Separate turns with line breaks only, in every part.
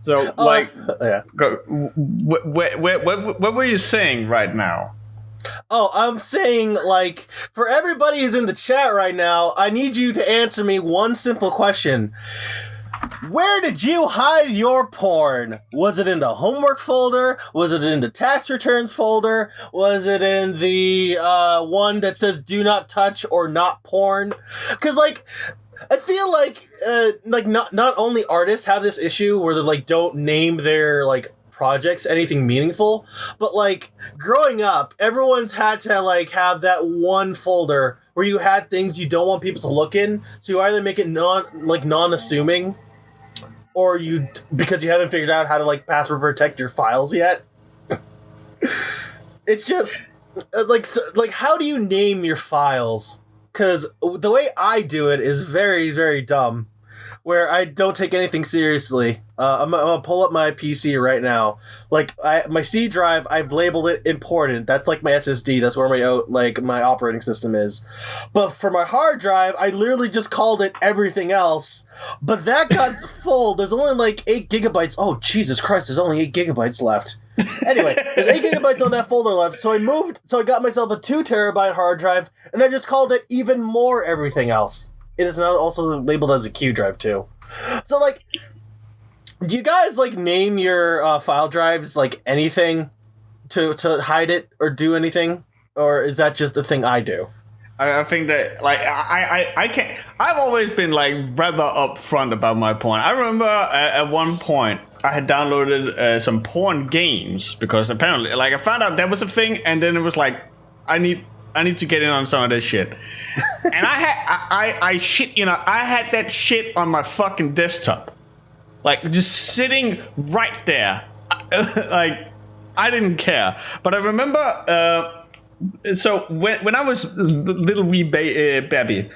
So, what were you saying right now?
Oh, I'm saying, like, for everybody who's in the chat right now, I need you to answer me one simple question. Where did you hide your porn? Was it in the homework folder? Was it in the tax returns folder? Was it in the one that says do not touch or not porn? Because, like, I feel like not only artists have this issue where they, like, don't name their, like, projects anything meaningful, but, like, growing up, everyone's had to, like, have that one folder where you had things you don't want people to look in, so you either make it non-assuming, or because you haven't figured out how to, like, password protect your files yet. It's just, like, how do you name your files? Because the way I do it is very, very dumb, where I don't take anything seriously. I'm gonna pull up my PC right now. Like, my C drive, I've labeled it important. That's like my SSD. That's where my operating system is. But for my hard drive, I literally just called it everything else. But that got full. There's only like 8 gigabytes. Oh, Jesus Christ! There's only 8 gigabytes left. Anyway, there's 8 gigabytes on that folder left. So I got myself a 2 terabyte hard drive, and I just called it even more everything else. It is now also labeled as a Q drive too. So, like, do you guys, like, name your file drives, like, anything to hide it or do anything? Or is that just the thing I do?
I think that, like, I can't... I've always been, like, rather upfront about my porn. I remember at one point I had downloaded some porn games because apparently, like, I found out that was a thing, and then it was like, I need to get in on some of this shit. And I shit, I had that shit on my fucking desktop. Like, just sitting right there. Like, I didn't care. But I remember, so when I was little wee baby,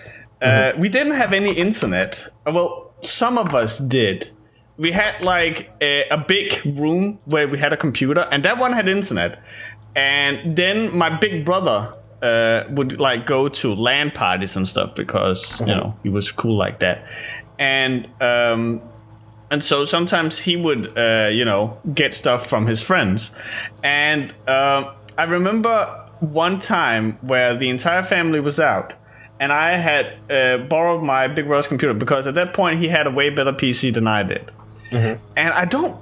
we didn't have any internet. Well, some of us did. We had, like, a big room where we had a computer, and that one had internet. And then my big brother would, like, go to LAN parties and stuff because, he was cool like that. And so sometimes he would, get stuff from his friends. And I remember one time where the entire family was out, and I had borrowed my big brother's computer because at that point he had a way better PC than I did. Mm-hmm. And I don't...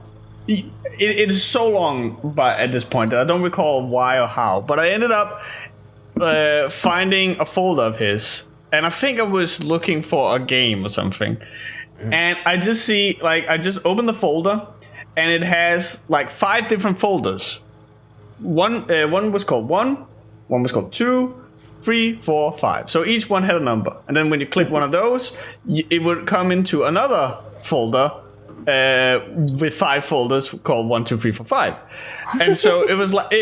It is so long at this point that I don't recall why or how, but I ended up finding a folder of his, and I think I was looking for a game or something. And I just see, like, I just opened the folder, and it has, like, 5 different folders. One was called 1 was called 2, 3, 4, 5. So each one had a number. And then when you click one of those, it would come into another folder with 5 folders called 1, 2, 3, 4, 5. And so it was like,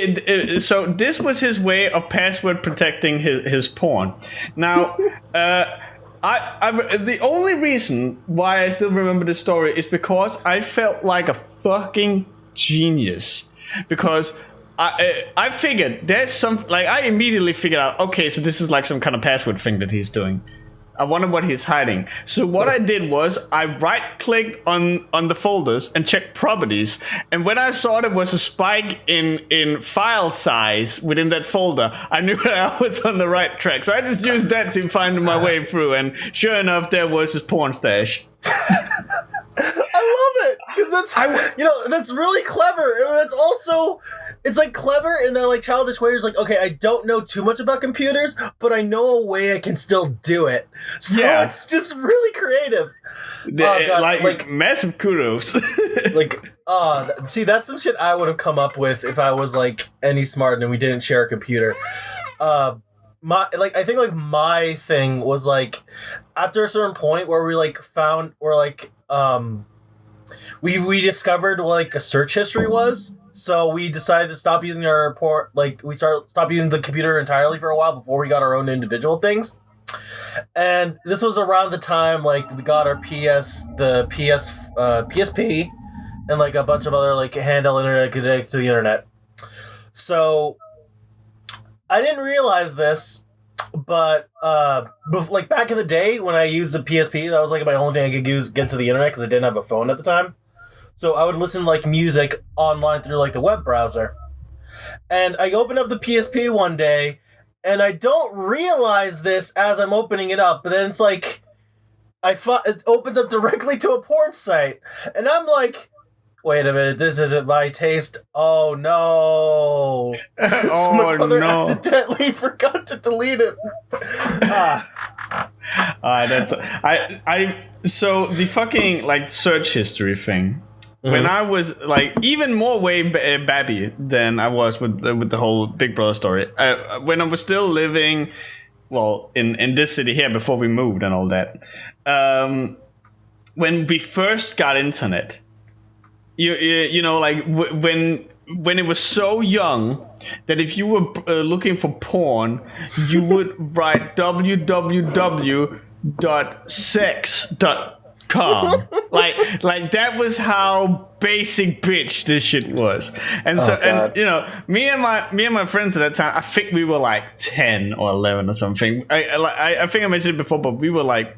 so this was his way of password protecting his porn. Now, the only reason why I still remember this story is because I felt like a fucking genius. Because I figured there's some, like, I immediately figured out, okay, so this is like some kind of password thing that he's doing. I wonder what he's hiding. So what I did was I right-clicked on the folders and checked properties. And when I saw there was a spike in file size within that folder, I knew that I was on the right track. So I just used that to find my way through. And sure enough, there was his porn stash.
I love it because that's really clever. That's also, it's like clever in that, like, childish way. It's like, okay, I don't know too much about computers, but I know a way I can still do it. So it's just really creative.
God, like massive kudos.
See, that's some shit I would have come up with if I was, like, any smarter and we didn't share a computer. I think my thing was, like, after a certain point where we discovered what, like, a search history was, so we decided to stop using our stop using the computer entirely for a while before we got our own individual things. And this was around the time, like, we got our PSP, and, like, a bunch of other, like, handheld internet connected to the internet. So I didn't realize this, but like, back in the day when I used the PSP, that was, like, my only thing I could use get to the internet because I didn't have a phone at the time. So I would listen to like music online through like the web browser. And I opened up the PSP one day, and I don't realize this as I'm opening it up, but then it's like it opens up directly to a porn site, and I'm like, wait a minute, this isn't my taste. Oh no! So my brother accidentally forgot to delete it.
So the fucking like search history thing. When I was like even more way babby than I was with the whole Big Brother story. When I was still living, well, in this city here before we moved and all that. When we first got internet, you know, like when it was so young that if you were looking for porn, you would write www.sex.com. like that was how basic bitch this shit was. And so and you know, me and my friends at that time, I think we were like 10 or 11 or something. I think I mentioned it before, but we were like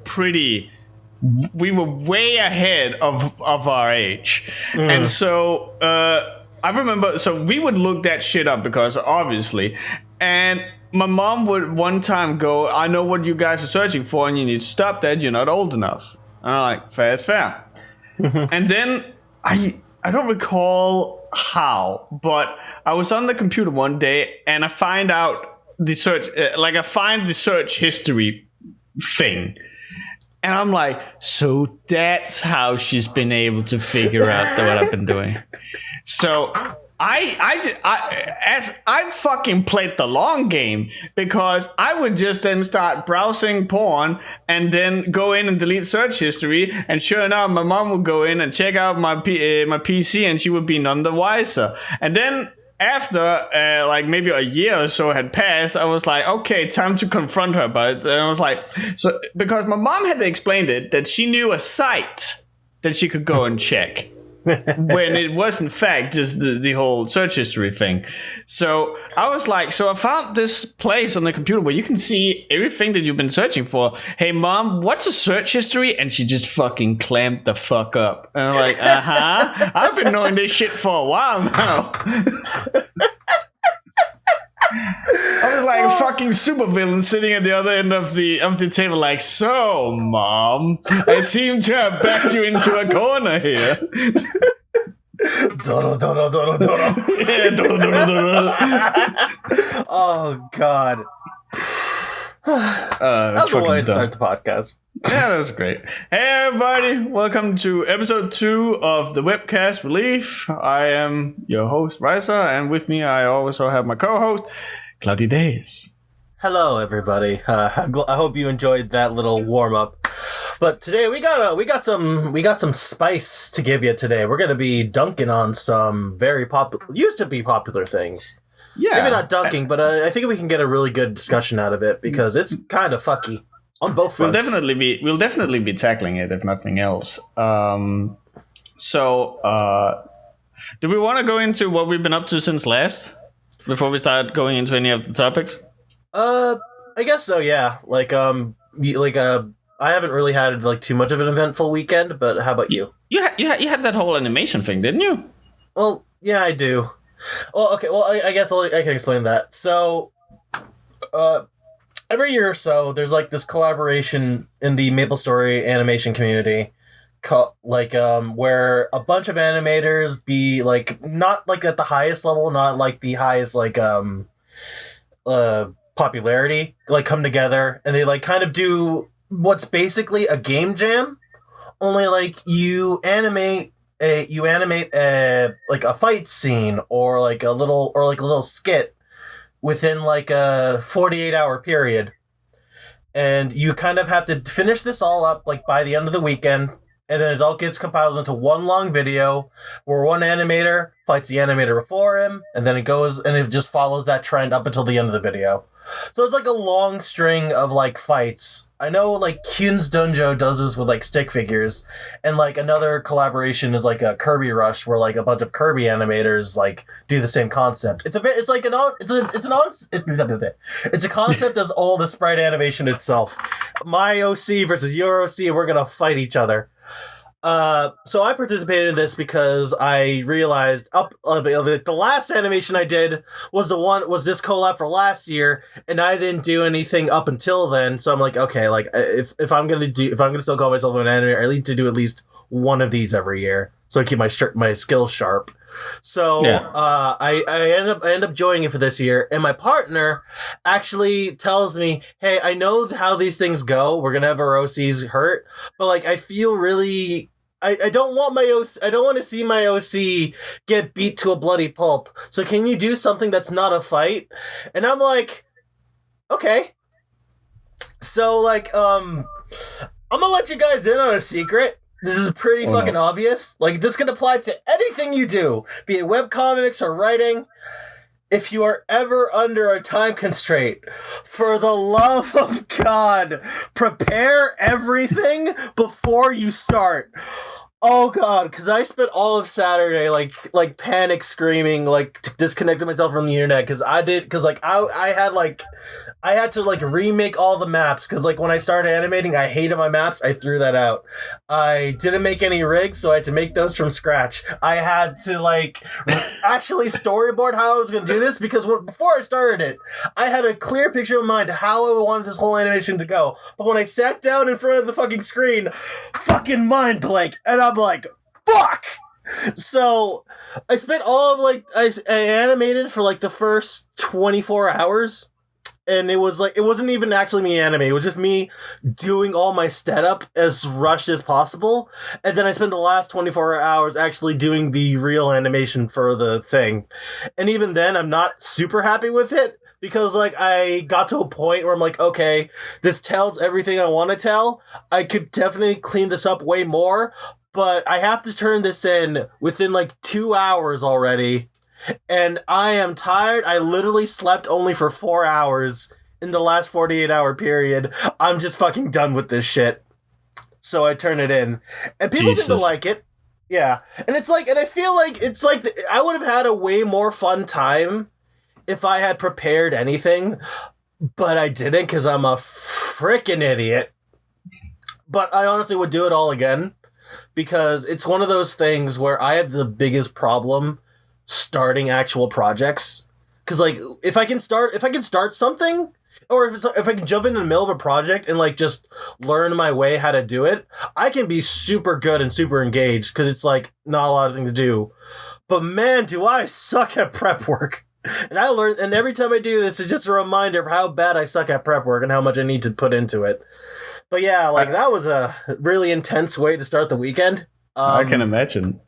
we were way ahead of our age. And so I remember, so we would look that shit up because obviously, and my mom would one time go, I know what you guys are searching for and you need to stop that, you're not old enough. And I'm like, fair is fair. And then I don't recall how, but I was on the computer one day and I find out the search, I find the search history thing. And I'm like, so that's how she's been able to figure out what I've been doing. So I fucking played the long game because I would just then start browsing porn and then go in and delete search history. And sure enough, my mom would go in and check out my PC and she would be none the wiser. And then after like maybe a year or so had passed, I was like, okay, time to confront her about it. And I was like, so because my mom had explained it that she knew a site that she could go and check. When it was in fact just the whole search history thing. So I was like, so I found this place on the computer where you can see everything that you've been searching for. Hey mom, what's a search history? And she just fucking clamped the fuck up. And I'm like, I've been knowing this shit for a while now. I was like a fucking supervillain sitting at the other end of the table, like, so, Mom, I seem to have backed you into a corner here.
Yeah, oh, God. That was a way to start the podcast.
Yeah, that was great. Hey, everybody. Welcome to episode 2 of the Webcast Relief. I am your host, Riiser, and with me I also have my co-host, CloudyDaze.
Hello, everybody. I hope you enjoyed that little warm-up. But today we got some spice to give you today. We're going to be dunking on some very used to be popular things. Yeah. Maybe not dunking, but I think we can get a really good discussion out of it because it's kind of fucky on both fronts.
We'll definitely be tackling it if nothing else. So do we want to go into what we've been up to since last before we start going into any of the topics?
I guess so. Yeah. I haven't really had like too much of an eventful weekend, but how about you?
You had that whole animation thing, didn't you?
Well, yeah, I do. Well, okay. Well, I guess I can explain that. So, every year or so, there's like this collaboration in the MapleStory animation community, where a bunch of animators be like not like at the highest level, not like the highest popularity, like come together and they like kind of do what's basically a game jam, only like you animate a fight scene or like a little skit within like a 48-hour period, and you kind of have to finish this all up like by the end of the weekend, and then it all gets compiled into one long video where one animator fights the animator before him, and then it goes and it just follows that trend up until the end of the video. So it's like a long string of like fights. I know like Kyun's Dojo does this with like stick figures, and like another collaboration is like a Kirby Rush where like a bunch of Kirby animators like do the same concept. It's a concept as all the sprite animation itself. My OC versus your OC, and we're gonna fight each other. So I participated in this because I realized the last animation I did was this collab for last year, and I didn't do anything up until then. So I'm like, okay, like if I'm gonna still call myself an animator, I need to do at least one of these every year, so I keep my skills sharp. So I end up joining it for this year, and my partner actually tells me, "Hey, I know how these things go. We're gonna have our OCs hurt, but like I feel really." I don't want my OC, I don't want to see my OC get beat to a bloody pulp. So can you do something that's not a fight? And I'm like, okay. So like I'm gonna let you guys in on a secret. This is pretty fucking obvious. Like, this can apply to anything you do, be it webcomics or writing. If you are ever under a time constraint, for the love of God, prepare everything before you start. Oh God, because I spent all of Saturday like panic screaming, like disconnecting myself from the internet because I had to like remake all the maps because like when I started animating, I hated my maps. I threw that out. I didn't make any rigs, so I had to make those from scratch. I had to like actually storyboard how I was going to do this because before I started it, I had a clear picture in mind how I wanted this whole animation to go. But when I sat down in front of the fucking screen, fucking mind blank, and I'm like, fuck! So I spent all of like I animated for like the first 24 hours, and it wasn't even actually me animating. It was just me doing all my setup as rushed as possible, and then I spent the last 24 hours actually doing the real animation for the thing. And even then, I'm not super happy with it because like I got to a point where I'm like, okay, this tells everything I want to tell. I could definitely clean this up way more. But I have to turn this in within like 2 hours already. And I am tired. I literally slept only for 4 hours in the last 48-hour period. I'm just fucking done with this shit. So I turn it in. And people seem to like it. Yeah. And it's like, and I feel like it's like, I would have had a way more fun time if I had prepared anything. But I didn't because I'm a freaking idiot. But I honestly would do it all again. Because it's one of those things where I have the biggest problem starting actual projects. Because like if I can start something, or if I can jump in the middle of a project and like just learn my way how to do it, I can be super good and super engaged because it's like not a lot of things to do. But man, do I suck at prep work. And every time I do this, it's just a reminder of how bad I suck at prep work and how much I need to put into it. But yeah, like that was a really intense way to start the weekend.
I can imagine.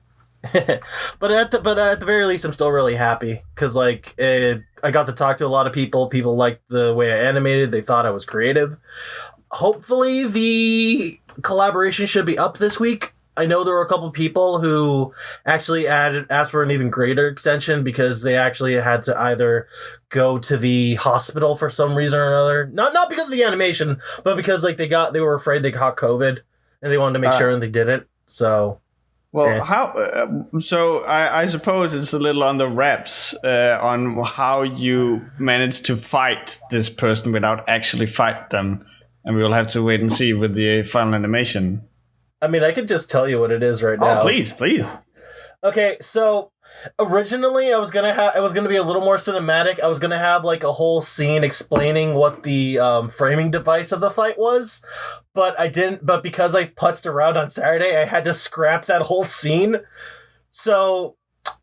But at the very least, I'm still really happy because like I got to talk to a lot of people. People liked the way I animated. They thought I was creative. Hopefully, the collaboration should be up this week. I know there were a couple people who actually asked for an even greater extension because they actually had to either go to the hospital for some reason or another. Not because of the animation, but because like they were afraid they caught COVID and they wanted to make sure and they didn't. So,
well, so I suppose it's a little on the wraps on how you managed to fight this person without actually fight them, and we will have to wait and see with the final animation.
I mean, I could just tell you what it is right now.
Oh, please.
Okay, so originally I was gonna be a little more cinematic. I was gonna have like a whole scene explaining what the framing device of the fight was, but I didn't. But because I putzed around on Saturday, I had to scrap that whole scene. So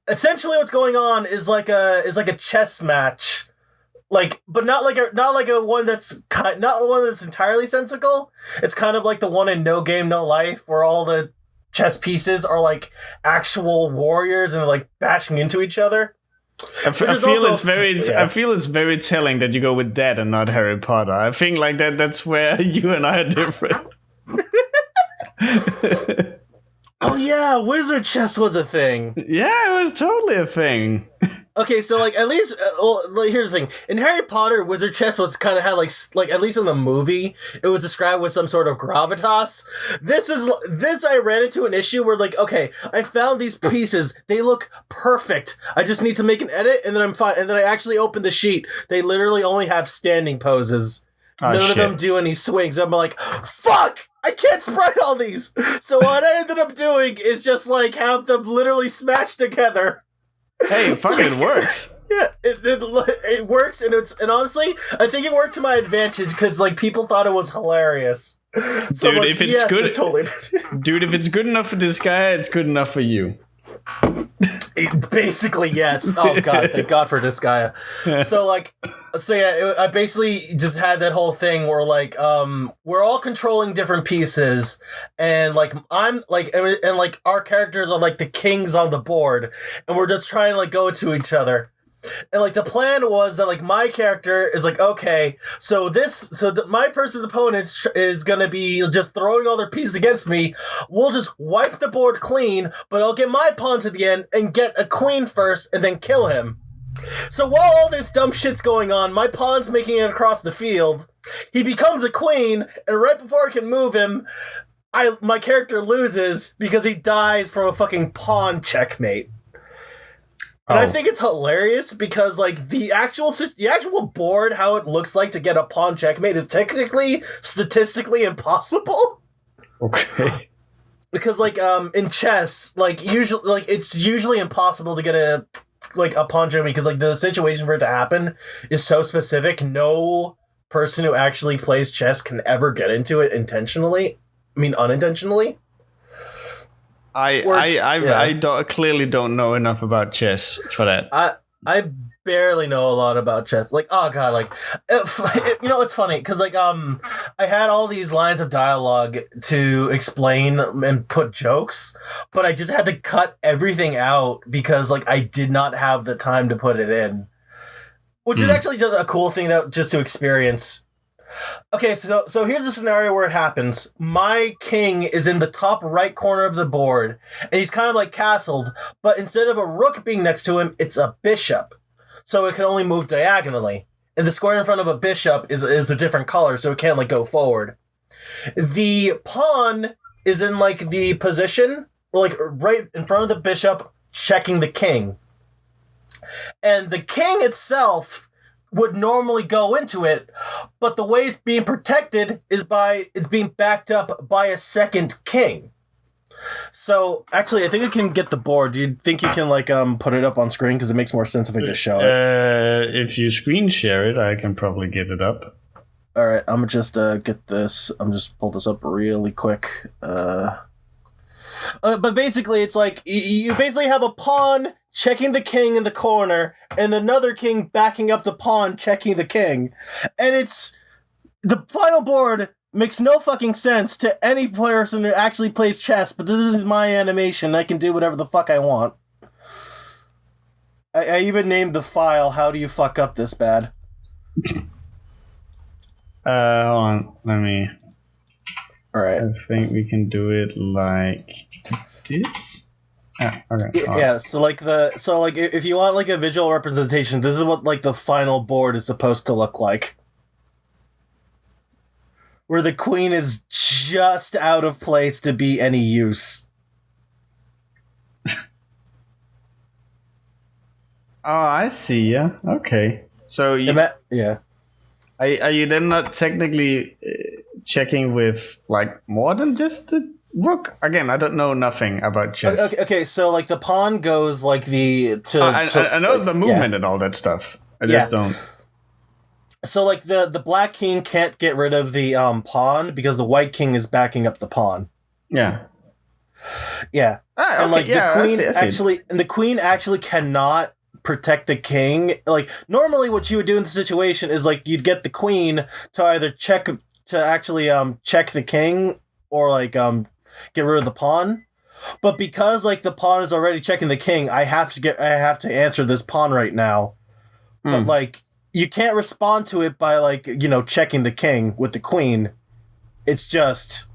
essentially, what's going on is like a chess match. Like, but not like a one that's not one that's entirely sensical. It's kind of like the one in No Game No Life, where all the chess pieces are like actual warriors and they're like bashing into each other.
I feel it's very telling that you go with that and not Harry Potter. I think like that's where you and I are different.
Oh yeah, wizard chess was a thing.
Yeah, it was totally a thing.
Okay, so like at least here's the thing. In Harry Potter, wizard chess was kind of had like at least in the movie, it was described with some sort of gravitas. This I ran into an issue where like, okay, I found these pieces, they look perfect. I just need to make an edit and then I'm fine. And then I actually opened the sheet. They literally only have standing poses. None of them do any swings. I'm like, fuck! I can't sprite all these. So what I ended up doing is just like have them literally smashed together.
Hey, fuck, it works.
Yeah, it works, and honestly, I think it worked to my advantage because like people thought it was hilarious. So,
Dude,
like,
if it's
yes,
good,
it totally.
Dude, if it's good enough for this guy, it's good enough for you.
Basically, yes. Oh god, thank God for this guy. I basically just had that whole thing where like we're all controlling different pieces, and like I'm like and like our characters are like the kings on the board, and we're just trying to like go to each other. And like the plan was that like my character is like, okay, my person's opponent is gonna be just throwing all their pieces against me. We'll just wipe the board clean, but I'll get my pawn to the end and get a queen first and then kill him. So while all this dumb shit's going on, my pawn's making it across the field. He becomes a queen, and right before I can move him, my character loses because he dies from a fucking pawn checkmate. And I think it's hilarious because, like, the actual board, how it looks like to get a pawn checkmate is technically, statistically impossible.
Okay.
Because, like, in chess, like, it's usually impossible to get a pawn checkmate because, like, the situation for it to happen is so specific. No person who actually plays chess can ever get into it unintentionally.
I clearly don't know enough about chess for that.
I barely know a lot about chess. Like, oh god, like, it's funny because like I had all these lines of dialogue to explain and put jokes, but I just had to cut everything out because like I did not have the time to put it in, which is actually just a cool thing just to experience. Okay, so here's the scenario where it happens. My king is in the top right corner of the board, and he's kind of like castled, but instead of a rook being next to him, it's a bishop. So it can only move diagonally. And the square in front of a bishop is a different color, so it can't like go forward. The pawn is in like the position, like right in front of the bishop, checking the king. And the king itself would normally go into it, but the way it's being protected is by it's being backed up by a second king. So actually, I think I can get the board. Do you think you can like put it up on screen because it makes more sense if I just show it?
If you screen share it, I can probably get it up.
All right, I'm gonna just get this. I'm just pull this up really quick. But basically, it's like you basically have a pawn checking the king in the corner, and another king backing up the pawn checking the king. And it's... The final board makes no fucking sense to any person who actually plays chess, but this is my animation. I can do whatever the fuck I want. I even named the file, How Do You Fuck Up This Bad?
Hold on, let me...
Alright.
I think we can do it like this. Ah, okay.
Yeah, so if you want like a visual representation, this is what like the final board is supposed to look like. Where the queen is just out of place to be any use.
Oh, I see, yeah. Okay. So you...
Yeah.
Are you then not technically checking with like more than just the rook? Again, I don't know nothing about chess.
Okay, so like the pawn goes like the to.
I know the movement and all that stuff. I just don't.
So like the black king can't get rid of the pawn because the white king is backing up the pawn.
Yeah.
Yeah.
Ah, okay,
and like
yeah,
the queen
I see.
the queen actually cannot protect the king. Like normally what you would do in the situation is like you'd get the queen to either check the king or like get rid of the pawn. But because like the pawn is already checking the king, I have to answer this pawn right now. But like you can't respond to it by like, checking the king with the queen. It's just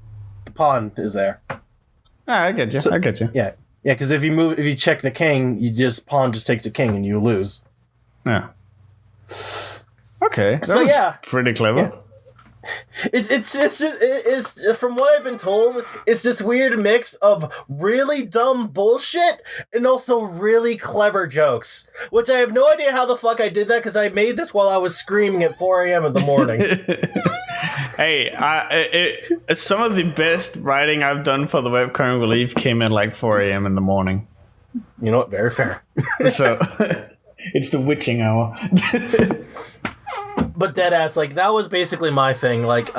the pawn is there.
I get you. I get you.
Yeah. Yeah, because if you check the king, pawn just takes the king and you lose.
Yeah. Okay.
So yeah,
pretty clever.
Yeah. It's from what I've been told, it's this weird mix of really dumb bullshit and also really clever jokes. Which I have no idea how the fuck I did that because I made this while I was screaming at 4 a.m. in the morning.
Hey, some of the best writing I've done for the Webcast Relief came at like 4 a.m. in the morning.
You know what? Very fair.
So it's the witching hour.
But deadass, like that was basically my thing. Like,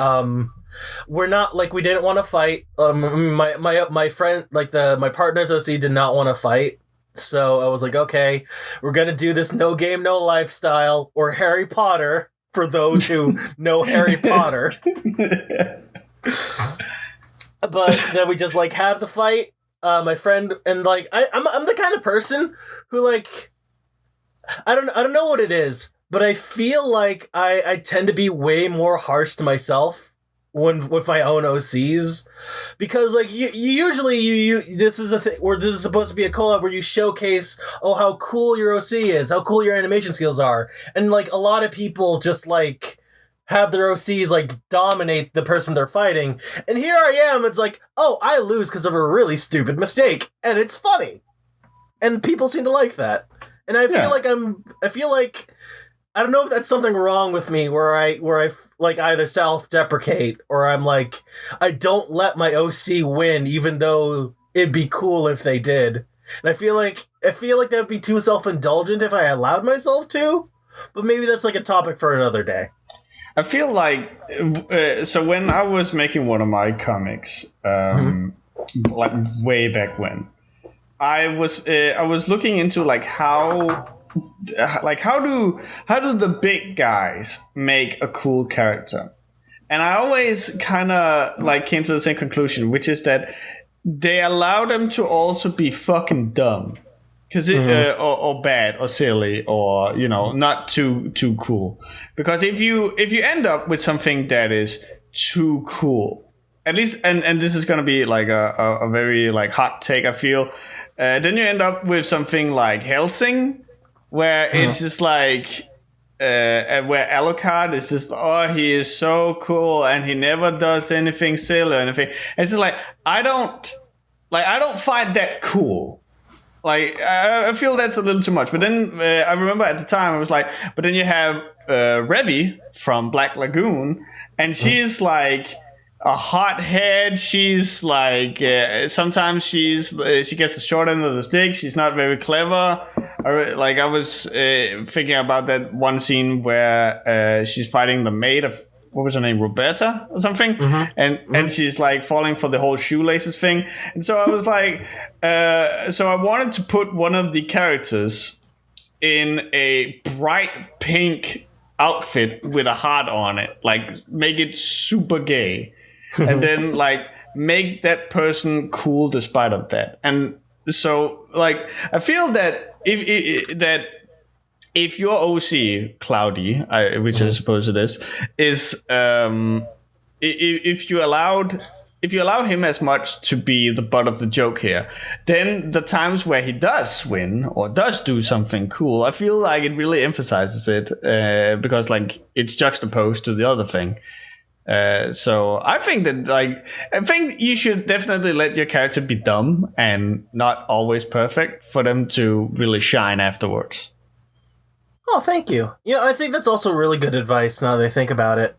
we're not like we didn't want to fight. My friend, like my partner's OC did not want to fight. So I was like, okay, we're gonna do this no game, no lifestyle, or Harry Potter for those who know Harry Potter. But then we just like have the fight. My friend and like I'm the kind of person who like I don't know what it is, but I feel like I tend to be way more harsh to myself when with my own OCs, because like you usually this is the thing where this is supposed to be a collab where you showcase how cool your OC is, how cool your animation skills are, and like a lot of people just like have their OCs like dominate the person they're fighting, and here I am, it's like, oh, I lose because of a really stupid mistake, and it's funny, and people seem to like that, and I feel like I don't know if that's something wrong with me where I like either self-deprecate or I'm like, I don't let my OC win even though it'd be cool if they did. And I feel like that would be too self-indulgent if I allowed myself to, but maybe that's like a topic for another day.
I feel like so when I was making one of my comics, like way back when, I was looking into like how do the big guys make a cool character, and I always kind of like came to the same conclusion, which is that they allow them to also be fucking dumb, because or bad or silly or not too cool, because if you end up with something that is too cool, at least, and this is gonna be like a very like hot take, I feel, then you end up with something like Helsing, where it's just like where Alucard is just, he is so cool and he never does anything silly or anything. It's just like I don't find that cool. Like I feel that's a little too much. But then I remember at the time I was like, but then you have Revy from Black Lagoon, and she's like a hothead. She's like sometimes she gets the short end of the stick. She's not very clever. Like I was thinking about that one scene where she's fighting the maid of, what was her name, Roberta or something, and she's like falling for the whole shoelaces thing. And so I was like, so I wanted to put one of the characters in a bright pink outfit with a heart on it, like make it super gay, and then like make that person cool despite of that. And so like I feel that if your OC Cloudy, which I suppose it is if you allow him as much to be the butt of the joke here, then the times where he does win or does do something cool, I feel like it really emphasizes it, because like it's juxtaposed to the other thing. So I think that you should definitely let your character be dumb and not always perfect for them to really shine afterwards.
Oh, thank you. I think that's also really good advice now that I think about it.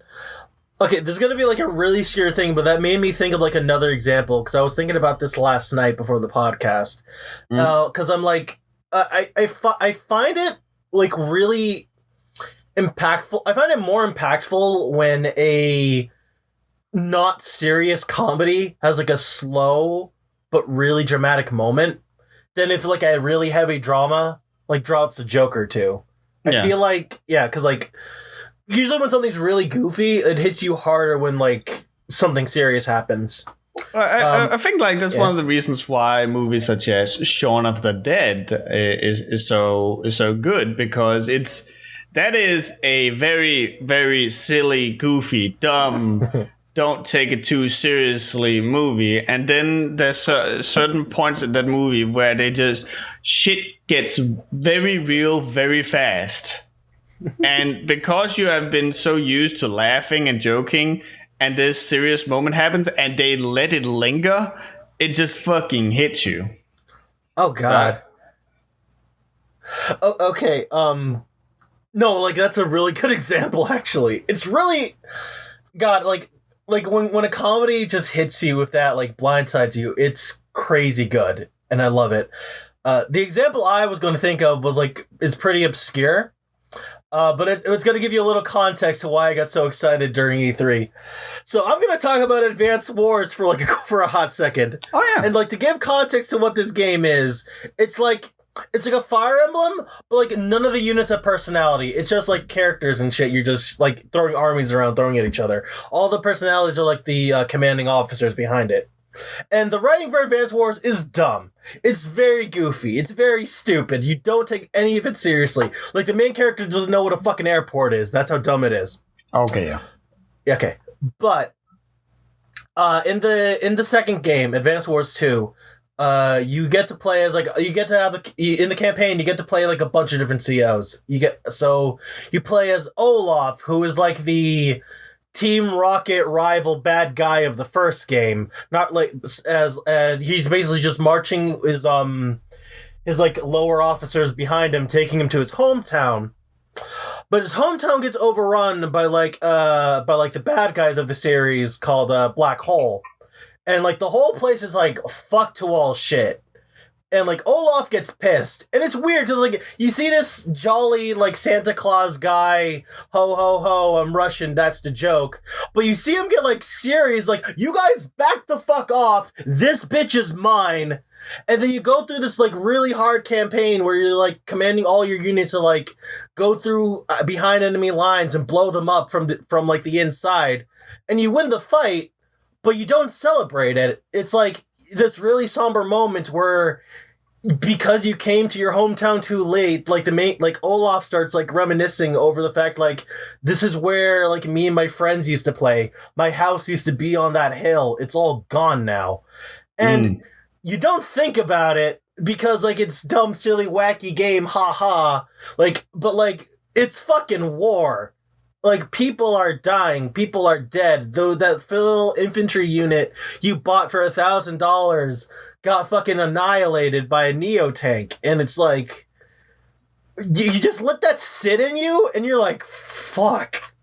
Okay, this is going to be like a really obscure thing, but that made me think of like another example, because I was thinking about this last night before the podcast. Because I'm like, I find it like really impactful. I find it more impactful when a not serious comedy has like a slow but really dramatic moment than if like a really heavy drama like drops a joke or two. I feel like, because like usually when something's really goofy, it hits you harder when like something serious happens.
I think like that's one of the reasons why movies such as Shaun of the Dead is so good, because that is a very, very silly, goofy, dumb, don't take it too seriously movie. And then there's certain points in that movie where they just shit gets very real very fast. And because you have been so used to laughing and joking, and this serious moment happens and they let it linger, it just fucking hits you.
Oh, God. Oh, okay. No, like that's a really good example, actually. It's really, God, like when a comedy just hits you with that, like blindsides you, it's crazy good, and I love it. The example I was going to think of was like, it's pretty obscure, but it's going to give you a little context to why I got so excited during E3. So I'm going to talk about Advance Wars for a hot second.
Oh yeah.
And like, to give context to what this game is, it's like a Fire Emblem, but like none of the units have personality. It's just like characters and shit. You're just like throwing armies around, throwing at each other. All the personalities are like the commanding officers behind it. And the writing for Advance Wars is dumb. It's very goofy. It's very stupid. You don't take any of it seriously. Like, the main character doesn't know what a fucking airport is. That's how dumb it is.
Okay, yeah.
Okay. But in the second game, Advance Wars 2, you get to play as in the campaign, you get to play like a bunch of different COs. You play as Olaf, who is like the Team Rocket rival bad guy of the first game. Not like he's basically just marching his like lower officers behind him, taking him to his hometown. But his hometown gets overrun by the bad guys of the series called Black Hole. And like the whole place is like fuck to all shit. And like Olaf gets pissed. And it's weird because like you see this jolly like Santa Claus guy, ho ho ho, I'm Russian, that's the joke. But you see him get like serious, like, you guys back the fuck off, this bitch is mine. And then you go through this like really hard campaign where you're like commanding all your units to like go through behind enemy lines and blow them up from like the inside. And you win the fight, but you don't celebrate it. It's like this really somber moment where, because you came to your hometown too late, like Olaf starts like reminiscing over the fact like, this is where like me and my friends used to play. My house used to be on that hill. It's all gone now. And you don't think about it because like it's dumb, silly, wacky game, haha. Like, but like it's fucking war. Like, people are dying, people are dead. Though that little infantry unit you bought for $1,000 got fucking annihilated by a Neo tank, and it's like, you just let that sit in you, and you're like, fuck.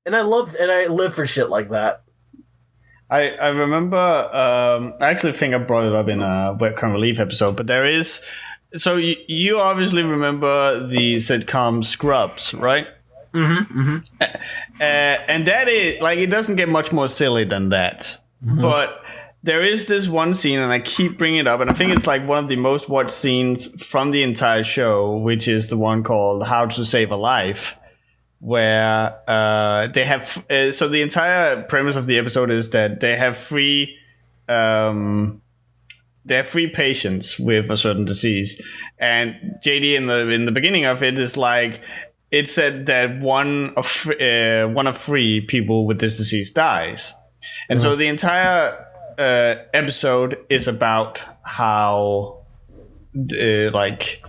And I live for shit like that.
I remember, I actually think I brought it up in a Webcast Relief episode, but there is, so you obviously remember the sitcom Scrubs, right?
Mm-hmm, mm-hmm.
And that is, like, it doesn't get much more silly than that. Mm-hmm. But there is this one scene, and I keep bringing it up, and I think it's like one of the most watched scenes from the entire show, which is the one called How to Save a Life, where they have, so the entire premise of the episode is that they have three patients with a certain disease. And JD in the beginning of it is like, it said that one of three people with this disease dies. And so the entire episode is about how like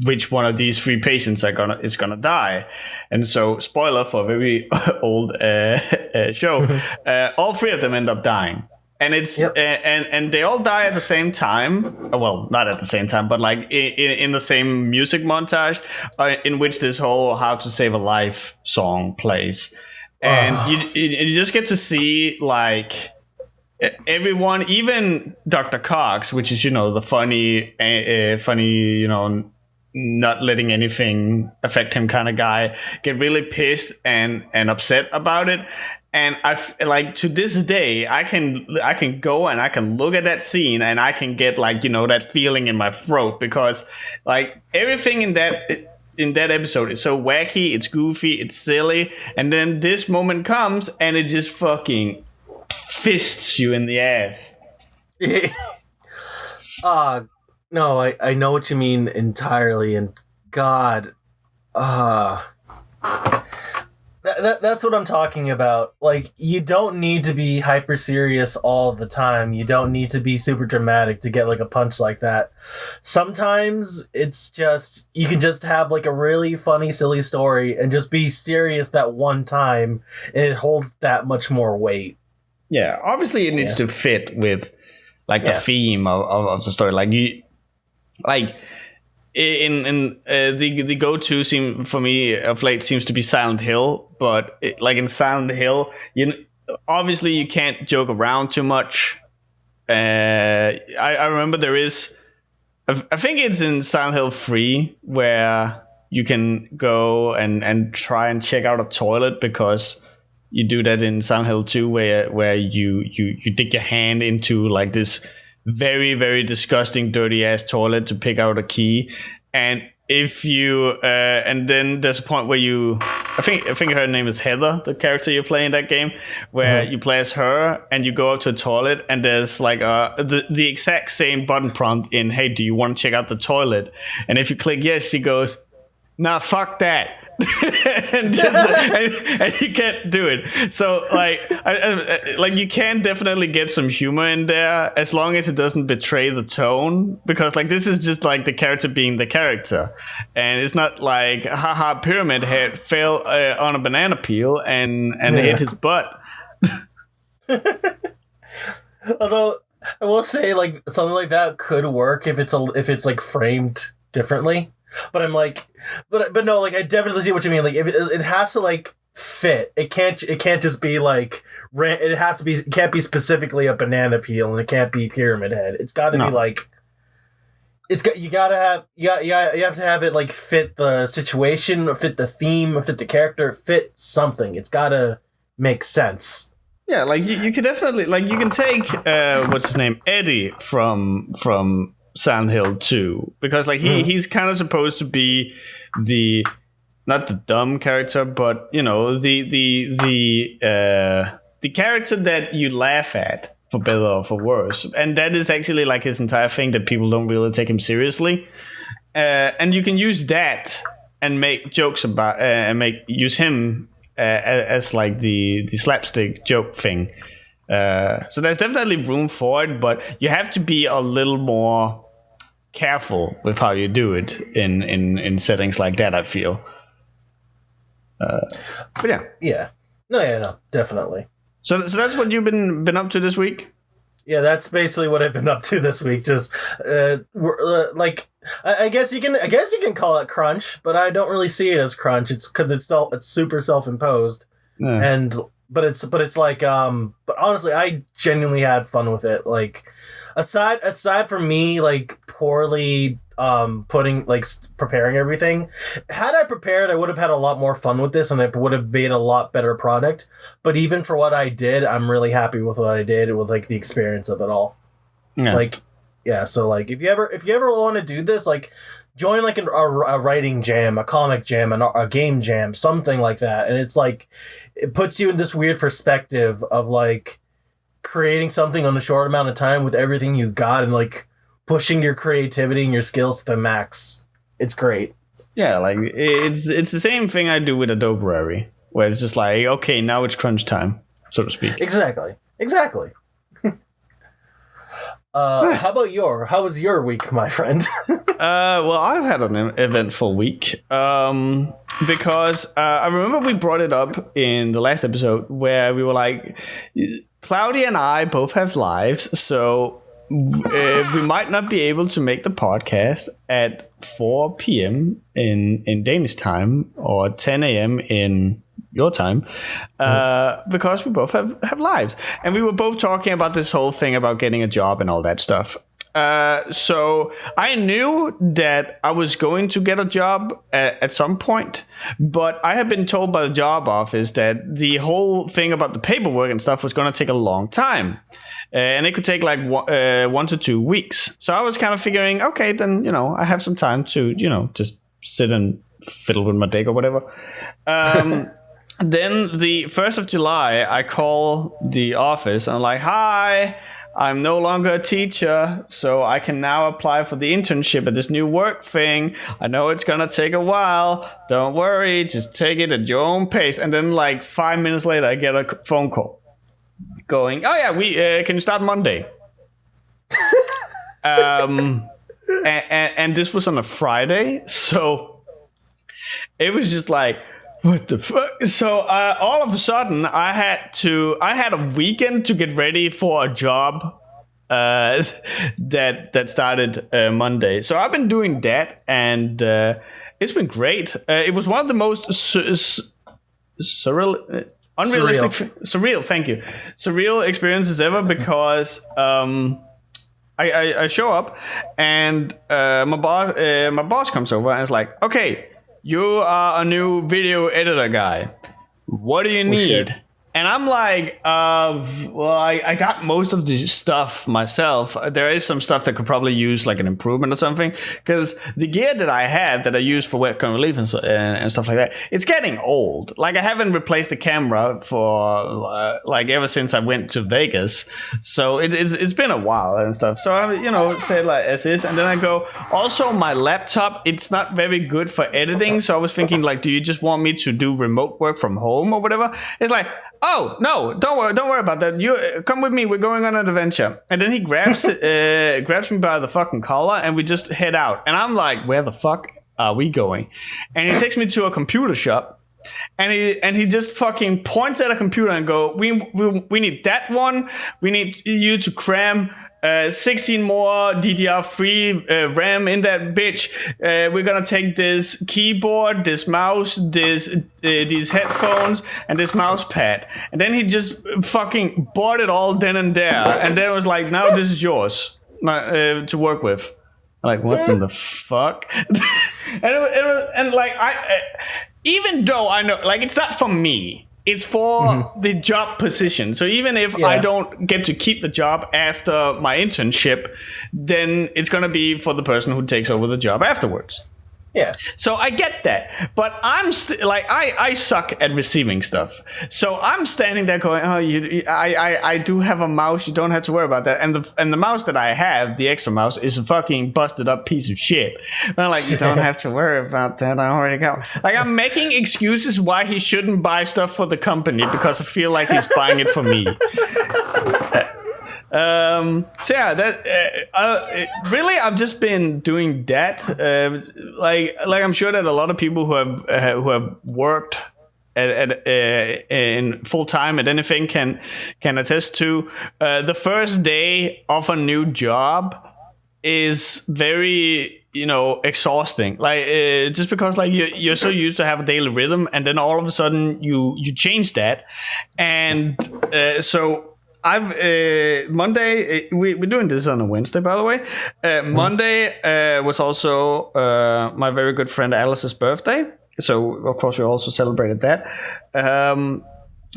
which one of these three patients is gonna die. And so, spoiler for a very old show, all three of them end up dying. And it's and they all die at the same time. Well, not at the same time, but like in the same music montage in which this whole "How to Save a Life" song plays, and you just get to see like everyone, even Dr. Cox, which is the funny not letting anything affect him kind of guy, get really pissed and upset about it. And I like, to this day, I can go and I can look at that scene and I can get like, that feeling in my throat, because like everything in that episode is so wacky, it's goofy, it's silly. And then this moment comes and it just fucking fists you in the ass.
No, I know what you mean entirely. And God, That's what I'm talking about. Like, you don't need to be hyper serious all the time. You don't need to be super dramatic to get like a punch like that. Sometimes it's just, you can just have like a really funny, silly story and just be serious that one time, and it holds that much more weight.
Yeah, obviously it needs to fit with like the theme of the story. Like in the go-to for me of late seems to be Silent Hill, but like in Silent Hill, obviously you can't joke around too much. I remember there is, I think it's in Silent Hill 3 where you can go and try and check out a toilet, because you do that in Silent Hill 2 where you dig your hand into like this very, very disgusting, dirty ass toilet to pick out a key. And if you and then there's a point where I think her name is Heather, the character you play in that game, where you play as her and you go up to a toilet, and there's like the exact same button prompt in, hey, do you want to check out the toilet? And if you click yes, she goes, nah, fuck that. and you can't do it. So like, like you can definitely get some humor in there, as long as it doesn't betray the tone, because like this is just like the character being the character, and it's not like haha, Pyramid Head fell on a banana peel and hit his butt.
Although I will say, like, something like that could work if it's like framed differently. But I'm like, but no, like I definitely see what you mean. Like if it has to like fit. It can't just be like it has to be. It can't be specifically a banana peel, and it can't be Pyramid Head. It's got to be like. You have to have it like fit the situation, fit the theme, fit the character, fit something. It's got to make sense.
Yeah, like you can definitely like you can take what's his name, Eddie from Silent Hill 2, because like he's kind of supposed to be the not the dumb character, but you know the character that you laugh at, for better or for worse, and that is actually like his entire thing, that people don't really take him seriously, and you can use that and make jokes about and use him as like the slapstick joke thing. So there's definitely room for it, but you have to be a little more careful with how you do it in settings like that, I feel. But
yeah, no, definitely.
So that's what you've been up to this week?
Yeah, that's basically what I've been up to this week. Just like I guess you can call it crunch, but I don't really see it as crunch. It's because it's super self-imposed, but it's like but honestly, I genuinely had fun with it. Like aside from me like poorly preparing everything, had I prepared, I would have had a lot more fun with this, and it would have made a lot better product. But even for what I did, I'm really happy with what I did, with like the experience of it all. So like if you ever want to do this, like join like a writing jam, a comic jam, a game jam, something like that, and it's like it puts you in this weird perspective of like creating something on a short amount of time with everything you got, and like pushing your creativity and your skills to the max. It's great. Yeah, like it's the same thing I do with Adobe, where it's just like, okay, now it's crunch time, so to speak. Exactly. How was your week, my friend? Well, I've had an eventful week. Because I remember we brought it up in the last episode where we were like, Cloudy and I both have lives, so we might not be able to make the podcast at 4 p.m. in Danish time, or 10 a.m. in your time, because we both have lives. And we were both talking about this whole thing about getting a job and all that stuff. So I knew that I was going to get a job at some point, but I had been told by the job office that the whole thing about the paperwork and stuff was going to take a long time. And it could take like 1 to 2 weeks. So I was kind of figuring, okay, then, I have some time to, just sit and fiddle with my dick or whatever. Then the 1st of July, I call the office and I'm like, hi, I'm no longer a teacher, so I can now apply for the internship at this new work thing. I know it's going to take a while. Don't worry, just take it at your own pace. And then like 5 minutes later, I get a phone call going, oh yeah, we can you start Monday? And this was on a Friday, so it was just like, what the fuck? So all of a sudden, I had a weekend to get ready for a job that started Monday. So I've been doing that, and it's been great. It was one of the most surreal.
unrealistic, surreal. Thank you, surreal experiences ever because I show up and my boss comes over and is like, okay, you are a new video editor guy. What do you need?
Shit.
And I'm like, well, I got most of the stuff myself. There is some stuff that could probably use like an improvement or something. Because the gear that I have that I use for Webcast Relief and stuff like that, it's getting old. Like I haven't replaced the camera for like ever since I went to Vegas. So it's been a while and stuff. So I, said like as is. And then I go, also my laptop, it's not very good for editing. So I was thinking like, do you just want me to do remote work from home or whatever? It's like, oh no! Don't worry about that. You come with me. We're going on an adventure. And then he grabs me by the fucking collar, and we just head out. And I'm like, where the fuck are we going? And he takes me to a computer shop, and he just fucking points at a computer and go, we need that one. We need you to cram 16 more DDR3 RAM in that bitch. We're gonna take this keyboard, this mouse, these headphones, and this mouse pad. And then he just fucking bought it all then and there. And then it was like, now this is yours to work with. I'm like, what in the fuck? and like even though I know, like, it's not for me. It's for the job position. So even if I don't get to keep the job after my internship, then it's going to be for the person who takes over the job afterwards.
Yeah.
So I get that, but I'm I suck at receiving stuff. So I'm standing there going, oh, I do have a mouse. You don't have to worry about that. And the mouse that I have, the extra mouse, is a fucking busted up piece of shit. And I'm like, you don't have to worry about that. I already got. Like, I'm making excuses why he shouldn't buy stuff for the company because I feel like he's buying it for me. So yeah, that really, I've just been doing that. Like I'm sure that a lot of people who have worked at in full time at anything can attest to. The first day of a new job is very exhausting. Like just because like you're so used to have a daily rhythm, and then all of a sudden you change that, and so. Monday, we're doing this on a Wednesday, by the way. Monday was also my very good friend Alice's birthday. So, of course, we also celebrated that.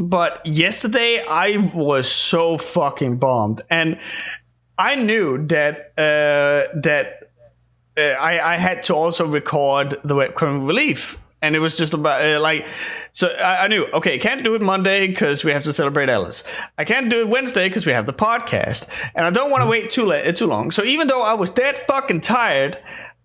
But yesterday, I was so fucking bummed. And I knew that I had to also record the Webcast Relief. And it was just about so I knew, okay, can't do it Monday because we have to celebrate Alice. I can't do it Wednesday because we have the podcast. And I don't want to wait too long. So even though I was that fucking tired,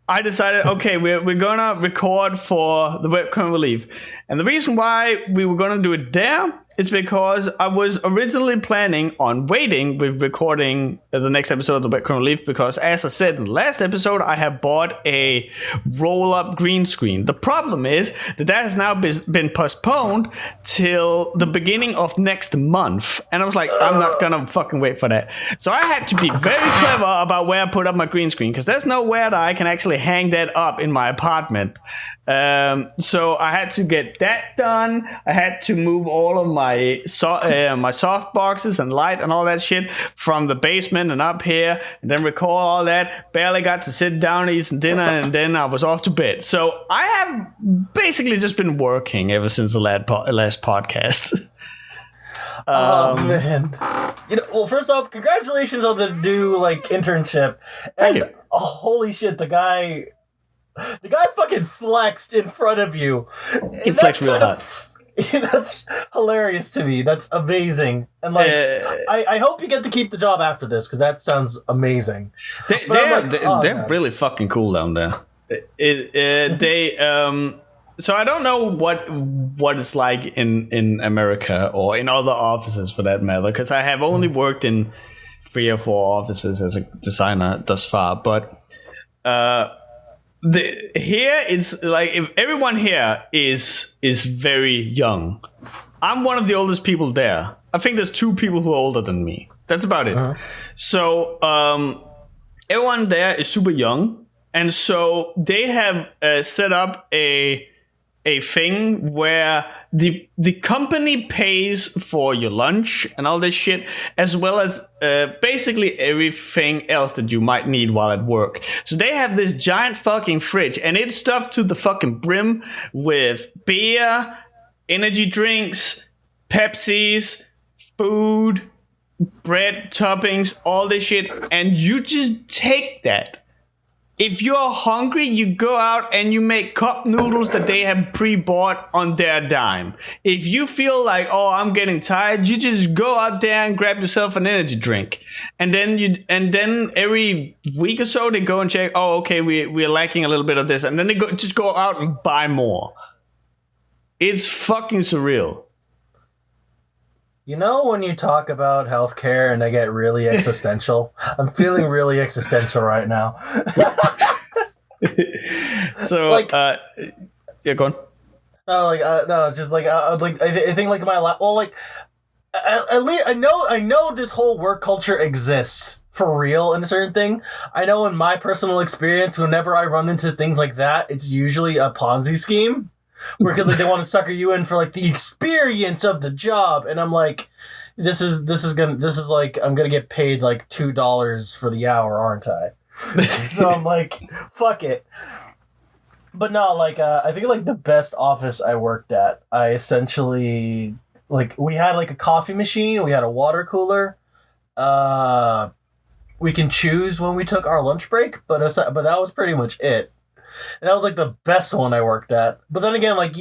I decided, okay, we're going to record for the Webcast Relief. And the reason why we were going to do it there is because I was originally planning on waiting with recording the next episode of the Webcast Relief because, as I said in the last episode, I have bought a roll-up green screen. The problem is that has now been postponed till the beginning of next month. And I was like, I'm not going to fucking wait for that. So I had to be very clever about where I put up my green screen because there's nowhere that I can actually hang that up in my apartment. So I had to get that done. I had to move all of my soft boxes and light and all that shit from the basement and up here, and then record all that. Barely got to sit down, eat some dinner, and then I was off to bed. So I have basically just been working ever since the last podcast.
Oh man! Well, first off, congratulations on the new internship.
Thank you.
Holy shit, the guy fucking flexed in front of you.
He flexed real hard.
That's hilarious to me. That's amazing. And I hope you get to keep the job after this because that sounds amazing.
They're really fucking cool down there. So I don't know what it's like in America or in other offices for that matter, because I have only worked in 3 or 4 offices as a designer thus far. But here it's like if everyone here is very young. I'm one of the oldest people there. I think there's 2 people who are older than me. That's about it. Uh-huh. So everyone there is super young, and so they have set up a a thing where the company pays for your lunch and all this shit, as well as basically everything else that you might need while at work. So they have this giant fucking fridge, and it's stuffed to the fucking brim with beer, energy drinks, Pepsis, food, bread, toppings, all this shit, and you just take that. If you're hungry, you go out and you make cup noodles that they have pre-bought on their dime. If you feel like, oh, I'm getting tired, you just go out there and grab yourself an energy drink. And then every week or so they go and check, oh, okay, we're lacking a little bit of this, and then they just go out and buy more. It's fucking surreal.
You know, when you talk about healthcare and I get really existential, I'm feeling really existential right now.
So, yeah, go on.
I think like at least I know this whole work culture exists for real in a certain thing. I know in my personal experience, whenever I run into things like that, it's usually a Ponzi scheme. Because like they want to sucker you in for like the experience of the job, and I'm like, this is like I'm gonna get paid like $2 for the hour, aren't I? So I'm like, fuck it. But no, like I think like the best office I worked at, I essentially like we had like a coffee machine, we had a water cooler. We can choose when we took our lunch break, but that was pretty much it. And that was like the best one I worked at. But then again, like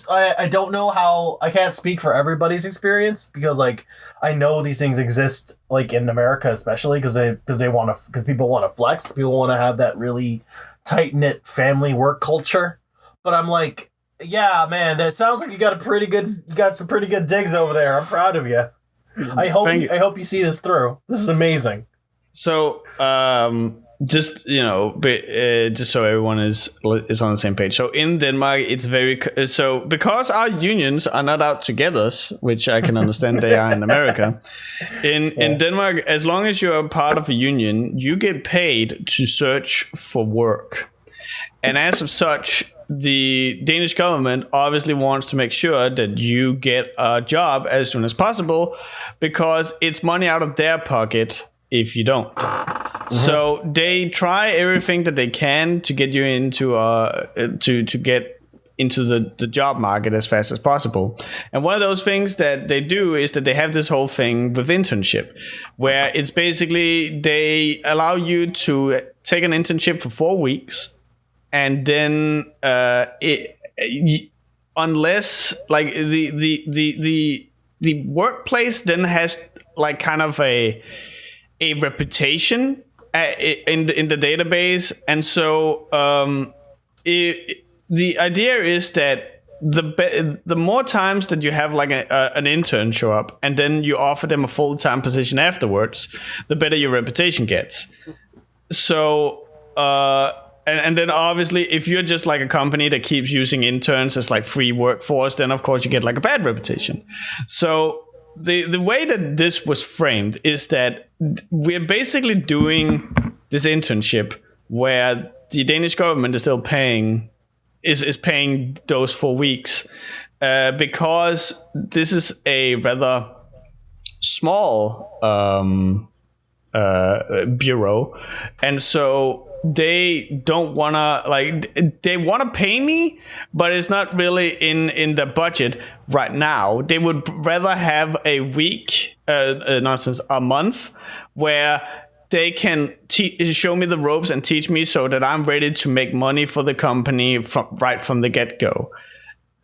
I don't know how. I can't speak for everybody's experience because like I know these things exist like in America, especially because people want to flex, people want to have that really tight knit family work culture. But I'm like, yeah, man, that sounds like you got some pretty good digs over there. I'm proud of you. I hope you see this through. This is amazing.
So, just just so everyone is on the same page. So in Denmark, it's because our unions are not out to get us, which I can understand they are in America. In Denmark, as long as you're a part of a union, you get paid to search for work, and as of such, the Danish government obviously wants to make sure that you get a job as soon as possible, because it's money out of their pocket if you don't. So they try everything that they can to get you into to get into the job market as fast as possible. And one of those things that they do is that they have this whole thing with internship, where it's basically they allow you to take an internship for 4 weeks, and then unless like the workplace then has like kind of a reputation in the database, and so the idea is that the more times that you have like an intern show up, and then you offer them a full-time position afterwards, the better your reputation gets. So and then obviously if you're just like a company that keeps using interns as like free workforce, then of course you get like a bad reputation. So the way that this was framed is that we're basically doing this internship where the Danish government is still paying those 4 weeks because this is a rather small bureau, and so they don't wanna they wanna pay me, but it's not really in the budget right now. They would rather have a week, a month, where they can show me the ropes and teach me so that I'm ready to make money for the company right from the get-go.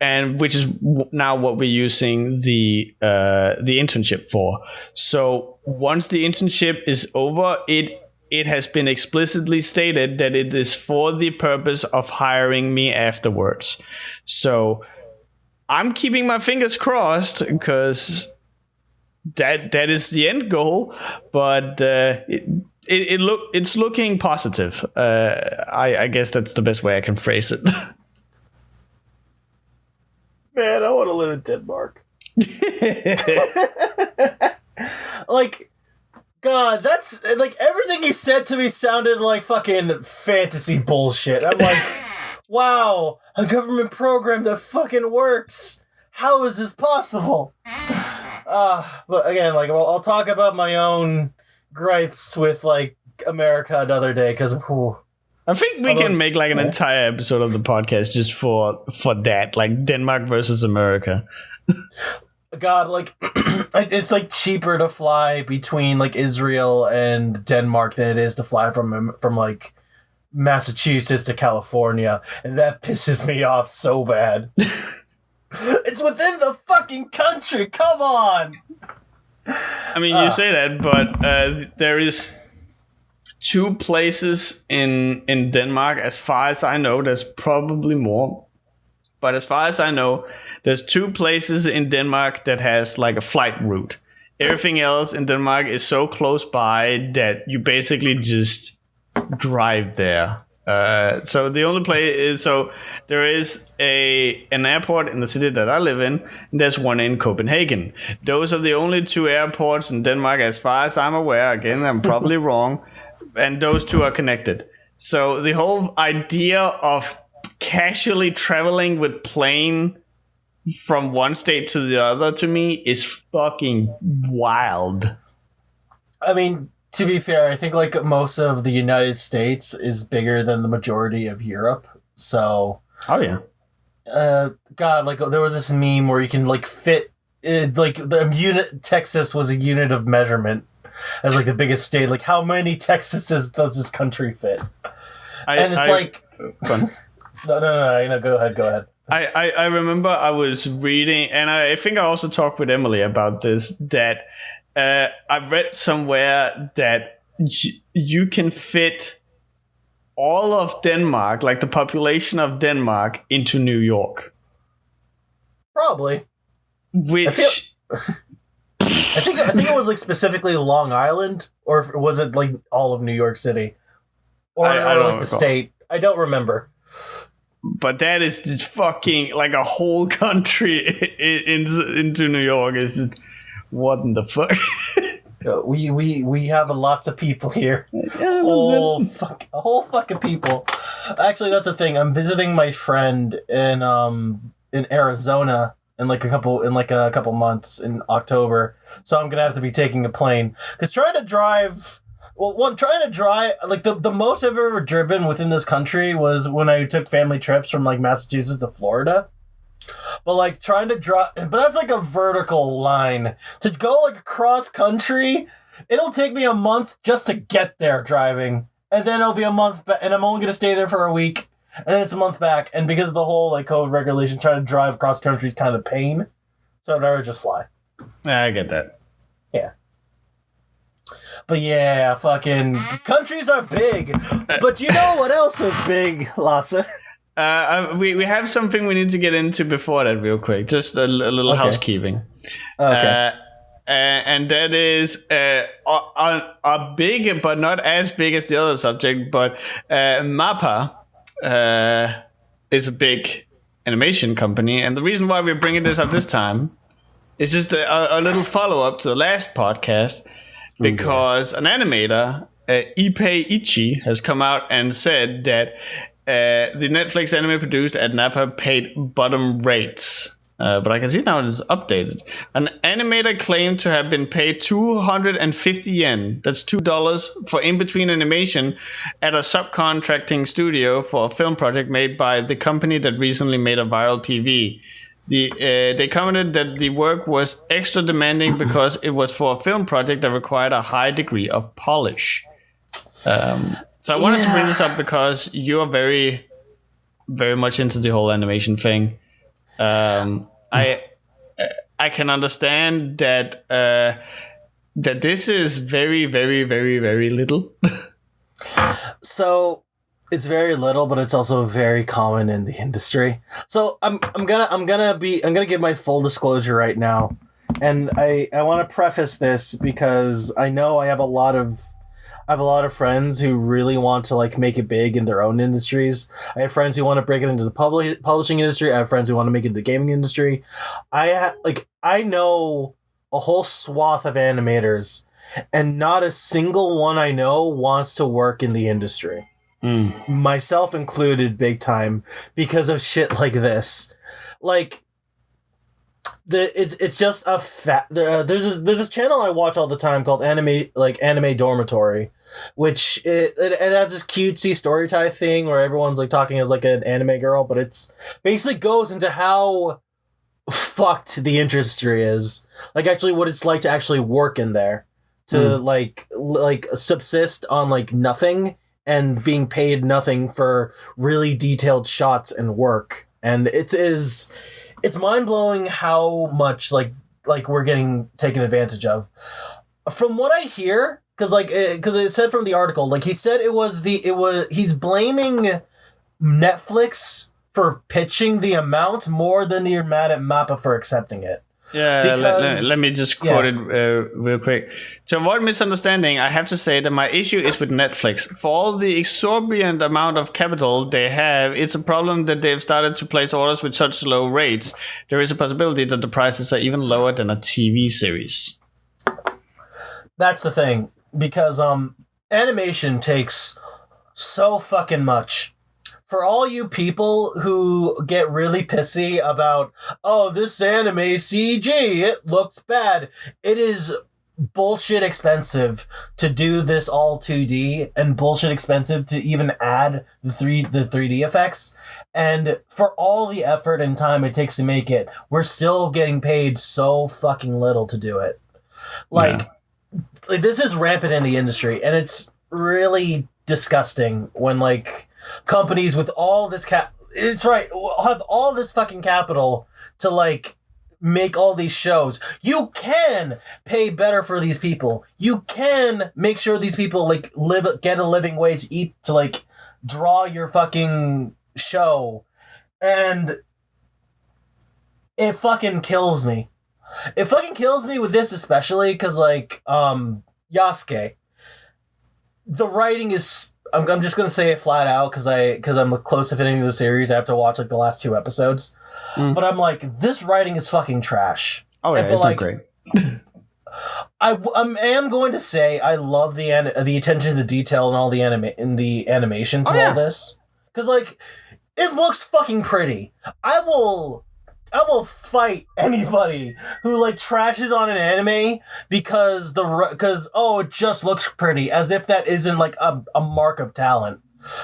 And which is now what we're using the internship for. So once the internship is over, it has been explicitly stated that it is for the purpose of hiring me afterwards. So I'm keeping my fingers crossed because that is the end goal, but it's looking positive. I guess that's the best way I can phrase it.
Man, I want to live in Denmark. Like, God, that's like everything you said to me sounded like fucking fantasy bullshit. I'm like, Wow, a government program that fucking works. How is this possible? But again, like, I'll talk about my own gripes with, like, America another day, because
I think we can make like an entire episode of the podcast just for that, like Denmark versus America.
God, like, it's like cheaper to fly between like Israel and Denmark than it is to fly from like Massachusetts to California, and that pisses me off so bad. It's within the fucking country. Come on.
I mean, you say that, but there is 2 places in Denmark, as far as I know. There's probably more, but as far as I know, there's 2 places in Denmark that has like a flight route. Everything else in Denmark is so close by that you basically just drive there. So the only place is, so there is an airport in the city that I live in, and there's one in Copenhagen. Those are the only 2 airports in Denmark, as far as I'm aware. Again, I'm probably wrong. And those 2 are connected. So the whole idea of casually traveling with plane from one state to the other, to me, is fucking wild.
I mean, to be fair, I think like most of the United States is bigger than the majority of Europe. So,
oh yeah.
God, like there was this meme where you can like fit like the unit. Texas was a unit of measurement as like the biggest state. Like, how many Texases does this country fit? No, go ahead.
I remember I was reading, and I think I also talked with Emily about this, that I read somewhere that you can fit all of Denmark, like the population of Denmark, into New York.
Probably.
Which...
I think it was like specifically Long Island, or was it like all of New York City, or
I don't
like the state? I don't remember.
But that is just fucking like a whole country into New York. It's just, what in the fuck?
We have lots of people here. A whole fucking people. Actually, that's the thing. I'm visiting my friend in Arizona in a couple months in October. So I'm gonna have to be taking a plane, because trying to drive, like the most I've ever driven within this country was when I took family trips from like Massachusetts to Florida. But like trying to drive, but that's like a vertical line. To go like across country, it'll take me a month just to get there driving, and then it'll be a month and I'm only gonna stay there for a week, and then it's a month back. And because of the whole like COVID regulation, trying to drive across country is kind of a pain. So I'd rather just fly.
Yeah, I get that.
Yeah. But yeah, fucking countries are big. But you know what else is big, Lasse?
We have something we need to get into before that real quick. Just a little housekeeping.
Okay.
And that is a big, but not as big as the other subject, but Mappa is a big animation company. And the reason why we're bringing this up this time is just a little follow-up to the last podcast, because an animator, Ippei Ichi, has come out and said that the Netflix anime produced at Nappa paid bottom rates. But I can see now it is updated. An animator claimed to have been paid 250 yen, that's $2, for in-between animation at a subcontracting studio for a film project made by the company that recently made a viral PV. They commented that the work was extra demanding because it was for a film project that required a high degree of polish. So I wanted to bring this up because you are very, very much into the whole animation thing. I can understand that that this is very, very, very, very little.
So it's very little, but it's also very common in the industry. So I'm gonna give my full disclosure right now, and I want to preface this because I know I have a lot of friends who really want to like make it big in their own industries. I have friends who want to break it into the publishing industry. I have friends who want to make it in the gaming industry. I know a whole swath of animators, and not a single one I know wants to work in the industry. myself included, big time, because of shit like this. Like, it's just a there's this channel I watch all the time called Anime Dormitory, which it has this cutesy story type thing where everyone's like talking as like an anime girl, but it's basically goes into how fucked the industry is, like actually what it's like to actually work in there, to like subsist on like nothing and being paid nothing for really detailed shots and work. And it's mind-blowing how much like we're getting taken advantage of. From what I hear, because it said from the article, like he said he's blaming Netflix for pitching the amount more than you're mad at Mappa for accepting it.
Yeah, let me just quote it real quick. To avoid misunderstanding, I have to say that my issue is with Netflix. For all the exorbitant amount of capital they have, it's a problem that they've started to place orders with such low rates. There is a possibility that the prices are even lower than a TV series.
That's the thing, because animation takes so fucking much. For all you people who get really pissy about, oh, this anime CG, it looks bad. It is bullshit expensive to do this all 2D, and bullshit expensive to even add the 3D effects. And for all the effort and time it takes to make it, we're still getting paid so fucking little to do it. Like this is rampant in the industry, and it's really disgusting when like companies with all this it's right, have all this fucking capital to like make all these shows. You can pay better for these people. You can make sure these people like get a living wage, eat, to like draw your fucking show. And it fucking kills me. It fucking kills me with this, especially because like Yasuke, the writing is, I'm just gonna say it flat out because I'm close to finishing the series. I have to watch like the last 2 episodes, but I'm like, this writing is fucking trash.
Oh yeah, it's like, not great.
I am going to say I love the attention to detail and all the animation to all this, because like it looks fucking pretty. I will fight anybody who like trashes on an anime because it just looks pretty, as if that isn't like a mark of talent.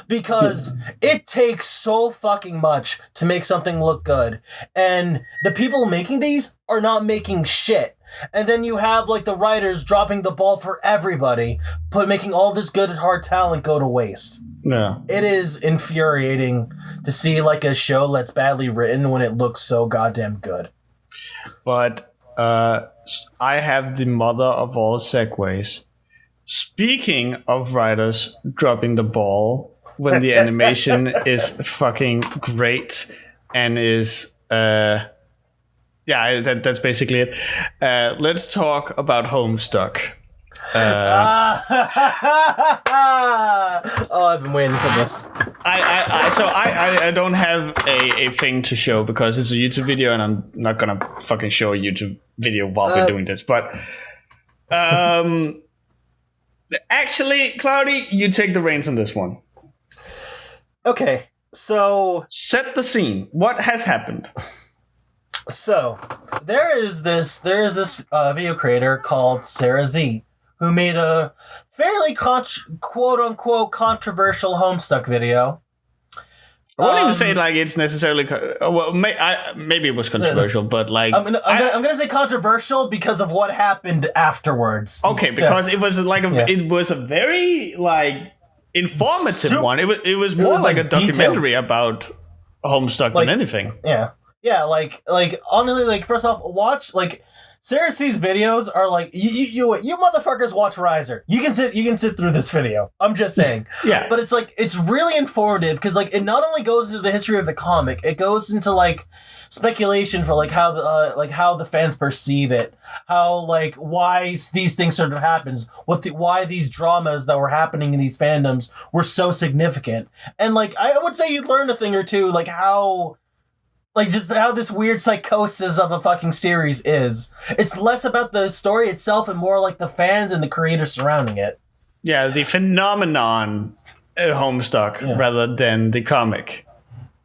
Because it takes so fucking much to make something look good, and the people making these are not making shit. And then you have like the writers dropping the ball for everybody, but making all this good hard talent go to waste.
Yeah.
It is infuriating to see like a show that's badly written when it looks so goddamn good.
But I have the mother of all segues. Speaking of writers dropping the ball when the animation is fucking great and is that's basically it. Let's talk about Homestuck.
Oh, I've been waiting for this.
I don't have a thing to show because it's a YouTube video, and I'm not gonna fucking show a YouTube video while we're doing this. But actually, Cloudy, you take the reins on this one.
Okay, so
set the scene. What has happened?
So there is this video creator called Sarah Z, who made a fairly quote-unquote controversial Homestuck video.
I wouldn't even say like it's necessarily maybe it was controversial, but like
I'm gonna say controversial because of what happened afterwards.
Okay, because it was like it was a very like informative one. It was more like a documentary about Homestuck than anything.
Yeah, like honestly, like first off, watch like Sarah C's videos are like you motherfuckers watch Riiser. You can sit through this video. I'm just saying.
Yeah.
But it's like it's really informative because like it not only goes into the history of the comic, it goes into like speculation for like how the fans perceive it, how like why these things sort of happens, why these dramas that were happening in these fandoms were so significant, and like I would say you'd learn a thing or two, like how. Like, just how this weird psychosis of a fucking series is. It's less about the story itself and more like the fans and the creators surrounding it.
Yeah, the phenomenon Homestuck rather than the comic.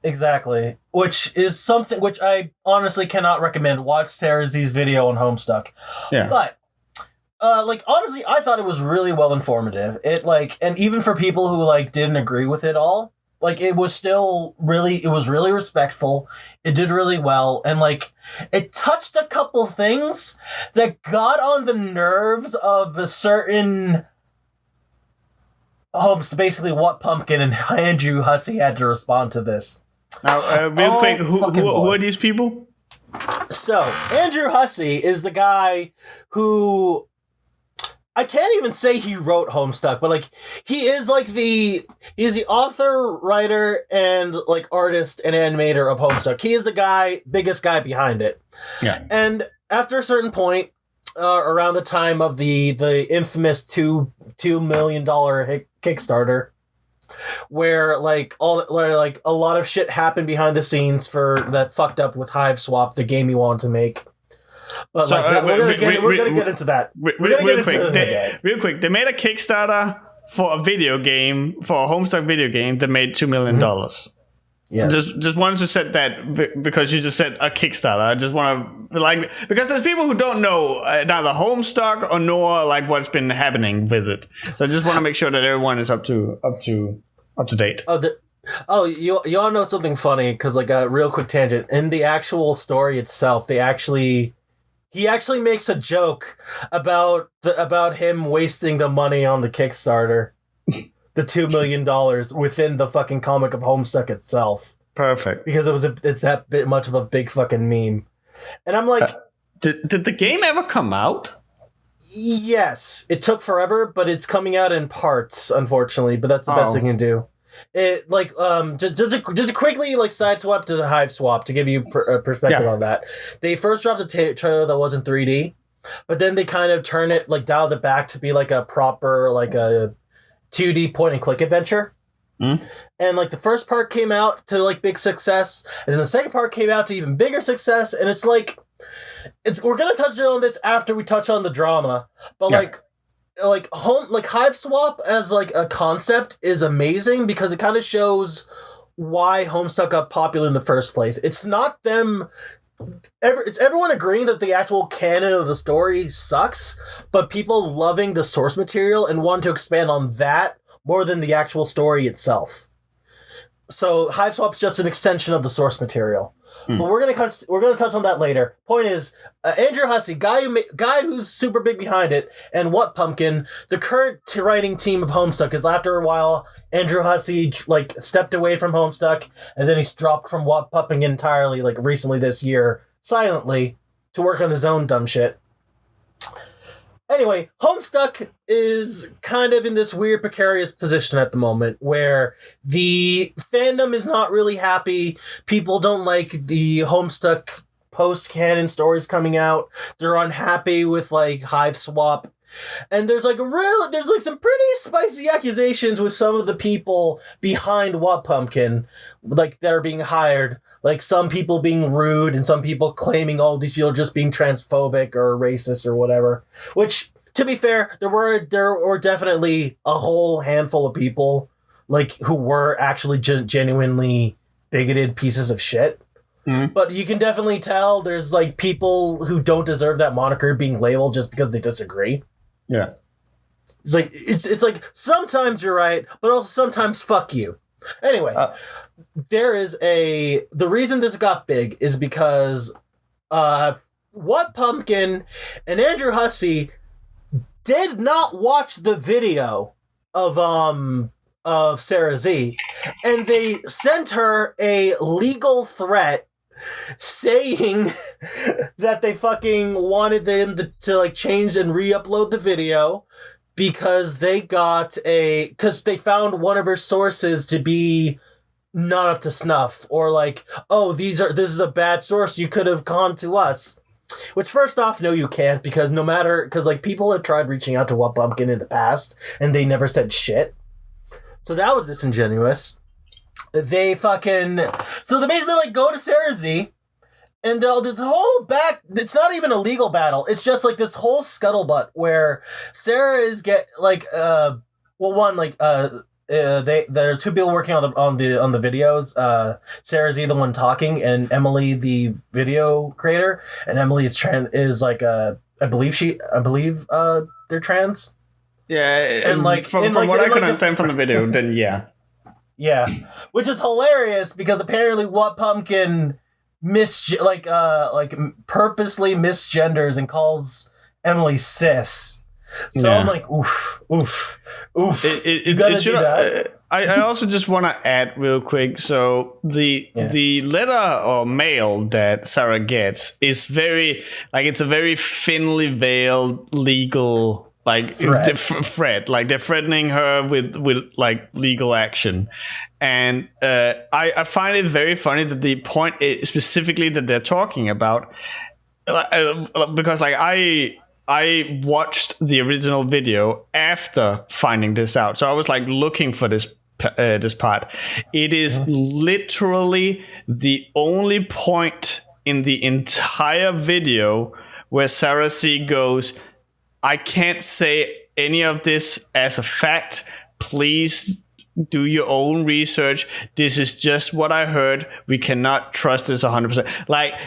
Exactly. Which is something which I honestly cannot recommend. Watch Sarah Z's video on Homestuck.
Yeah.
But honestly, I thought it was really well informative. It and even for people who didn't agree with it all, it was really respectful. It did really well, and it touched a couple things that got on the nerves of a certain host. Basically, what Pumpkin and Andrew Hussey had to respond to this.
Now, real quick, who are these people?
So, Andrew Hussey is the guy who... I can't even say he wrote Homestuck, but he is he's the author, writer, and artist and animator of Homestuck. He is the biggest guy behind it.
Yeah.
And after a certain point, around the time of the infamous $2 million Kickstarter, where a lot of shit happened behind the scenes that fucked up with Hive Swap, the game he wanted to make. But we're gonna get into that.
Real quick, they made a Kickstarter for a video game, for a Homestuck video game that made $2 million.
Yes.
Just wanted to set that because you just said a Kickstarter. I just want to because there's people who don't know neither Homestuck or nor what's been happening with it. So I just want to make sure that everyone is up to date.
You all know something funny because a real quick tangent in the actual story itself, he actually makes a joke about him wasting the money on the Kickstarter, the $2 million within the fucking comic of Homestuck itself.
Perfect.
Because it's that bit much of a big fucking meme. And I'm
did the game ever come out?
Yes, it took forever, but it's coming out in parts, unfortunately. But that's the best thing you can do. It just quickly sideswap to the Hive Swap to give you perspective on that. They first dropped the trailer that was in 3D, but then they kind of turned it dialed it back to be a proper a 2D point and click adventure. And the first part came out to big success, and then the second part came out to even bigger success. And it's we're gonna touch on this after we touch on the drama, but Hive Swap as a concept is amazing because it kind of shows why Homestuck got popular in the first place. It's not them it's everyone agreeing that the actual canon of the story sucks, but people loving the source material and wanting to expand on that more than the actual story itself. So Hive Swap's just an extension of the source material. But we're gonna touch on that later. Point is, Andrew Hussey, guy who's super big behind it, and What Pumpkin, the current writing team of Homestuck, is after a while Andrew Hussey stepped away from Homestuck, and then he's dropped from What Pumpkin entirely, recently this year, silently, to work on his own dumb shit. Anyway, Homestuck is kind of in this weird precarious position at the moment where the fandom is not really happy. People don't like the Homestuck post-canon stories coming out. They're unhappy with Hive Swap. And there's some pretty spicy accusations with some of the people behind What Pumpkin, that are being hired. Some people being rude and some people claiming, these people are just being transphobic or racist or whatever. Which, to be fair, there were definitely a whole handful of people who were actually genuinely bigoted pieces of shit. Mm-hmm. But you can definitely tell there's people who don't deserve that moniker being labeled just because they disagree.
Yeah.
It's sometimes you're right, but also sometimes fuck you. Anyway, the reason this got big is because What Pumpkin and Andrew Hussey did not watch the video of Sarah Z, and they sent her a legal threat saying that they fucking wanted them to change and re-upload the video because they found one of her sources to be not up to snuff, or this is a bad source, you could have gone to us. Which, first off, no, you can't, because people have tried reaching out to What Pumpkin in the past and they never said shit. So that was disingenuous. So they basically go to Sarah Z, and this whole it's not even a legal battle. It's just this whole scuttlebutt where Sarah is there are two people working on the videos. Sarah Z, the one talking, and Emily, the video creator. And Emily is like I believe they're trans.
Yeah,
and like
from what I could understand from the video, then yeah.
Yeah, which is hilarious because apparently What Pumpkin purposely misgenders and calls Emily cis. So I'm like, oof. You gotta do that.
I also just want to add real quick. So the letter or mail that Sarah gets is very it's a very thinly veiled legal threat. Like they're threatening her with legal action. And I find it very funny that the point specifically that they're talking about, because I watched the original video after finding this out, so I was looking for this part. It is literally the only point in the entire video where Sarah C goes, "I can't say any of this as a fact. Please do your own research. This is just what I heard. We cannot trust this 100%.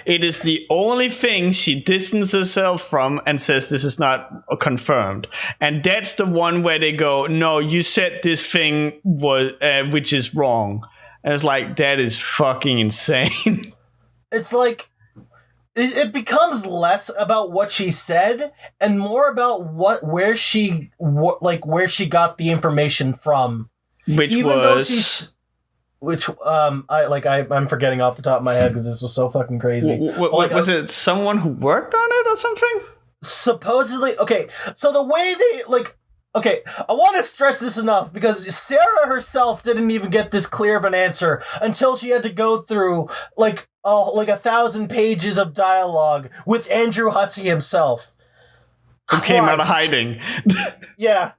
It is the only thing she distances herself from and says this is not confirmed. And that's the one where they go, no, you said this thing was, which is wrong. And it's that is fucking insane.
It's it becomes less about what she said and more about where she got the information from. I'm forgetting off the top of my head because this was so fucking crazy.
Was it someone who worked on it or something?
Supposedly, okay. So the way they okay, I want to stress this enough because Sarah herself didn't even get this clear of an answer until she had to go through 1,000 pages of dialogue with Andrew Hussey himself.
Who came out of hiding.
Yeah.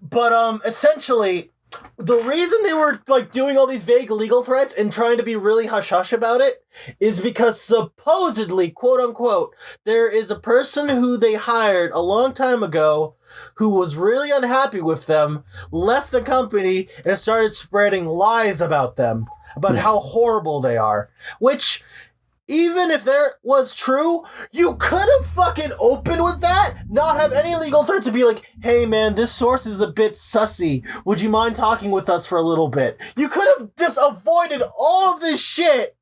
But essentially, the reason they were doing all these vague legal threats and trying to be really hush-hush about it is because supposedly, quote-unquote, there is a person who they hired a long time ago who was really unhappy with them, left the company, and started spreading lies about them, about how horrible they are. Which, even if that was true, you could have fucking opened with that, not have any legal threats, to be like, hey man, this source is a bit sussy. Would you mind talking with us for a little bit? You could have just avoided all of this shit,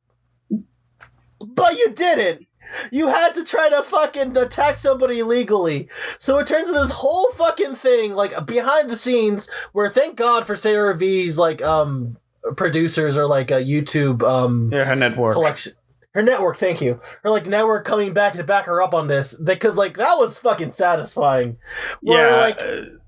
but you didn't. You had to try to fucking attack somebody legally. So it turned into this whole fucking thing, behind the scenes, where thank God for Sarah V's, producers or a YouTube,
her network.
Collection. Her network, thank you. Her network coming back to back her up on this, because that was fucking satisfying. Where,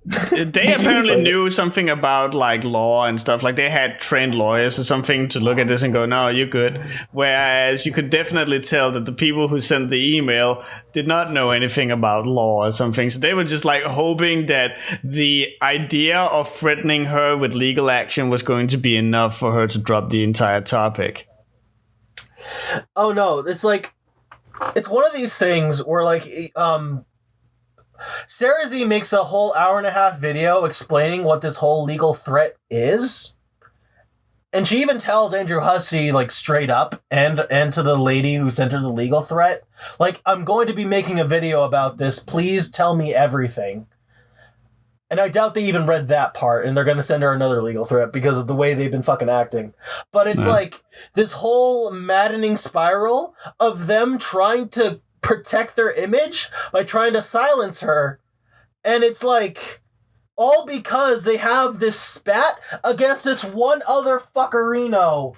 they apparently knew something about law and stuff. They had trained lawyers or something to look at this and go, no, you're good. Whereas you could definitely tell that the people who sent the email did not know anything about law or something. So they were just hoping that the idea of threatening her with legal action was going to be enough for her to drop the entire topic.
Oh no, it's it's one of these things where Sarah Z makes a whole 1.5-hour video explaining what this whole legal threat is. And she even tells Andrew Hussey straight up and to the lady who sent her the legal threat, I'm going to be making a video about this, please tell me everything. And I doubt they even read that part, and they're going to send her another legal threat because of the way they've been fucking acting. But it's this whole maddening spiral of them trying to protect their image by trying to silence her. And it's all because they have this spat against this one other fuckerino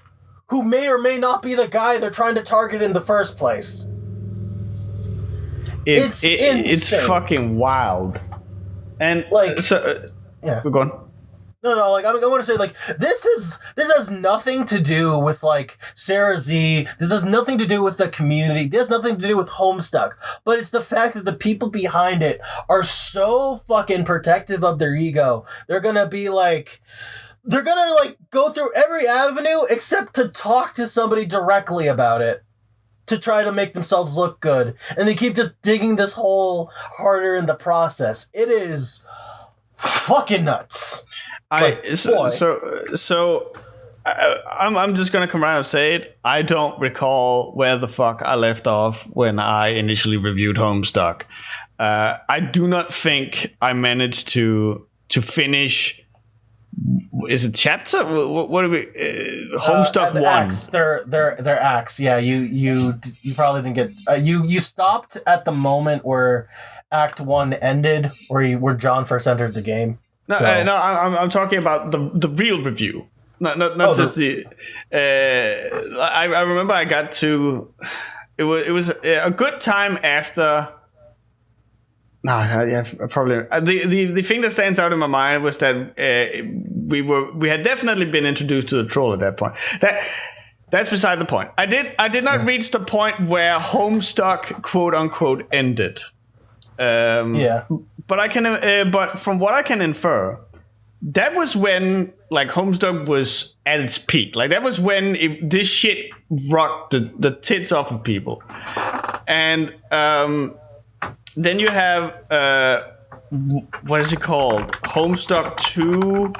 who may or may not be the guy they're trying to target in the first place. It's insane.
It's fucking wild. And
yeah,
we're going.
No, I want to say this has nothing to do with Sarah Z. This has nothing to do with the community. This has nothing to do with Homestuck. But it's the fact that the people behind it are so fucking protective of their ego. They're gonna be they're gonna go through every avenue except to talk to somebody directly about it, to try to make themselves look good. And they keep just digging this hole harder in the process. It is fucking nuts.
I'm just gonna come around and say it. I don't recall where the fuck I left off when I initially reviewed Homestuck. I do not think I managed to finish. Is it chapter? What do we? Homestuck 1.
Acts, they're acts. Yeah, you probably didn't get. You stopped at the moment where Act 1 ended, where John first entered the game.
No, I'm talking about the real review. Not just the. I remember I got to. It was a good time after. No, yeah, probably. The thing that stands out in my mind was that we had definitely been introduced to the troll at that point. That's beside the point. I did not reach the point where Homestuck quote unquote ended. But I can. But from what I can infer, that was when like Homestuck was at its peak. Like that was when this shit rocked the tits off of people, and then you have what is it called? Homestuck 2.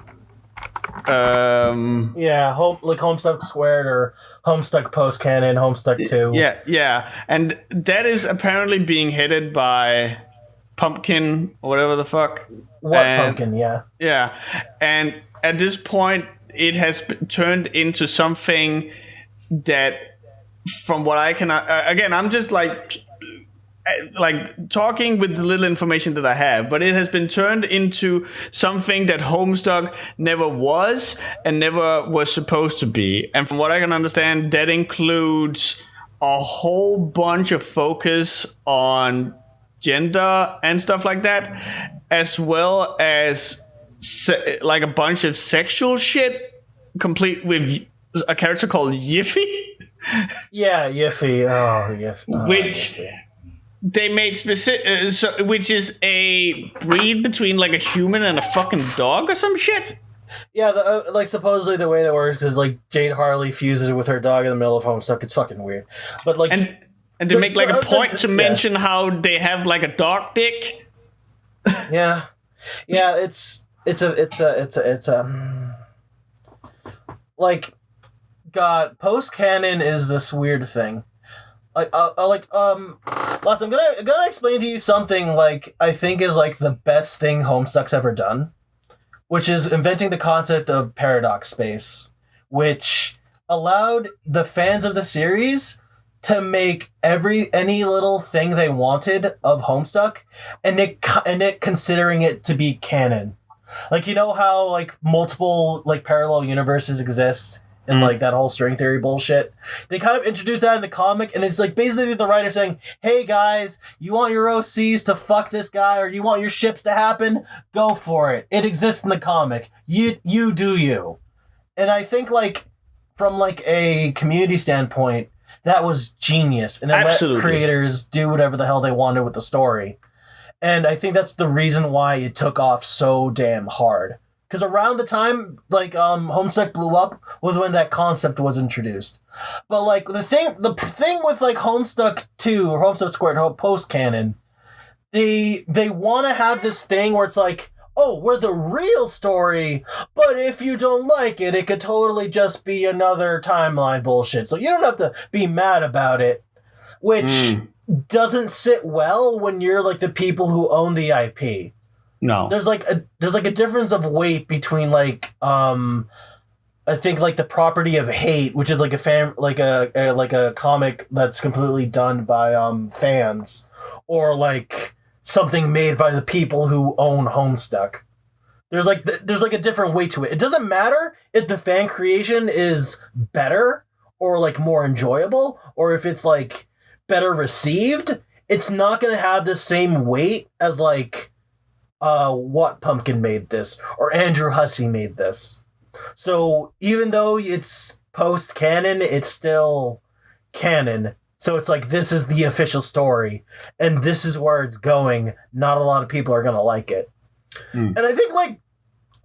Homestuck Squared or Homestuck Post Canon, Homestuck 2.
Yeah, and that is apparently being headed by Pumpkin or whatever the fuck.
Pumpkin?
Yeah, and at this point, it has turned into something that, from what I can, again, I'm just like talking with the little information that I have, but it has been turned into something that Homestuck never was and never was supposed to be. And from what I can understand, that includes a whole bunch of focus on gender and stuff like that, as well as like a bunch of sexual shit, complete with a character called Yiffy.
Yeah, Yiffy. Oh, Yiffy.
Which... They made specific, which is a breed between like a human and a fucking dog or some shit.
Yeah, like supposedly the way that works is like Jade Harley fuses with her dog in the middle of Homestuck. It's fucking weird, but like,
and they make like a point to mention how they have like a dog dick.
Yeah, it's like, God, post canon is this weird thing. Lasse, I'm gonna explain to you something like I think is like the best thing Homestuck's ever done, which is inventing the concept of paradox space, which allowed the fans of the series to make any little thing they wanted of Homestuck, and it considering it to be canon. Like, you know how like multiple like parallel universes exist and like that whole string theory bullshit. They kind of introduced that in the comic, and it's like basically the writer saying, "Hey guys, you want your OCs to fuck this guy, or you want your ships to happen? Go for it. It exists in the comic. You do you." And I think like from like a community standpoint, that was genius, and it let creators do whatever the hell they wanted with the story. And I think that's the reason why it took off so damn hard. Because around the time like Homestuck blew up was when that concept was introduced. But like the thing with like Homestuck 2 or Homestuck Squared post canon, they want to have this thing where it's like, oh, we're the real story, but if you don't like it, it could totally just be another timeline bullshit. So you don't have to be mad about it, which doesn't sit well when you're like the people who own the IP.
No.
There's like a difference of weight between like I think like the Property of Hate, which is like a comic that's completely done by fans, or like something made by the people who own Homestuck. There's like a different weight to it. It doesn't matter if the fan creation is better or like more enjoyable, or if it's like better received. It's not going to have the same weight as like What Pumpkin made this, or Andrew Hussey made this. So even though it's post-canon, it's still canon. So it's like, this is the official story, and this is where it's going. Not a lot of people are going to like it. And I think like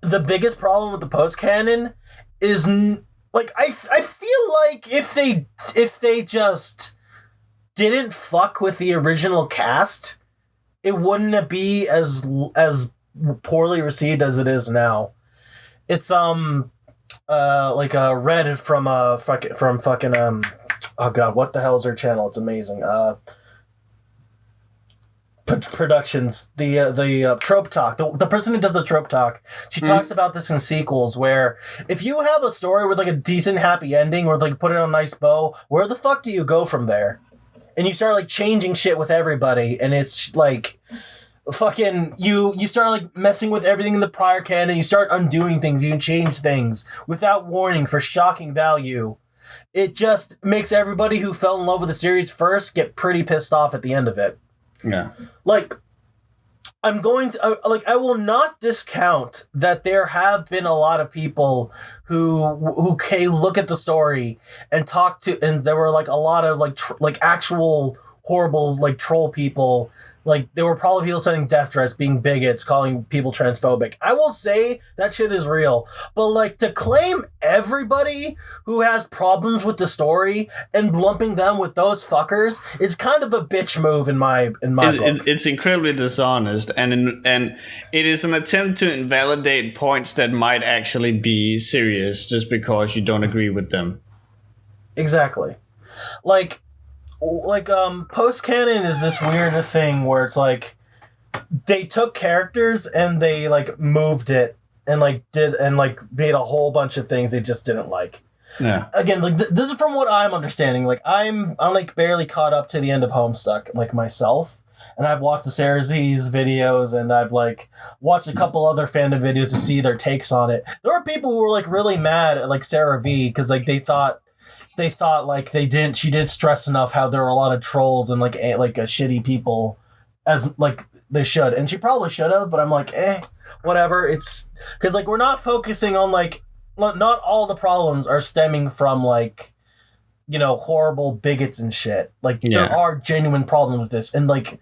the biggest problem with the post-canon is like, I feel like if they just didn't fuck with the original cast, it wouldn't be as poorly received as it is now. It's like a Red from fucking oh god, what the hell is her channel? It's amazing. Productions, the Trope Talk, the person who does the Trope Talk, she talks about this in sequels, where if you have a story with like a decent happy ending or like put it on a nice bow, where the fuck do you go from there? And you start like changing shit with everybody, and it's like fucking you start like messing with everything in the prior canon, you start undoing things, you change things without warning for shocking value. It just makes everybody who fell in love with the series first get pretty pissed off at the end of it.
Yeah.
Like, I will not discount that there have been a lot of people who look at the story and and there were like a lot of like actual horrible like troll people. Like, there were probably people sending death threats, being bigots, calling people transphobic. I will say that shit is real. But, like, to claim everybody who has problems with the story and lumping them with those fuckers is kind of a bitch move in my book.
It's incredibly dishonest, and it is an attempt to invalidate points that might actually be serious just because you don't agree with them.
Exactly. Like post-canon is this weird thing where it's like they took characters and they like moved it and like made a whole bunch of things they just didn't like.
Yeah.
Again, like this is from what I'm understanding. Like I'm like barely caught up to the end of Homestuck like myself, and I've watched the Sarah Z's videos and I've like watched a couple other fandom videos to see their takes on it. There were people who were like really mad at like Sarah V because like they thought like she didn't stress enough how there were a lot of trolls and like shitty people as like they should, and she probably should have, but I'm like whatever. It's because like we're not focusing on like not all the problems are stemming from like, you know, horrible bigots and shit. Like there are genuine problems with this, and like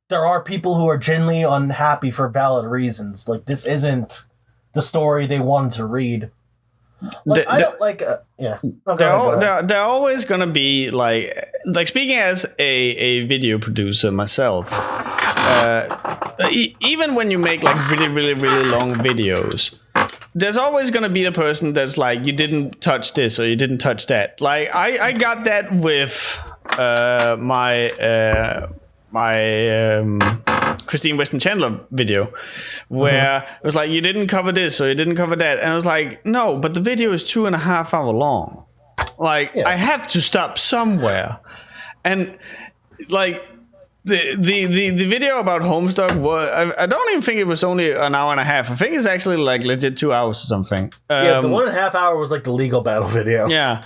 there are people who are genuinely unhappy for valid reasons. Like this isn't the story they wanted to read. Like, I don't like yeah.
They're always gonna be like speaking as a video producer myself. Even when you make like really really really long videos, there's always gonna be the person that's like, you didn't touch this or you didn't touch that. Like I got that with my Christine Weston Chandler video, where it was like, you didn't cover this or you didn't cover that, and I was like, no, but the video is 2.5 hours long. Like I have to stop somewhere, and like the video about Homestuck was, I don't even think it was only an hour and a half. I think it's actually like legit 2 hours or something.
Yeah, the 1.5 hour was like the legal battle video.
Yeah.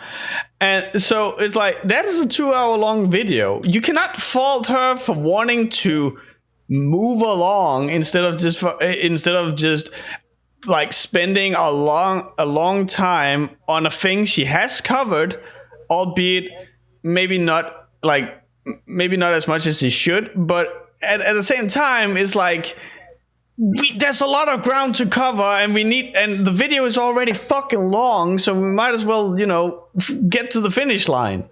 And so it's like, that is a 2 hour long video. You cannot fault her for wanting to move along instead of just like spending a long time on a thing she has covered, albeit maybe not as much as she should, but at the same time, it's like there's a lot of ground to cover, and the video is already fucking long, so we might as well, you know, get to the finish line.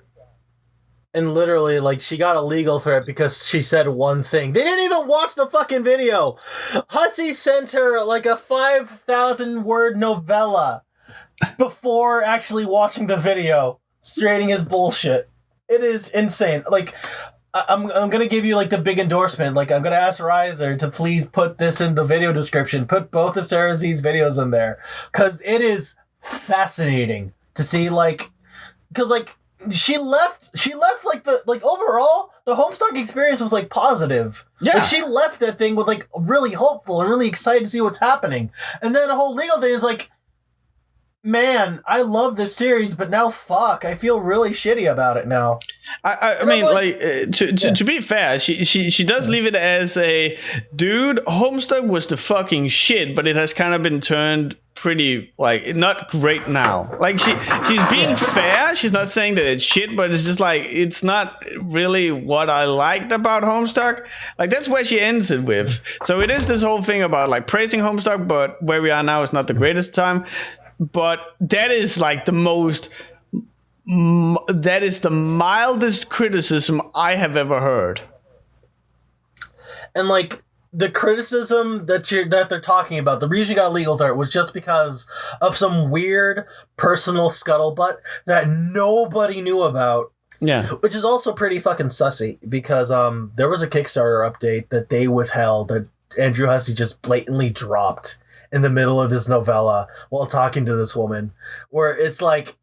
And literally, like, she got a legal threat because she said one thing. They didn't even watch the fucking video. Hutzy sent her like a 5,000 word novella before actually watching the video, stating his bullshit. It is insane. Like, I'm gonna give you like the big endorsement. Like, I'm gonna ask Riiser to please put this in the video description. Put both of Sarah Z's videos in there, because it is fascinating to see. Like, because like she left like overall the Homestuck experience was like positive. Yeah, like, she left that thing with like really hopeful and really excited to see what's happening. And then the whole legal thing is like, man, I love this series, but now fuck, I feel really shitty about it now.
I mean, to be fair, she does leave it as a, dude, Homestuck was the fucking shit, but it has kind of been turned pretty, like, not great now. Like, she's being fair. She's not saying that it's shit, but it's just like, it's not really what I liked about Homestuck. Like, that's where she ends it with. So it is this whole thing about like praising Homestuck, but where we are now is not the greatest time. But that is like the mildest criticism I have ever heard.
And like, the criticism that they're talking about, the reason you got a legal threat was just because of some weird personal scuttlebutt that nobody knew about.
Yeah.
Which is also pretty fucking sussy, because there was a Kickstarter update that they withheld that Andrew Hussie just blatantly dropped in the middle of his novella while talking to this woman, where it's like,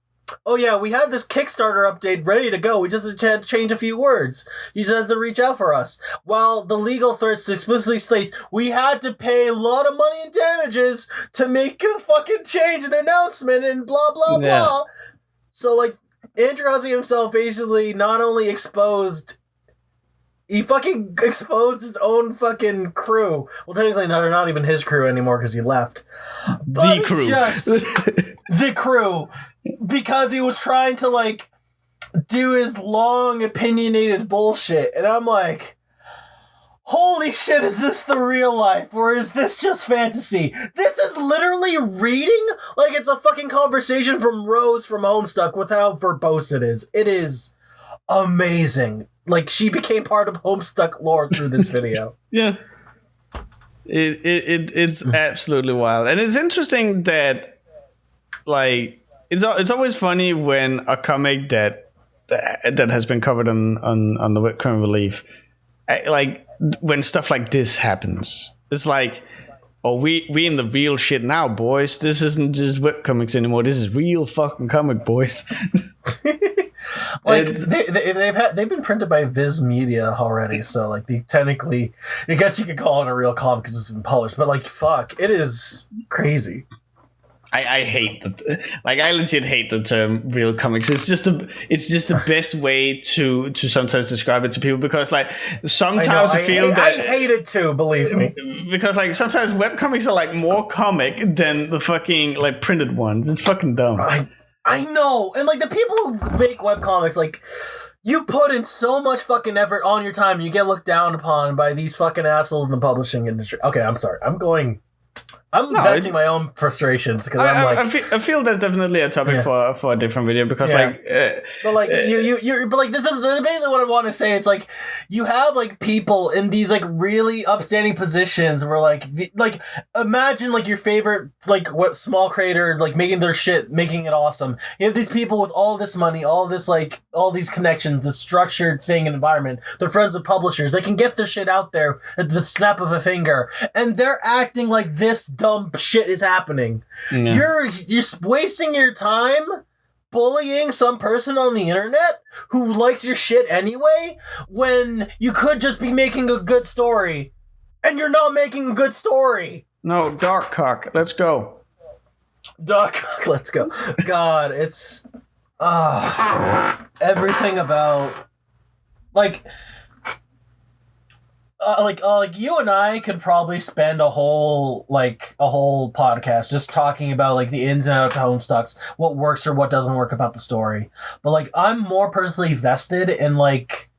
oh yeah, we had this Kickstarter update ready to go. We just had to change a few words. You just had to reach out for us. Well, the legal threats explicitly states we had to pay a lot of money in damages to make a fucking change and announcement and blah, blah, blah. So, like, Andrew Hussie himself basically not only he fucking exposed his own fucking crew. Well, technically, they're not even his crew anymore because he left. But
the crew.
It's just the crew. Because he was trying to, like, do his long, opinionated bullshit. And I'm like, holy shit, is this the real life? Or is this just fantasy? This is literally reading like it's a fucking conversation from Rose from Homestuck with how verbose it is. It is amazing. Like, she became part of Homestuck lore through this video.
Yeah. It's absolutely wild. And it's interesting that, like, it's always funny when a comic that has been covered on the Webcast Relief, like, when stuff like this happens. It's like, oh, we in the real shit now, boys. This isn't just webcomics anymore. This is real fucking comic, boys.
Like, they've been printed by Viz Media already, so, like, technically, I guess you could call it a real comic because it's been published, but, like, fuck, it is crazy.
I hate I legit hate the term real comics. It's just the best way to sometimes describe it to people, because, like, sometimes I feel that
I hate it too, believe me.
Because, like, sometimes webcomics are, like, more comic than the fucking, like, printed ones. It's fucking dumb.
I know. And, like, the people who make webcomics, like, you put in so much fucking effort on your time and you get looked down upon by these fucking assholes in the publishing industry. Okay, I'm sorry. I'm venting my own frustrations because
I feel that's definitely a topic for a different video, because
but like this is basically what I want to say. It's like you have, like, people in these, like, really upstanding positions where, like, imagine, like, your favorite, like, what small creator, like, making their shit, making it awesome. You have these people with all this money, all this, like, all these connections, this structured thing and environment. They're friends with publishers. They can get their shit out there at the snap of a finger, and they're acting like this dumb shit is happening. Yeah. You're wasting your time bullying some person on the internet who likes your shit anyway, when you could just be making a good story, and you're not making a good story.
No, Dark Cock, let's go.
Dark Cock, let's go. God, it's everything about, like you and I could probably spend a whole podcast just talking about, like, the ins and outs of Homestucks, what works or what doesn't work about the story. But, like, I'm more personally vested in, like,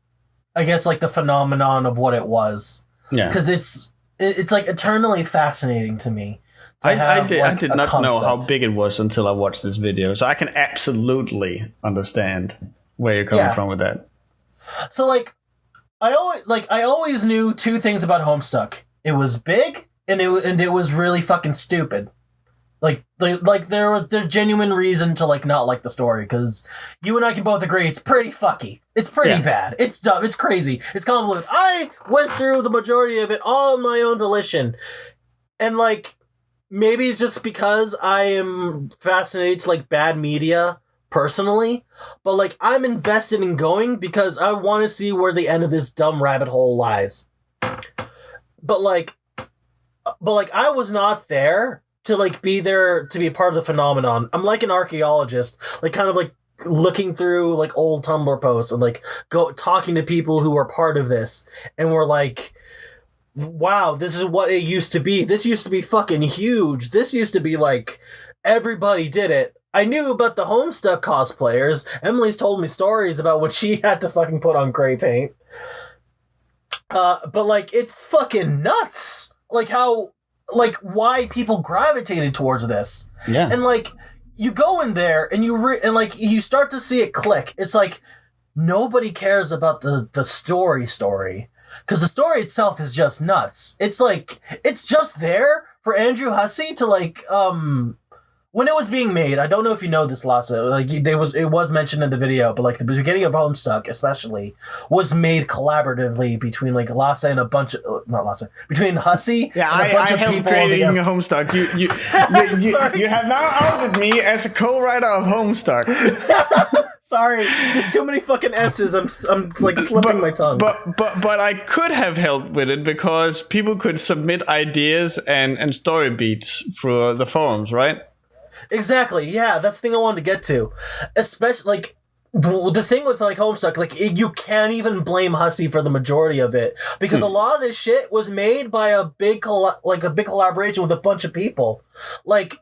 I guess, like, the phenomenon of what it was. Yeah. Because it's like eternally fascinating to me.
I did not know how big it was until I watched this video, so I can absolutely understand where you're coming from with that. So, like, I always knew two things about Homestuck. It was big, and it was really fucking stupid. Like there's genuine reason to, like, not like the story, because you and I can both agree it's pretty fucky. It's pretty bad. It's dumb. It's crazy. It's convoluted. I went through the majority of it on my own volition, and, like, maybe it's just because I am fascinated to, like, bad media personally, but, like, I'm invested in going because I want to see where the end of this dumb rabbit hole lies. But I was not there to, like, be there to be a part of the phenomenon. I'm like an archaeologist, like, kind of, like, looking through, like, old Tumblr posts and, like, talking to people who were part of this, and we're like, wow, this is what it used to be. This used to be fucking huge. This used to be, like, everybody did it. I knew about the Homestuck cosplayers. Emily's told me stories about what she had to fucking put on gray paint. But, like, it's fucking nuts. Like, how, like, why people gravitated towards this. Yeah. And, like, you go in there and you start to see it click. It's like, nobody cares about the story.
because the story itself is just nuts. It's like, it's just there for Andrew Hussey to like, when it was being made, I don't know if you know this, Lasse, like it was mentioned in the video, but like the beginning of Homestuck especially was made collaboratively between like Lasse and a bunch of, not Lasse, between Hussey and a bunch of people.
Creating Homestuck. You have now outed me as a co-writer of Homestuck.
Sorry, there's too many fucking S's. I'm like slipping my tongue.
But I could have helped with it because people could submit ideas and story beats through the forums, right?
Exactly, yeah, that's the thing I wanted to get to. Especially, like, the thing with, like, Homestuck, like, you can't even blame Hussey for the majority of it, because a lot of this shit was made by a big collaboration with a bunch of people. Like,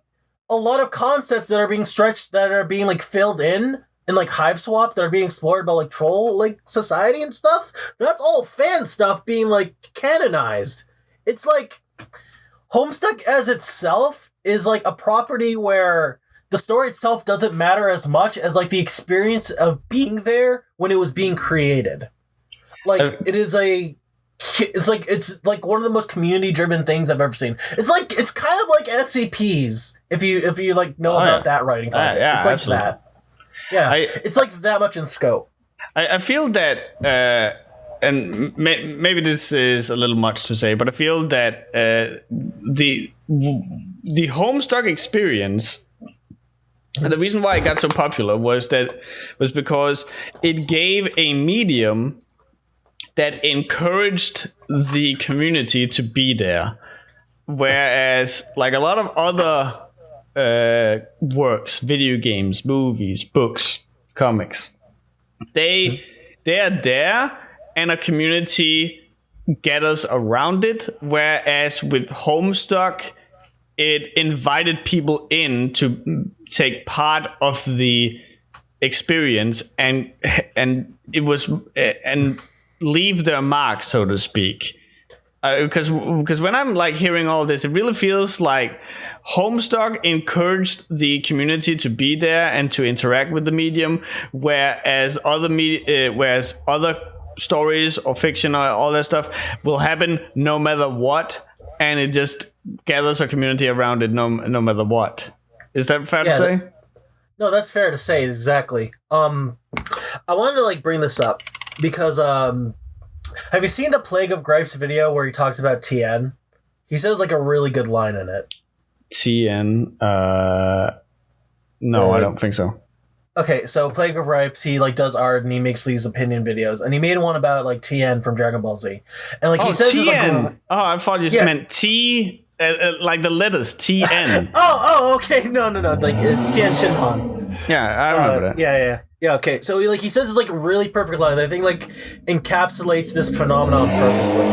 a lot of concepts that are being stretched, that are being, like, filled in, like, Hive Swap, that are being explored by, like, Troll, like, Society and stuff, that's all fan stuff being, like, canonized. It's, like, Homestuck as itself is like a property where the story itself doesn't matter as much as like the experience of being there when it was being created. Like it's like one of the most community driven things I've ever seen. It's kind of like SCPs if you like know about that writing content.
Yeah,
it's like
absolutely.
that. Yeah, it's like that much in scope.
I feel that. And maybe this is a little much to say, but I feel that the Homestuck experience, and the reason why it got so popular was because it gave a medium that encouraged the community to be there, whereas like a lot of other works, video games, movies, books, comics, they are there. And a community gathers around it, whereas with Homestuck, it invited people in to take part of the experience and it was and leave their mark, so to speak. Because when I'm like hearing all this, it really feels like Homestuck encouraged the community to be there and to interact with the medium, whereas other stories or fiction or all that stuff will happen no matter what, and it just gathers a community around it no matter what. Is that fair to say?
No, that's fair to say, exactly. I wanted to like bring this up because have you seen the Plague of Gripes video where he talks about TN? He says like a really good line in it.
TN? No, I don't think so. Okay,
so Plague of Gripes, he like does art and he makes these opinion videos, and he made one about like TN from Dragon Ball Z, and like he says,
TN.
Like,
I thought you meant T, like the letters TN.
Okay, no, like Tien Shinhan.
Yeah, I remember that.
Yeah. Okay, so he says it's like really perfect line. I think like encapsulates this phenomenon perfectly,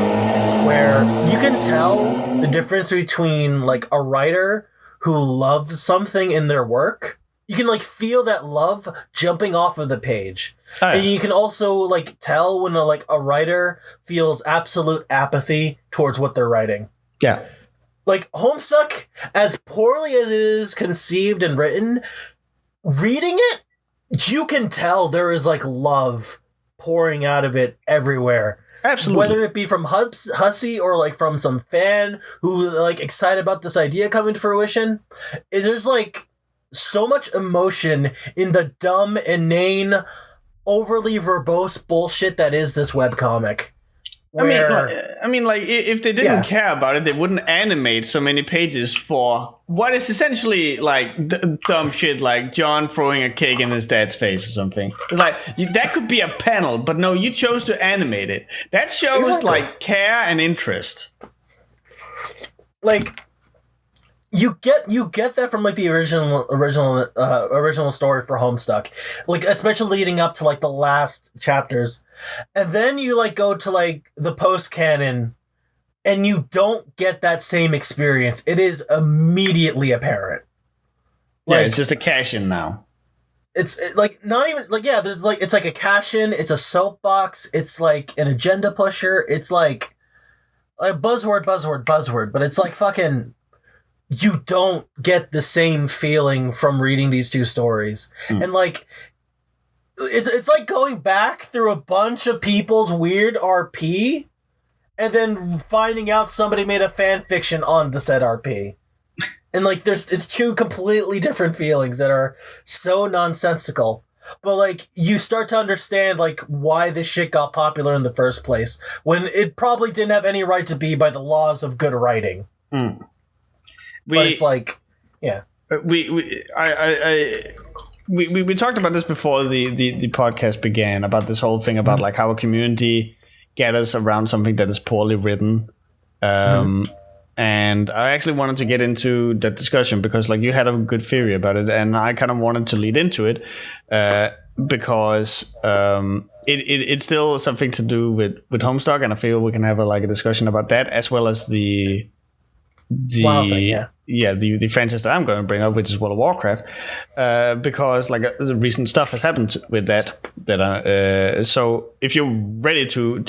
where you can tell the difference between like a writer who loves something in their work. You can like feel that love jumping off of the page. Oh, yeah. And you can also like tell when a writer feels absolute apathy towards what they're writing.
Yeah.
Like Homestuck, as poorly as it is conceived and written, reading it, you can tell there is like love pouring out of it everywhere.
Absolutely.
Whether it be from Hussey or like from some fan who like excited about this idea coming to fruition, there's like so much emotion in the dumb, inane, overly verbose bullshit that is this webcomic.
I mean, like, if they didn't care about it, they wouldn't animate so many pages for what is essentially like dumb shit, like John throwing a cake in his dad's face or something. It's like that could be a panel, but no, you chose to animate it. That shows like care and interest.
Like, you get that from like the original story for Homestuck, like especially leading up to like the last chapters, and then you like go to like the post canon, and you don't get that same experience. It is immediately apparent.
Like, it's just a cash in now.
It's like not even like there's like it's like a cash in. It's a soapbox. It's like an agenda pusher. It's like a buzzword, but it's like fucking. You don't get the same feeling from reading these two stories. And like it's like going back through a bunch of people's weird RP and then finding out somebody made a fan fiction on the said RP. And, like, it's two completely different feelings that are so nonsensical. But, like, you start to understand, like, why this shit got popular in the first place, when it probably didn't have any right to be by the laws of good writing. But it's like, yeah.
We talked about this before the podcast began, about this whole thing about, like, how a community gathers around something that is poorly written. And I actually wanted to get into that discussion because, like, you had a good theory about it, and I kind of wanted to lead into it because it's still something to do with Homestuck, and I feel we can have a discussion about that, as well as the
Wild thing,
the franchise that I'm going to bring up, which is World of Warcraft, because, like, the recent stuff has happened with that. So if you're ready to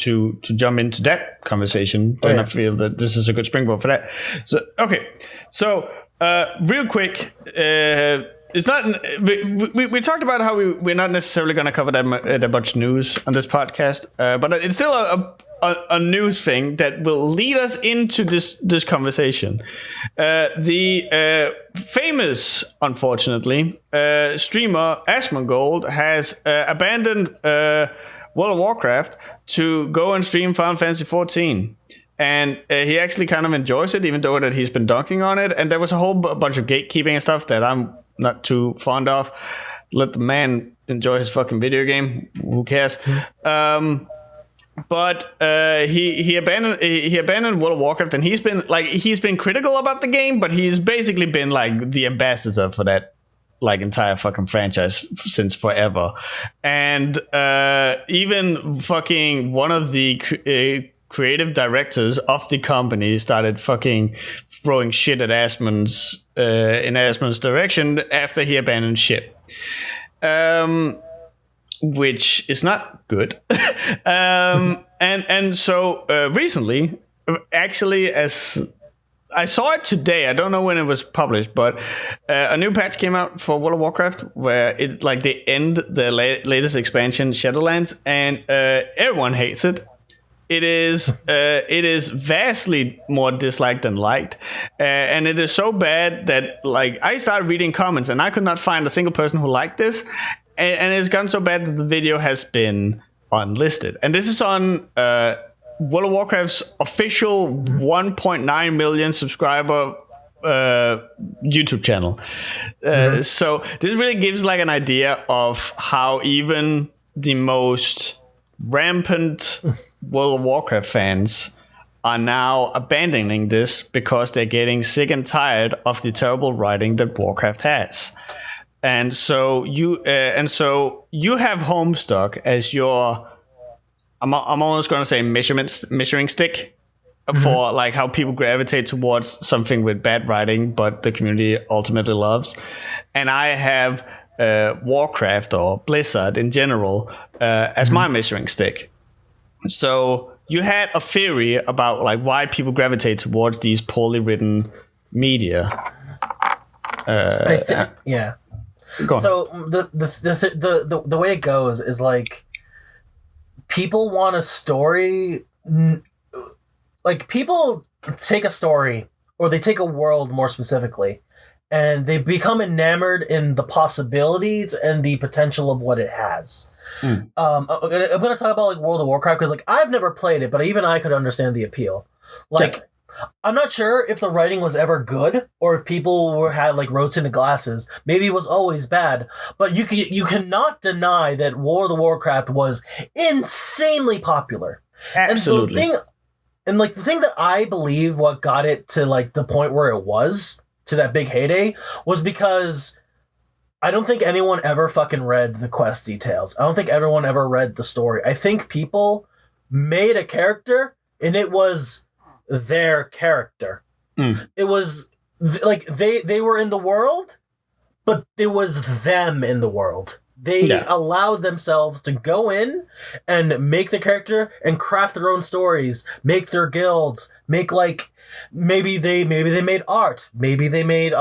jump into that conversation, then I feel that this is a good springboard for that. So okay, so real quick, it's not. We talked about how we're not necessarily going to cover that much news on this podcast, but it's still a news thing that will lead us into this conversation. The famous, unfortunately, streamer Asmongold has abandoned World of Warcraft to go and stream Final Fantasy 14. And he actually kind of enjoys it, even though that he's been dunking on it. And there was a whole bunch of gatekeeping and stuff that I'm not too fond of. Let the man enjoy his fucking video game. Who cares? But he abandoned World of Warcraft, and he's been critical about the game, but he's basically been, like, the ambassador for that, like, entire fucking franchise since forever. And even fucking one of the creative directors of the company started fucking throwing shit at Asmon's in Asmon's direction after he abandoned ship. Which is not good. And so recently, actually, as I saw it today, I don't know when it was published, but a new patch came out for World of Warcraft where they end the latest expansion, Shadowlands, and everyone hates it. It is vastly more disliked than liked, and it is so bad that, like, I started reading comments and I could not find a single person who liked this. And it's gotten so bad that the video has been unlisted. And this is on World of Warcraft's official 1.9 million subscriber YouTube channel. So this really gives, like, an idea of how even the most rampant World of Warcraft fans are now abandoning this because they're getting sick and tired of the terrible writing that Warcraft has. And so you have Homestuck as your, I'm almost going to say measuring stick for, like, how people gravitate towards something with bad writing, but the community ultimately loves. And I have Warcraft or Blizzard in general as my measuring stick. So you had a theory about, like, why people gravitate towards these poorly written media.
Yeah. So the way it goes is, like, people want a story. Like, people take a story, or they take a world more specifically, and they become enamored in the possibilities and the potential of what it has. I'm going to talk about, like, World of Warcraft because, like, I've never played it, but even I could understand the appeal. Like, I'm not sure if the writing was ever good or if people had, like, rose-tinted glasses. Maybe it was always bad, but you cannot deny that World of Warcraft was insanely popular.
Absolutely.
And the thing that I believe what got it to, like, the point where it was, to that big heyday, was because I don't think anyone ever fucking read the quest details. I don't think everyone ever read the story. I think people made a character, and it was their character. It was like they were in the world, but it was them in the world. They allowed themselves to go in and make the character and craft their own stories, make their guilds, make, like, maybe they made art, maybe they made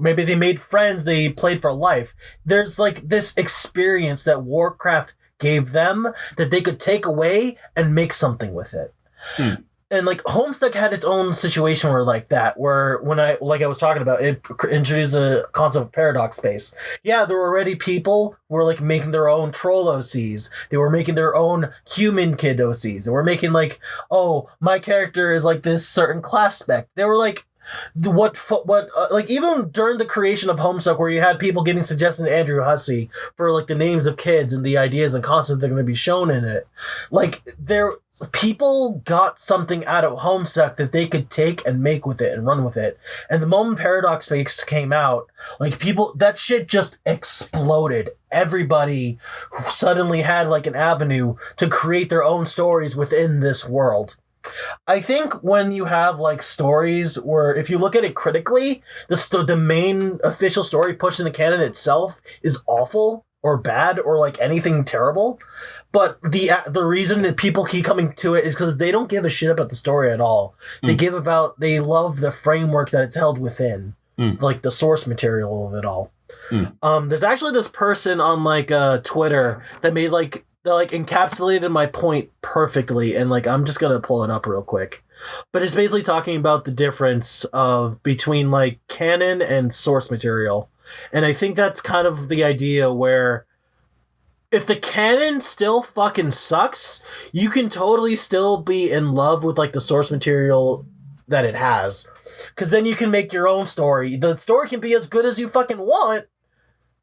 maybe they made friends they played for life. There's, like, this experience that Warcraft gave them that they could take away and make something with it. And like Homestuck had its own situation where when I was talking about, it introduced the concept of paradox space. Yeah, there were already people who were like making their own troll OCs. They were making their own human kid OCs. They were making like, oh, my character is like this certain class spec. They were like, even during the creation of Homestuck, where you had people giving suggestions to Andrew Hussey for like the names of kids and the ideas and concepts that are going to be shown in it, like people got something out of Homestuck that they could take and make with it and run with it. And the moment Paradox Space came out, like that shit just exploded. Everybody suddenly had like an avenue to create their own stories within this world. I think when you have like stories where, if you look at it critically, the main official story pushed in the canon itself is awful or bad or like anything terrible, but the reason that people keep coming to it is because they don't give a shit about the story at all. They love the framework that it's held within, like the source material of it all. There's actually this person on like Twitter that made like encapsulated my point perfectly, and like I'm just gonna pull it up real quick. But it's basically talking about the difference between like canon and source material. And I think that's kind of the idea where if the canon still fucking sucks, you can totally still be in love with like the source material that it has. Because then you can make your own story. The story can be as good as you fucking want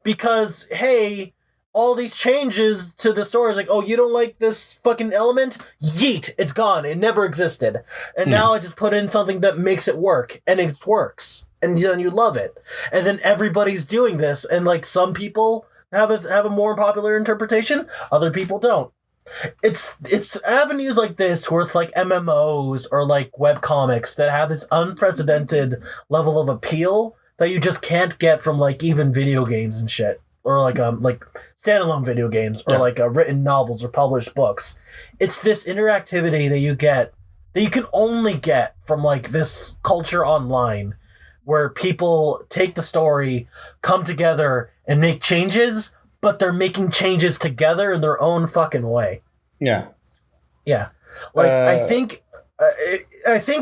because, hey, all these changes to the story is like, oh, you don't like this fucking element? Yeet, it's gone. It never existed. And now I just put in something that makes it work, and it works. And then you love it. And then everybody's doing this, and like some people have a more popular interpretation, other people don't. It's avenues like this where it's like MMOs or like webcomics that have this unprecedented level of appeal that you just can't get from like even video games and shit. Or like standalone video games, or like written novels or published books. It's this interactivity that you get, that you can only get from like this culture online, where people take the story, come together, and make changes, but they're making changes together in their own fucking way.
Yeah.
Yeah. Like, I think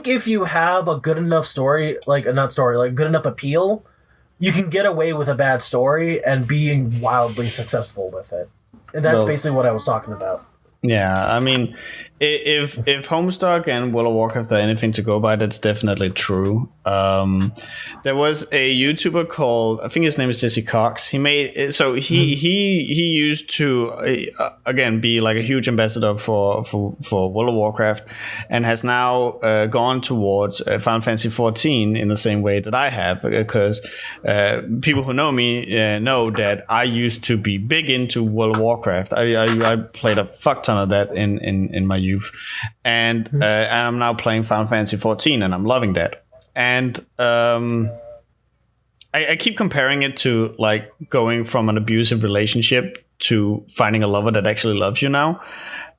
if you have a good enough story, good enough appeal, you can get away with a bad story and being wildly successful with it. And that's basically what I was talking about.
Yeah, I mean, if Homestuck and World of Warcraft are anything to go by, that's definitely true. There was a YouTuber called, I think his name is Jesse Cox. He used to again be like a huge ambassador for World of Warcraft, and has now gone towards Final Fantasy 14 in the same way that I have, because people who know me know that I used to be big into World of Warcraft. I played a fuck ton of that in my youth, and I'm now playing Final Fantasy 14, and I'm loving that. And I keep comparing it to like going from an abusive relationship to finding a lover that actually loves you now.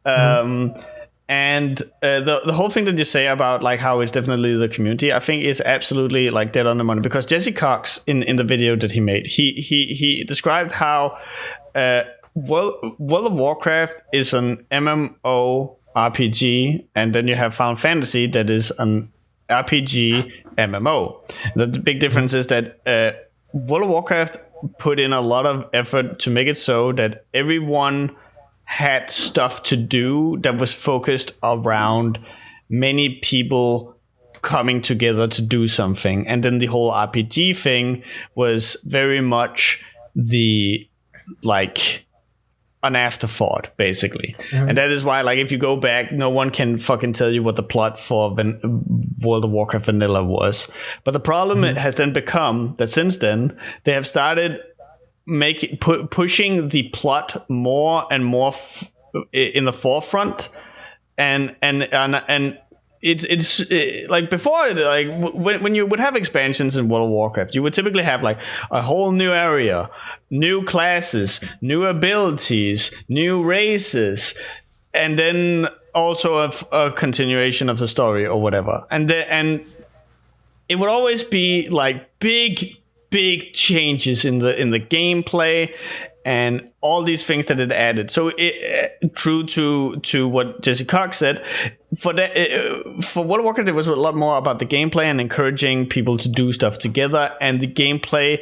And the whole thing that you say about like how it's definitely the community, I think is absolutely like dead on the money, because Jesse Cox in the video that he made, he described how World of Warcraft is an MMO RPG, and then you have Final Fantasy that is an RPG MMO. The big difference is that World of Warcraft put in a lot of effort to make it so that everyone had stuff to do that was focused around many people coming together to do something. And then the whole RPG thing was very much the like an afterthought, basically. And that is why, like, if you go back, no one can fucking tell you what the plot for World of Warcraft Vanilla was. But the problem has then become that since then they have started pushing the plot more and more in the forefront, and it's like before, like when you would have expansions in World of Warcraft, you would typically have like a whole new area, new classes, new abilities, new races, and then also a continuation of the story or whatever. And it would always be like big changes in the gameplay, and all these things that it added. So true to what Jesse Cox said, for World of Warcraft, it was a lot more about the gameplay and encouraging people to do stuff together, and the gameplay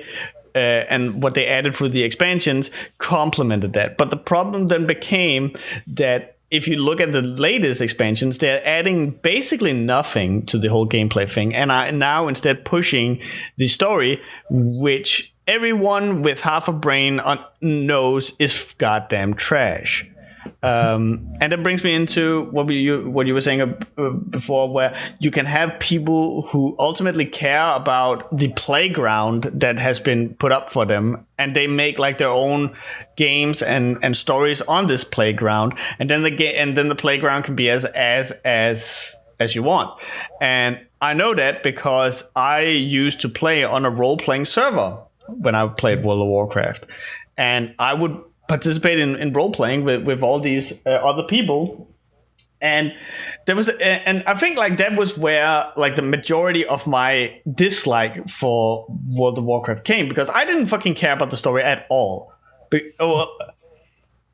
and what they added through the expansions complemented that. But the problem then became that if you look at the latest expansions, they're adding basically nothing to the whole gameplay thing, and are now instead pushing the story, which everyone with half a brain knows is goddamn trash. And that brings me into what you were saying before, where you can have people who ultimately care about the playground that has been put up for them, and they make like their own games and stories on this playground, and then the playground can be as you want. And I know that because I used to play on a role-playing server when I played World of Warcraft, and I would participate in role playing with all these other people, and there was and I think like that was where like the majority of my dislike for World of Warcraft came, because I didn't fucking care about the story at all.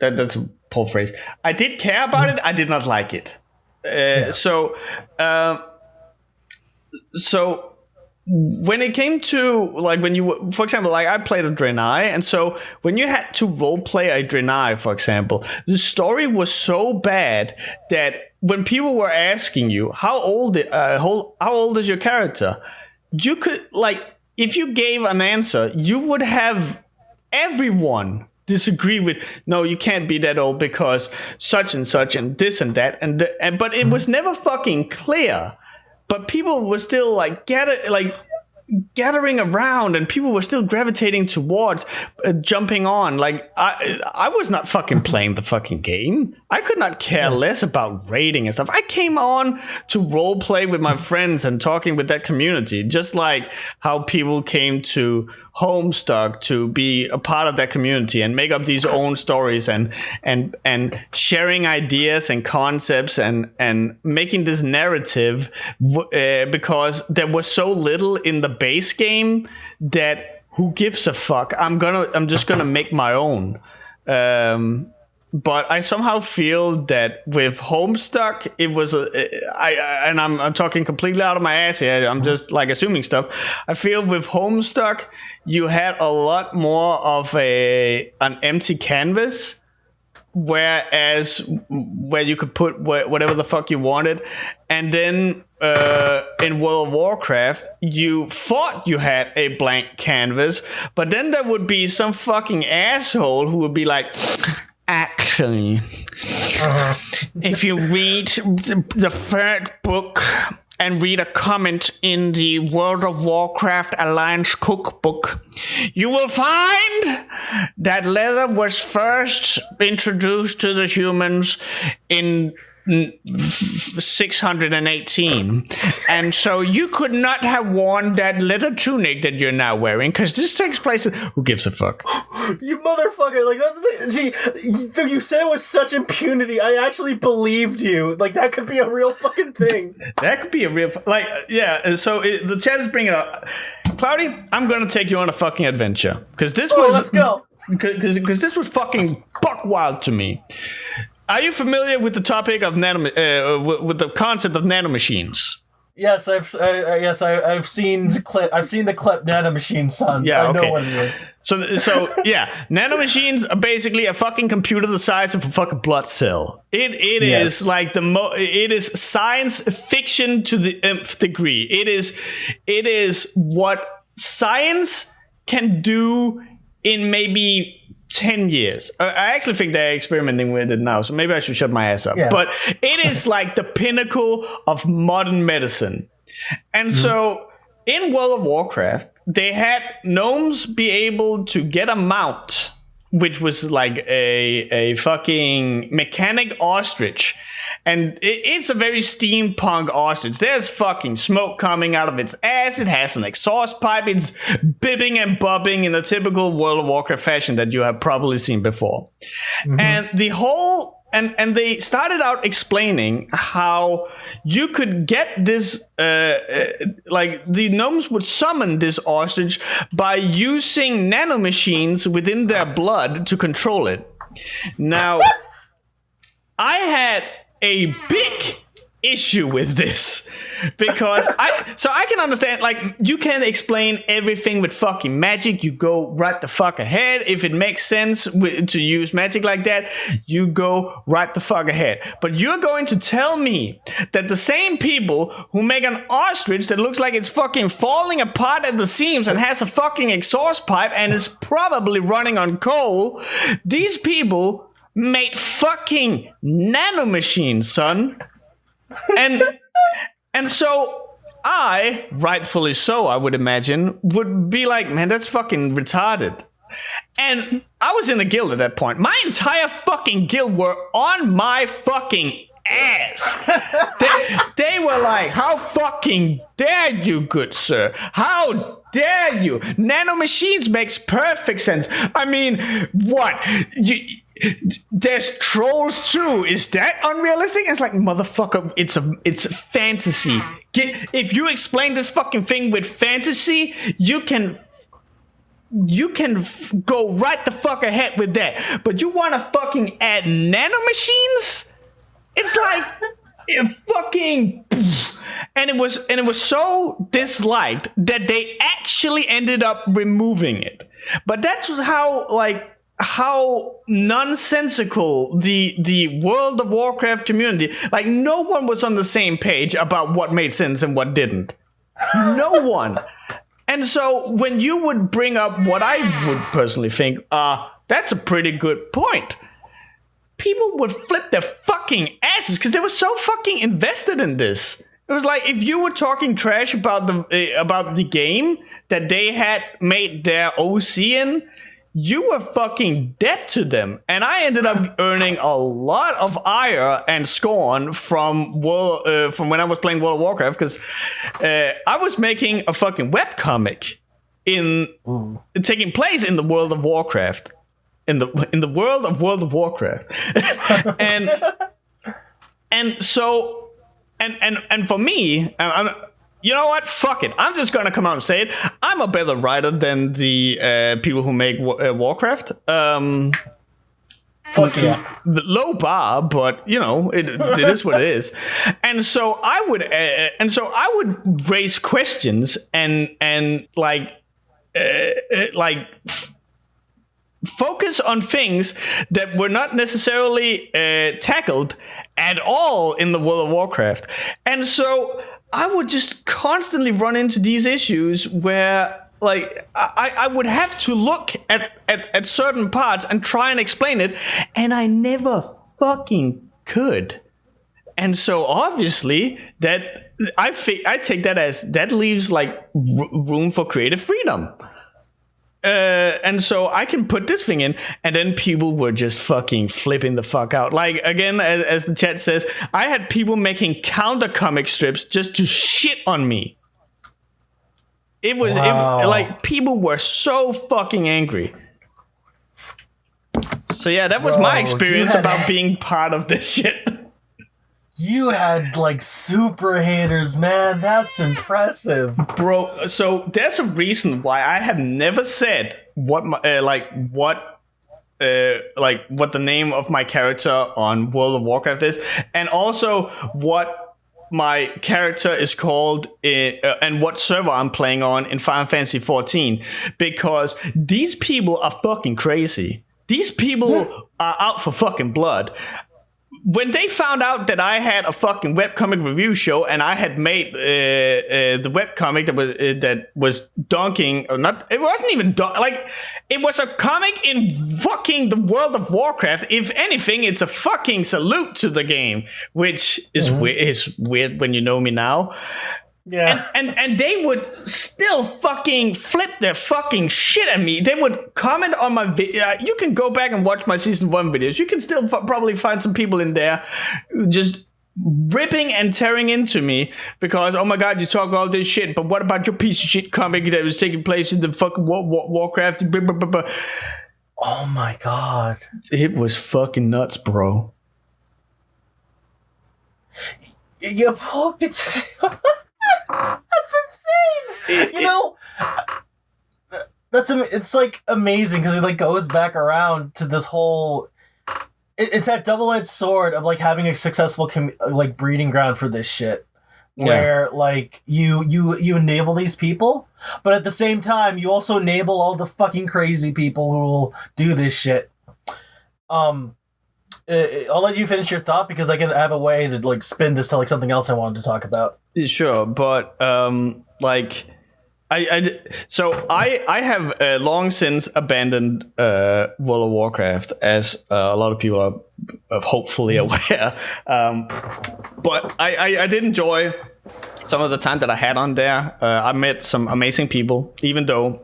That's a poor phrase. I did care about it. I did not like it. So when it came to like when you, for example, like I played a Draenei, and so when you had to role play a Draenei, for example, the story was so bad that when people were asking you how old is your character, you could, like, if you gave an answer, you would have everyone disagree with, no, you can't be that old because such and such and this and that, and but it was never fucking clear. But people were still like gathering around, and people were still gravitating towards jumping on. Like I was not fucking playing the fucking game. I could not care less about raiding and stuff. I came on to role play with my friends and talking with that community, just like how people came to Homestuck to be a part of that community and make up these own stories and sharing ideas and concepts and making this narrative because there was so little in the base game that who gives a fuck? I'm just gonna make my own. But I somehow feel that with Homestuck, it was I'm talking completely out of my ass here. I'm just like assuming stuff. I feel with Homestuck, you had a lot more of an empty canvas, where you could put whatever the fuck you wanted, and then in World of Warcraft, you thought you had a blank canvas, but then there would be some fucking asshole who would be like, actually, if you read the third book and read a comment in the World of Warcraft Alliance cookbook, you will find that leather was first introduced to the humans in 618, and so you could not have worn that leather tunic that you're now wearing, because this takes place who gives a fuck?
You motherfucker. Like, that's the, see, you said it with such impunity, I actually believed you. Like, that could be a real fucking thing.
That could be a real like, yeah. So the chat is bringing it up. Cloudy, I'm gonna take you on a fucking adventure, because this was,
let's go,
because this was fucking buck wild to me. Are you familiar with the topic of with the concept of nanomachines?
Yes, I've seen the clip. I've seen the clip Nanomachine, son.
Yeah,
I know
okay.
what it is.
So yeah, nanomachines are basically a fucking computer the size of a fucking blood cell. It is like it is science fiction to the nth degree. It is what science can do in maybe 10 years. I actually think they're experimenting with it now, so maybe I should shut my ass up. Yeah. But it is like the pinnacle of modern medicine. And so in World of Warcraft, they had gnomes be able to get a mount, which was like a fucking mechanic ostrich. And it's a very steampunk ostrich. There's fucking smoke coming out of its ass. It has an exhaust pipe. It's bibbing and bobbing in the typical World of Warcraft fashion that you have probably seen before. Mm-hmm. And the whole and they started out explaining how you could get this, like the gnomes would summon this ostrich by using nanomachines within their blood to control it. Now, I had a big issue with this because I can understand, like, you can explain everything with fucking magic. You go right the fuck ahead. If it makes sense to use magic like that, you go right the fuck ahead. But you're going to tell me that the same people who make an ostrich that looks like it's fucking falling apart at the seams and has a fucking exhaust pipe and is probably running on coal, these people made fucking nanomachines, son. And so I, rightfully so, I would imagine, would be like, man, that's fucking retarded. And I was in a guild at that point. My entire fucking guild were on my fucking ass. They were like, how fucking dare you, good sir? How dare you? Nanomachines makes perfect sense. I mean, what? There's trolls too. Is that unrealistic? It's like, motherfucker, it's fantasy. If you explain this fucking thing with fantasy, you can go right the fuck ahead with that. But you want to fucking add nanomachines? It's like fucking, and it was so disliked that they actually ended up removing it. But that was how nonsensical the World of Warcraft community, like, no one was on the same page about what made sense and what didn't. No one. And so when you would bring up what I would personally think, that's a pretty good point, people would flip their fucking asses because they were so fucking invested in this. It was like, if you were talking trash about the game that they had made their OC in, you were fucking dead to them. And I ended up earning a lot of ire and scorn from when I was playing World of Warcraft, because I was making a fucking webcomic taking place in the World of Warcraft. In the world of World of Warcraft. and so for me, you know what? Fuck it. I'm just gonna come out and say it. I'm a better writer than the people who make Warcraft. Fuck yeah. The low bar, but you know it is what it is. And so I would raise questions and focus on things that were not necessarily tackled at all in the World of Warcraft. And so I would just constantly run into these issues where, like, I would have to look at certain parts and try and explain it, and I never fucking could. And so obviously that I take that as that leaves like room for creative freedom. And so I can put this thing in, and then people were just fucking flipping the fuck out. Like, again, as the chat says, I had people making counter comic strips just to shit on me. It was like, people were so fucking angry. So yeah, that was my experience about being part of this shit.
You had, like, super haters, man. That's impressive.
Bro, so there's a reason why I have never said what the name of my character on World of Warcraft is, and also what my character is called and what server I'm playing on in Final Fantasy 14, because these people are fucking crazy. These people are out for fucking blood. When they found out that I had a fucking webcomic review show and I had made the webcomic that was donking, or not, it wasn't even it was a comic in fucking the World of Warcraft. If anything, it's a fucking salute to the game, which is weird when you know me now. Yeah. And they would still fucking flip their fucking shit at me. They would comment on my video. You can go back and watch my season 1 videos. You can still probably find some people in there just ripping and tearing into me because, oh my god, you talk all this shit, but what about your piece of shit comic that was taking place in the fucking Warcraft?
Oh my god.
It was fucking nuts, bro.
You pull up it's that's insane. It's like amazing because it like goes back around to this whole. It's that double-edged sword of like having a successful like breeding ground for this shit, where like you enable these people, but at the same time you also enable all the fucking crazy people who will do this shit. I'll let you finish your thought because I have a way to like spin this to like something else I wanted to talk about.
Sure, but like. I have long since abandoned World of Warcraft, as a lot of people are hopefully aware. But I did enjoy some of the time that I had on there. I met some amazing people, even though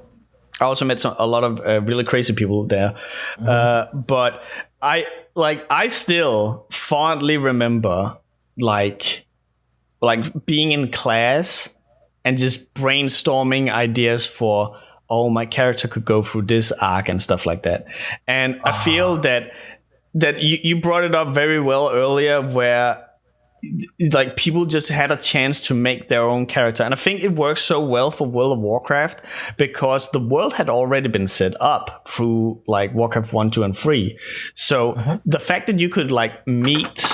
I also met a lot of really crazy people there. But I still fondly remember like being in class and just brainstorming ideas for, my character could go through this arc and stuff like that. And I feel that you brought it up very well earlier, where like people just had a chance to make their own character. And I think it works so well for World of Warcraft because the world had already been set up through like Warcraft 1, 2, and 3. So the fact that you could like meet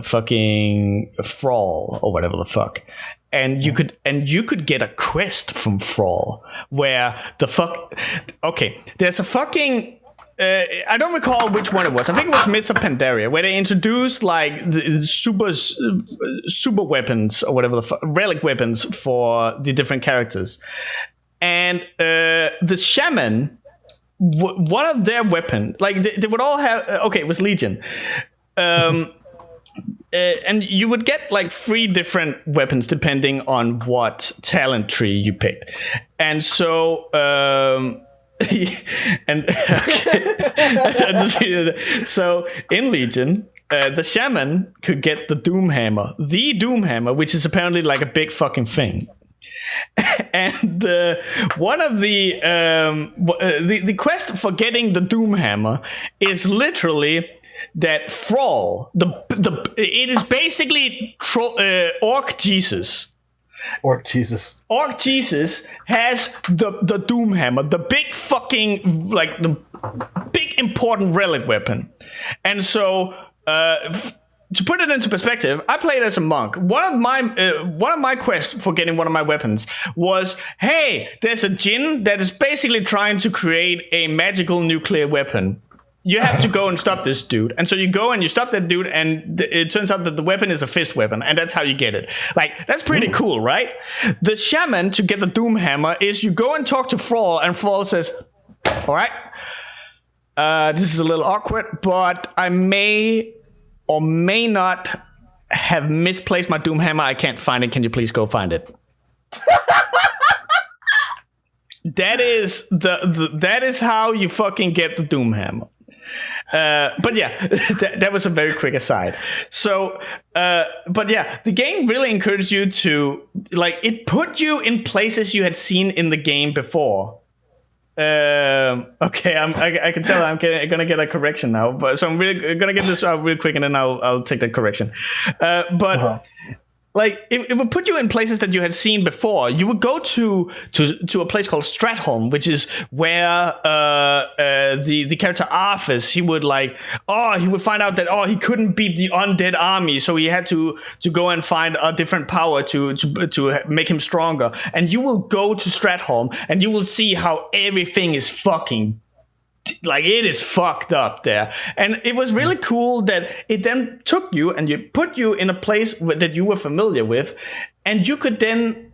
fucking Thrall or whatever the fuck, and you could get a quest from Thrall where there's a fucking I don't recall which one it was. I think it was Mists of Pandaria, where they introduced like the super weapons or whatever relic weapons for the different characters, and the shaman, one of their weapon, like they would all have it was Legion. And you would get like 3 different weapons depending on what talent tree you picked. And so so in Legion, the shaman could get the Doomhammer, which is apparently like a big fucking thing. And one of the quest for getting the Doomhammer is literally that Thrall, it is basically Orc Jesus.
Orc Jesus
has the Doomhammer, the big fucking like the big important relic weapon. And so to put it into perspective, I played as a monk. One of my quests for getting one of my weapons was, hey, there's a djinn that is basically trying to create a magical nuclear weapon. You have to go and stop this dude. And so you go and you stop that dude, and it turns out that the weapon is a fist weapon, and that's how you get it. Like, that's pretty cool, right? The shaman, to get the Doomhammer, is you go and talk to Thrall, and Thrall says, all right, this is a little awkward, but I may or may not have misplaced my Doomhammer. I can't find it. Can you please go find it? That is how you fucking get the Doomhammer. But yeah, that was a very quick aside. So, but yeah, the game really encouraged you to, like, it put you in places you had seen in the game before. Okay, I can tell I'm gonna get a correction now, but so I'm really gonna get this out real quick, and then I'll take that correction. But like it would put you in places that you had seen before. You would go to a place called Stratholme, which is where the character Arthas, he would find out that he couldn't beat the undead army, so he had to go and find a different power to make him stronger. And you will go to Stratholme and you will see how everything is fucking, like, it is fucked up there. And it was really cool that it then took you and you put you in a place that you were familiar with, and you could then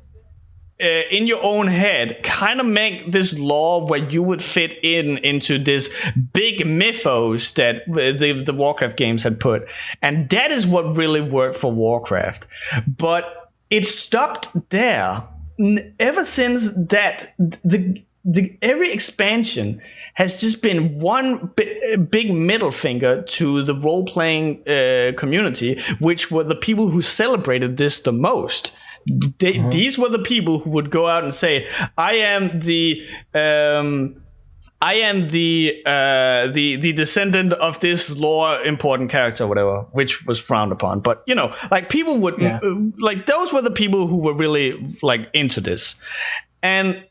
in your own head kind of make this lore where you would fit into this big mythos that the Warcraft games had put. And that is what really worked for Warcraft. But it stopped there. Ever since that, the every expansion has just been one big middle finger to the role-playing community, which were the people who celebrated this the most. These were the people who would go out and say, I am the I am the descendant of this lore important character, or whatever, which was frowned upon. But like people would like those were the people who were really like into this, and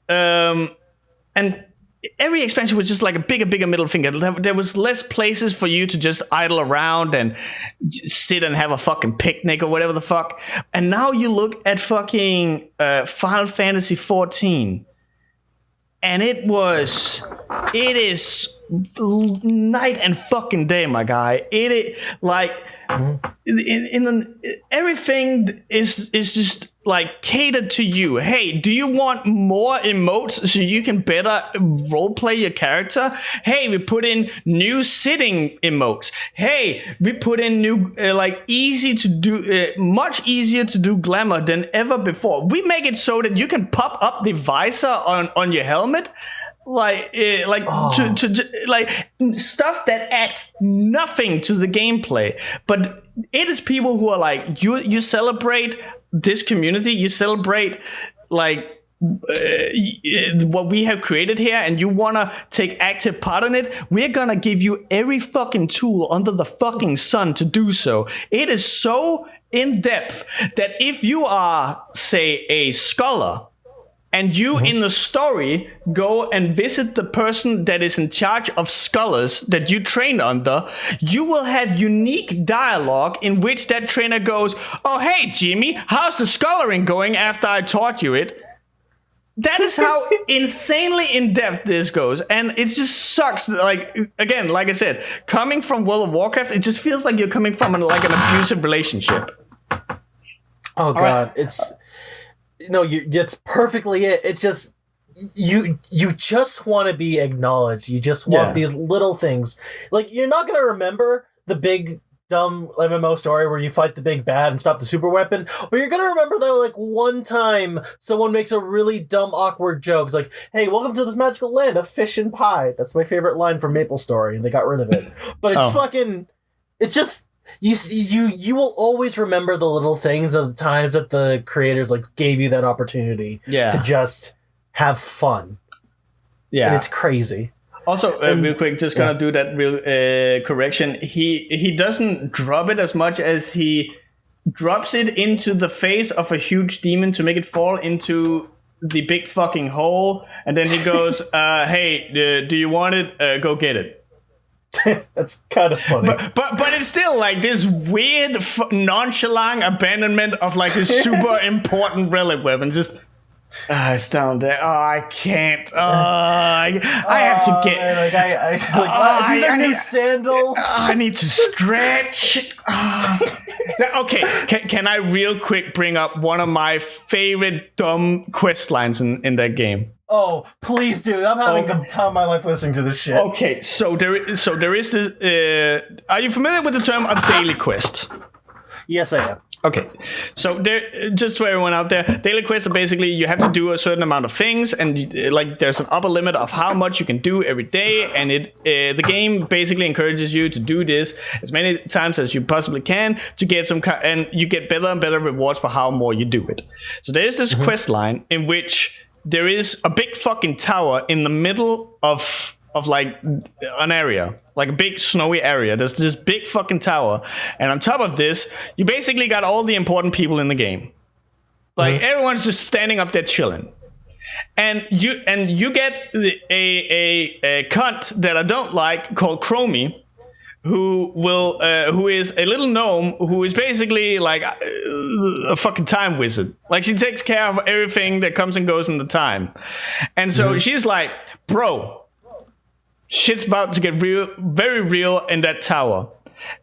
every expansion was just like a bigger middle finger. There was less places for you to just idle around and sit and have a fucking picnic or whatever the fuck. And now you look at fucking Final Fantasy 14. And it is night and fucking day, my guy. It is like everything is just like catered to you. Hey, do you want more emotes so you can better roleplay your character? Hey, we put in new sitting emotes. Hey, we put in new easy to do, much easier to do glamour than ever before. We make it so that you can pop up the visor on your helmet. To stuff that adds nothing to the gameplay, but it is people who are like you celebrate this community, you celebrate what we have created here, and you want to take active part in it. We're gonna give you every fucking tool under the fucking sun to do so. It is so in depth that if you are, say, a scholar, and you in the story go and visit the person that is in charge of scholars that you trained under, you will have unique dialogue in which that trainer goes, "Oh, hey, Jimmy, how's the scholaring going after I taught you it?" That is how insanely in-depth this goes. And it just sucks. Like, again, like I said, coming from World of Warcraft, it just feels like you're coming from an abusive relationship.
Oh, God. Right. It's perfectly it. It's just you just want to be acknowledged. You just want these little things. Like, you're not going to remember the big dumb MMO story where you fight the big bad and stop the super weapon, but you're going to remember that like one time someone makes a really dumb awkward joke. It's like, "Hey, welcome to this magical land of fish and pie." That's my favorite line from Maple Story, and they got rid of it. But it's it's just you will always remember the little things of the times that the creators gave you that opportunity to just have fun. Yeah, and it's crazy.
Also, real quick, just gonna do that real correction. He doesn't drop it as much as he drops it into the face of a huge demon to make it fall into the big fucking hole, and then he goes, "Hey, do you want it? Go get it."
That's kind of funny,
but it's still like this weird nonchalant abandonment of like his super important relic weapon. Just it's down there. Oh, I can't. I have to get.
These are new sandals.
I need to stretch. Okay, can I real quick bring up one of my favorite dumb quest lines in that game?
Oh, please, dude! I'm having the time of my life listening to this shit.
Okay, so there is this. Are you familiar with the term a daily quest?
Yes, I am.
Okay, so just for everyone out there, daily quests are basically you have to do a certain amount of things, and there's an upper limit of how much you can do every day, and the game basically encourages you to do this as many times as you possibly can to get and you get better and better rewards for how more you do it. So there's this quest line in which there is a big fucking tower in the middle of like an area, like a big snowy area. There's this big fucking tower, and on top of this, you basically got all the important people in the game. Like everyone's just standing up there chilling, and you get a cunt that I don't like called Chromie, who is a little gnome who is basically like a fucking time wizard. Like she takes care of everything that comes and goes in the time, and so she's like, "Bro, shit's about to get real, very real in that tower."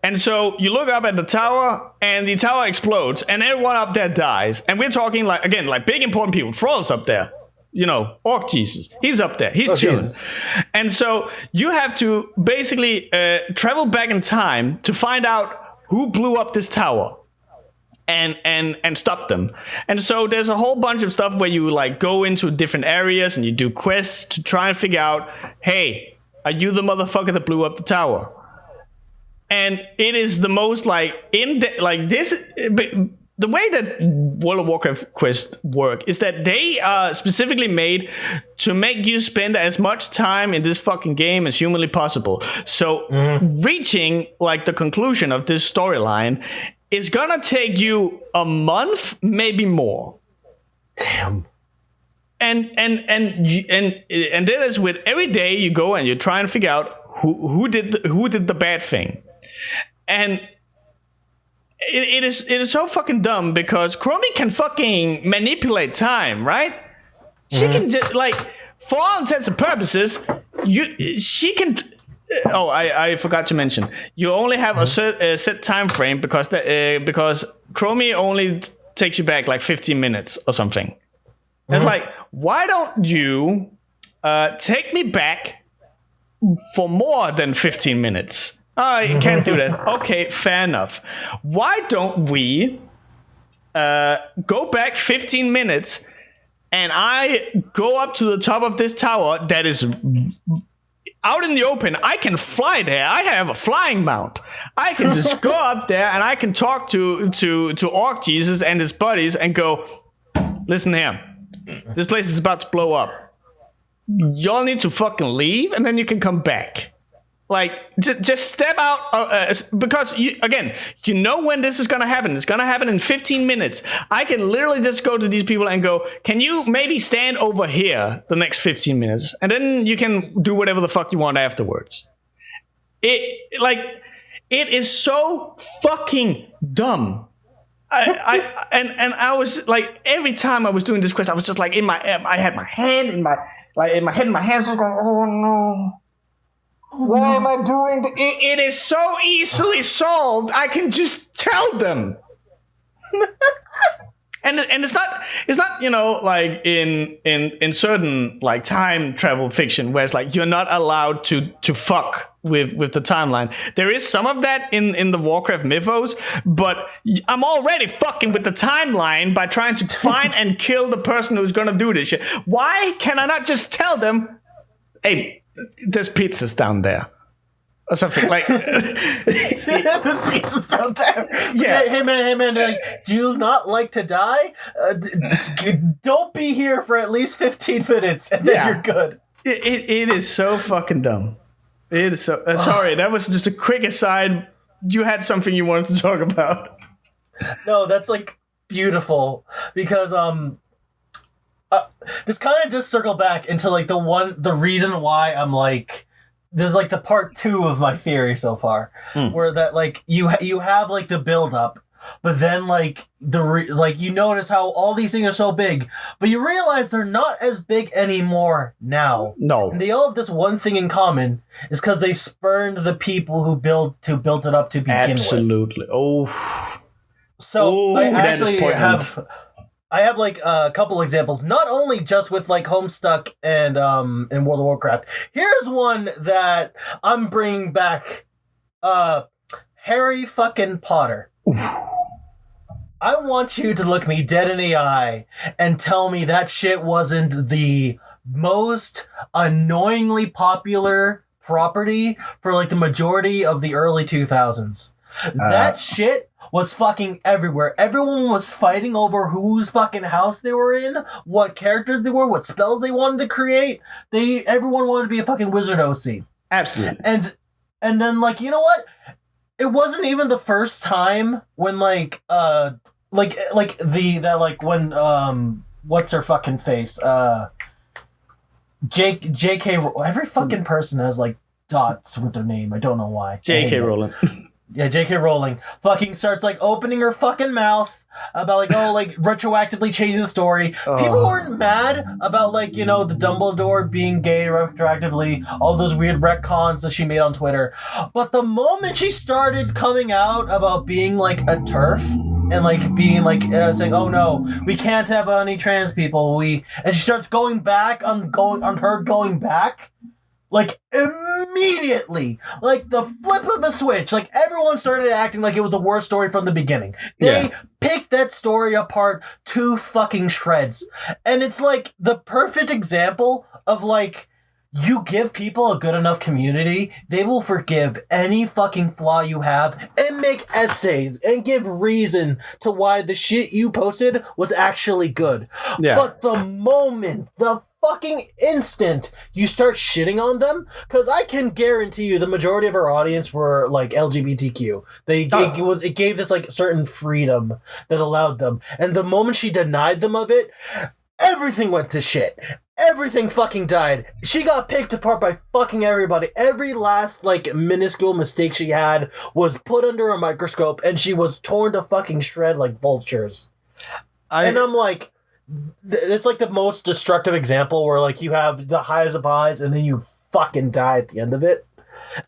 And so you look up at the tower, and the tower explodes, and everyone up there dies. And we're talking like big important people. Froll's up there. Orc Jesus. He's up there. He's chilling. Jesus. And so you have to basically travel back in time to find out who blew up this tower and stop them. And so there's a whole bunch of stuff where you go into different areas and you do quests to try and figure out, hey, are you the motherfucker that blew up the tower? And it is the most the way that World of Warcraft quests work is that they are specifically made to make you spend as much time in this fucking game as humanly possible. So reaching like the conclusion of this storyline is gonna take you a month, maybe more.
Damn.
And that is with every day you go and you try and figure out who did the bad thing. And it is so fucking dumb because Chromie can fucking manipulate time, right? She can just, like, for all intents and purposes, she can. Oh, I forgot to mention, you only have a set time frame because Chromie only takes you back like 15 minutes or something. It's like, why don't you take me back for more than 15 minutes? You can't do that. Okay, fair enough. Why don't we go back 15 minutes and I go up to the top of this tower that is out in the open? I can fly there. I have a flying mount. I can just go up there and I can talk to Orc Jesus and his buddies and go, listen here, this place is about to blow up. Y'all need to fucking leave and then you can come back. Like, just step out, because, you know when this is going to happen. It's going to happen in 15 minutes. I can literally just go to these people and go, can you maybe stand over here the next 15 minutes? And then you can do whatever the fuck you want afterwards. It is so fucking dumb. I was like, every time I was doing this quest, I was just like, I had my hand in my hands, just going, oh no. Why am I doing it is so easily solved. I can just tell them. and it's not, you know, like in certain like time travel fiction where it's like you're not allowed to fuck with the timeline. There is some of that in the Warcraft mythos, but I'm already fucking with the timeline by trying to find and kill the person who's gonna do this shit. Why can I not just tell them, hey, there's pizzas down there, or something like.
There's pizzas down there.
Yeah.
Hey man. Do you not like to die? Don't be here for at least 15 minutes, and then you're good.
It is so fucking dumb. It is so. Sorry, that was just a quick aside. You had something you wanted to talk about.
No, that's like beautiful because this kind of just circle back into like the reason why I'm like, there's like the part 2 of my theory so far, where that like you have like the build up, but then like you notice how all these things are so big, but you realize they're not as big anymore now.
No,
and they all have this one thing in common, is because they spurned the people who built it up to begin with.
Absolutely. Oh,
so I actually I have like a couple examples, not only just with like Homestuck and in World of Warcraft. Here's one that I'm bringing back. Harry fucking Potter. I want you to look me dead in the eye and tell me that shit wasn't the most annoyingly popular property for like the majority of the early 2000s. That shit was fucking everywhere. Everyone was fighting over whose fucking house they were in, what characters they were, what spells they wanted to create. Everyone wanted to be a fucking wizard OC.
Absolutely.
And then like, you know what? It wasn't even the first time when like what's her fucking face? J.K. Every fucking person has like dots with their name. I don't know why.
J.K. Rowling.
Yeah, J.K. Rowling fucking starts like opening her fucking mouth about like, oh, like retroactively changing the story. People weren't mad about like, you know, the Dumbledore being gay retroactively, all those weird retcons that she made on Twitter. But the moment she started coming out about being like a TERF and like being like saying, oh no, we can't have any trans people, and she starts going back. Like, immediately, like the flip of a switch, like everyone started acting like it was the worst story from the beginning. They picked that story apart to fucking shreds. And it's like the perfect example of like, You give people a good enough community, they will forgive any fucking flaw you have and make essays and give reason to why the shit you posted was actually good.
Yeah.
But the fucking instant you start shitting on them, because I can guarantee you the majority of our audience were like LGBTQ. It gave this like certain freedom that allowed them. And the moment she denied them of it, everything went to shit. Everything fucking died. She got picked apart by fucking everybody. Every last, like, minuscule mistake she had was put under a microscope, and she was torn to fucking shred like vultures. And I'm like, it's like the most destructive example where, like, you have the highs of highs, and then you fucking die at the end of it.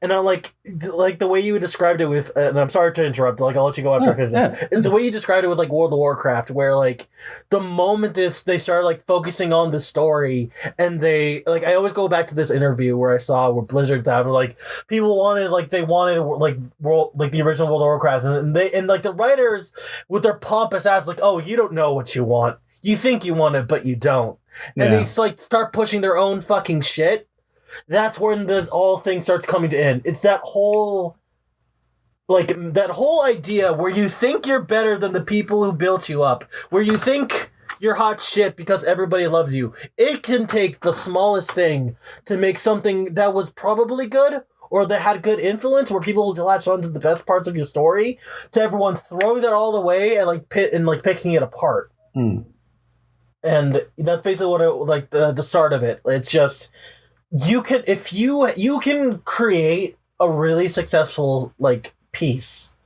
And I'm like the way you described it with, and I'm sorry to interrupt, like, I'll let you go after I finish this. The way you described it with, like, World of Warcraft, where, like, the moment they started, like, focusing on the story, and they, like, I always go back to this interview where I saw where Blizzard that were, like, people wanted, like, the original World of Warcraft, and like, the writers, with their pompous ass, like, oh, you don't know what you want. You think you want it, but you don't. And they, like, start pushing their own fucking shit. That's when all things starts coming to end. It's that whole idea where you think you're better than the people who built you up, where you think you're hot shit because everybody loves you. It can take the smallest thing to make something that was probably good or that had good influence, where people latch onto the best parts of your story, to everyone throwing that all away and picking it apart.
Mm.
And that's basically what the start of it. It's just, you can create a really successful, like, piece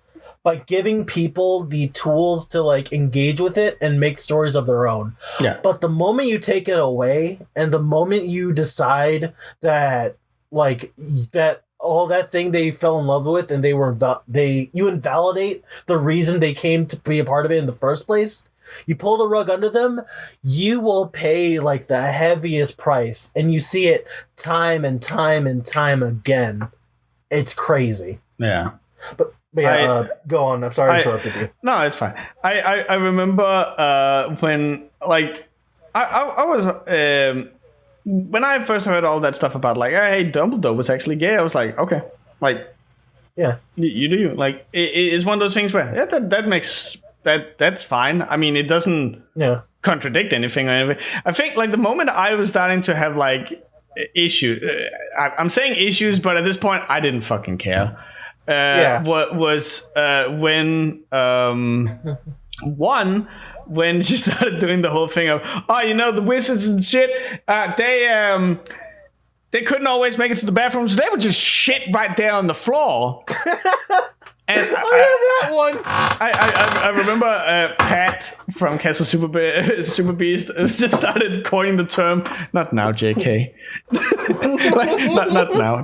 by giving people the tools to, like, engage with it and make stories of their own.
Yeah.
But the moment you take it away, and the moment you decide that, like, that all that thing they fell in love with and you invalidate the reason they came to be a part of it in the first place, you pull the rug under them, you will pay, like, the heaviest price. And you see it time and time and time again. It's crazy.
Yeah.
But yeah, go on. I'm sorry I interrupted you.
No, it's fine. I remember when, like, I was... when I first heard all that stuff about, like, hey, Dumbledore was actually gay, I was like, okay. Like,
yeah,
you do you. Like, it's one of those things where that makes... That's fine. I mean, it doesn't contradict anything or anything. I think, like, the moment I was starting to have, like, issues, I'm saying issues, but at this point, I didn't fucking care. What was when when she started doing the whole thing of, the wizards and shit, they couldn't always make it to the bathroom, so they would just shit right there on the floor. And
that one.
I remember Pat from Castle Super Beast just started coining the term. Not now, JK. like, not now.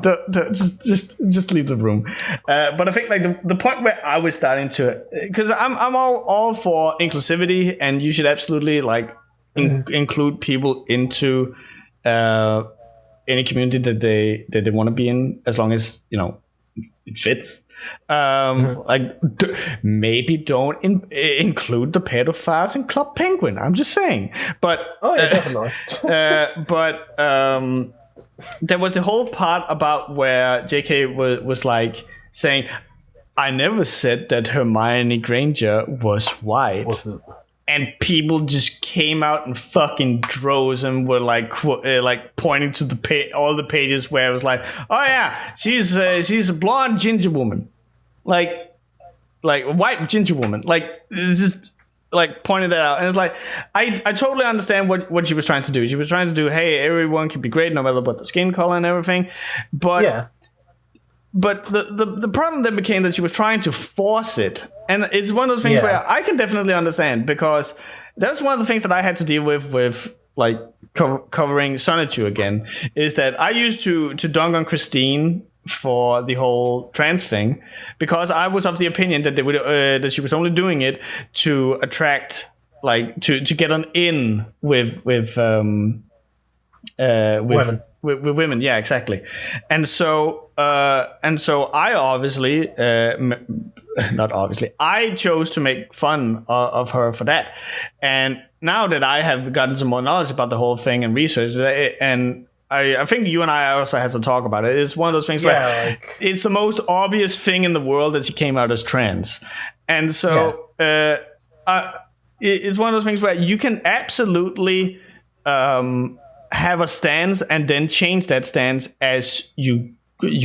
Just leave the room. But I think, like, the point where I was starting to, because I'm all for inclusivity, and you should absolutely, like, include people into any community that they want to be in, as long as it fits. Like, maybe don't include the pedophiles in Club Penguin. I'm just saying. But
definitely.
But there was the whole part about where JK was like saying, I never said that Hermione Granger was white. And people just came out in fucking droves and were like pointing to all the pages where it was like, oh yeah, she's a blonde ginger woman, like a white ginger woman, like, it's just, like, pointed it out. And it's like, I totally understand what she was trying to do. She was trying to do, hey, everyone can be great no matter what the skin color and everything, but yeah. But the problem then became that she was trying to force it. And it's one of those things where I can definitely understand, because that's one of the things that I had to deal with like, covering Sonichu again, is that I used to dunk on Christine for the whole trans thing, because I was of the opinion that that she was only doing it to attract, like, to get on in with women. With women, yeah, exactly. And so I obviously, not obviously, I chose to make fun of her for that. And now that I have gotten some more knowledge about the whole thing and research, and I think you and I also had to talk about it. It's one of those things where it's the most obvious thing in the world that she came out as trans. And so it's one of those things where you can absolutely have a stance and then change that stance as you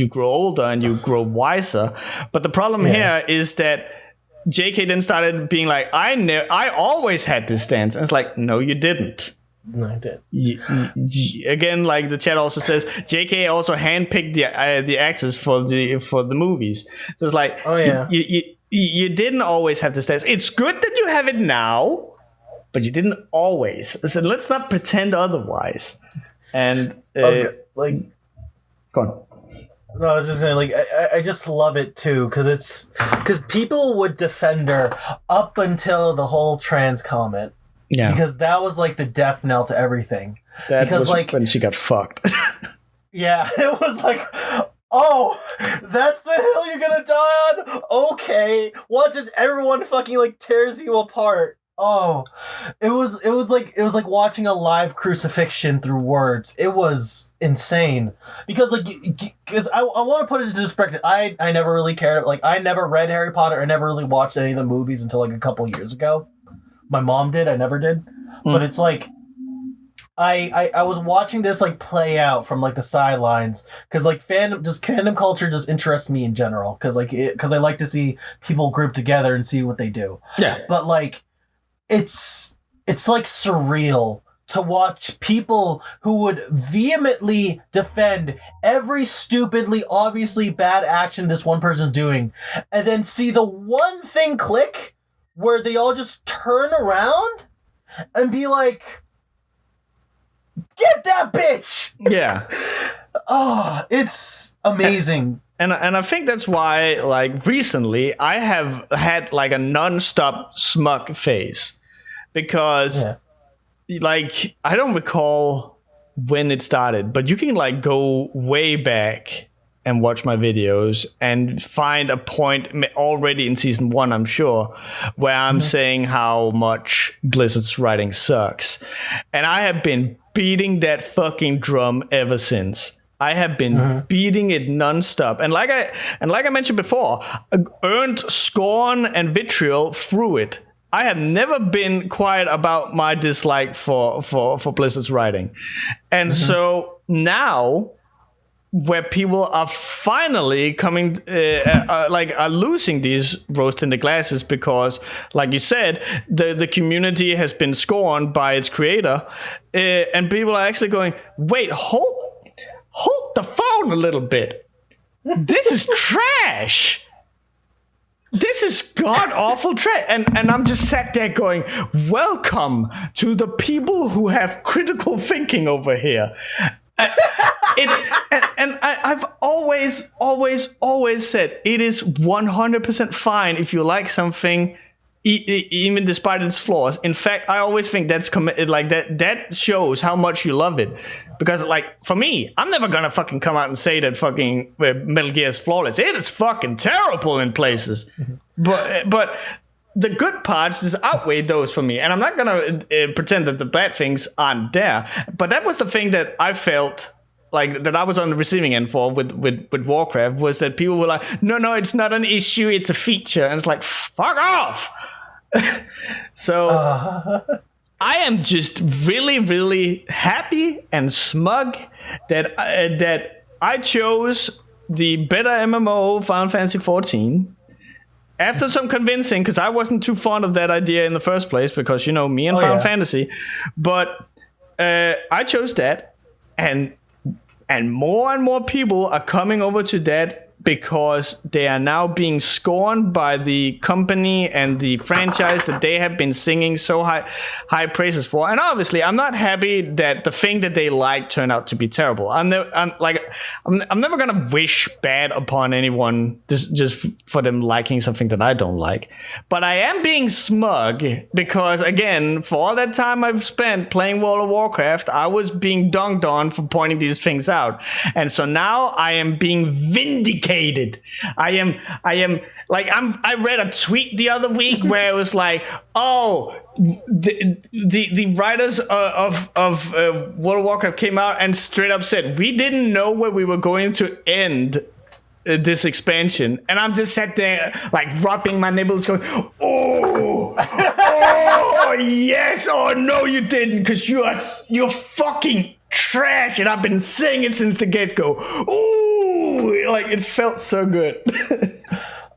grow older and you grow wiser. But the problem here is that JK then started being like, I always had this stance. And it's like, no, you didn't.
No, I did.
Again, like the chat also says, JK also handpicked the actors for the movies. So it's like, you didn't always have this stance. It's good that you have it now, but you didn't always. So let's not pretend otherwise. And go on.
No, I was just saying, like, I just love it too, because people would defend her up until the whole trans comment. Yeah. Because that was like the death knell to everything.
That was like when she got fucked.
Yeah, it was like, oh, that's the hill you're gonna die on? Okay. Watch as everyone fucking like tears you apart. Oh. It was like watching a live crucifixion through words. It was insane. Because I want to put it into perspective. I never really cared. Like, I never read Harry Potter. I never really watched any of the movies until like a couple years ago. My mom did. I never did. But it's like, I was watching this like play out from like the sidelines, because like fandom culture just interests me in general, because I like to see people group together and see what they do.
Yeah.
But like, it's like surreal to watch people who would vehemently defend every stupidly, obviously bad action this one person's doing, and then see the one thing click where they all just turn around and be like, get that bitch!
Yeah.
Oh, it's amazing.
And I think that's why, like, recently I have had like a non-stop smug phase, because like, I don't recall when it started, but you can like go way back and watch my videos and find a point already in season 1, I'm sure, where I'm saying how much Blizzard's writing sucks. And I have been beating that fucking drum ever since. I have been beating it nonstop. And like I mentioned before, earned scorn and vitriol through it. I have never been quiet about my dislike for Blizzard's writing. And so now, where people are finally coming, are losing these rose-tinted glasses, because, like you said, the community has been scorned by its creator, and people are actually going, wait, hold the phone a little bit. This is trash. This is god-awful trash. And I'm just sat there going, welcome to the people who have critical thinking over here. I've always said it is 100% fine if you like something, even despite its flaws. In fact, I always think that's like that shows how much you love it. Because, like, for me, I'm never gonna fucking come out and say that fucking Metal Gear is flawless. It is fucking terrible in places, but the good parts just outweigh those for me. And I'm not gonna pretend that the bad things aren't there. But that was the thing that I felt like that I was on the receiving end for with Warcraft, was that people were like, no, it's not an issue, it's a feature. And it's like, fuck off. So I am just really, really happy and smug that I chose the better MMO, Final Fantasy 14. After some convincing, because I wasn't too fond of that idea in the first place, because, you know, me and Final Fantasy. But I chose that, and more people are coming over to that, because they are now being scorned by the company and the franchise that they have been singing so high praises for. And obviously, I'm not happy that the thing that they like turned out to be terrible. I'm never gonna wish bad upon anyone just for them liking something that I don't like. But I am being smug because, again, for all that time I've spent playing World of Warcraft, I was being dunked on for pointing these things out. And so now I am being vindicated
dedicated. I am like I read a tweet the other week where it was like, oh, the writers of World of Warcraft came out and straight up said, we didn't know where we were going to end this expansion, and I'm just sat there like rubbing my nipples going, oh yes, oh no you didn't, because you're fucking trash, and I've been saying it since the get-go. Ooh, like it felt so good.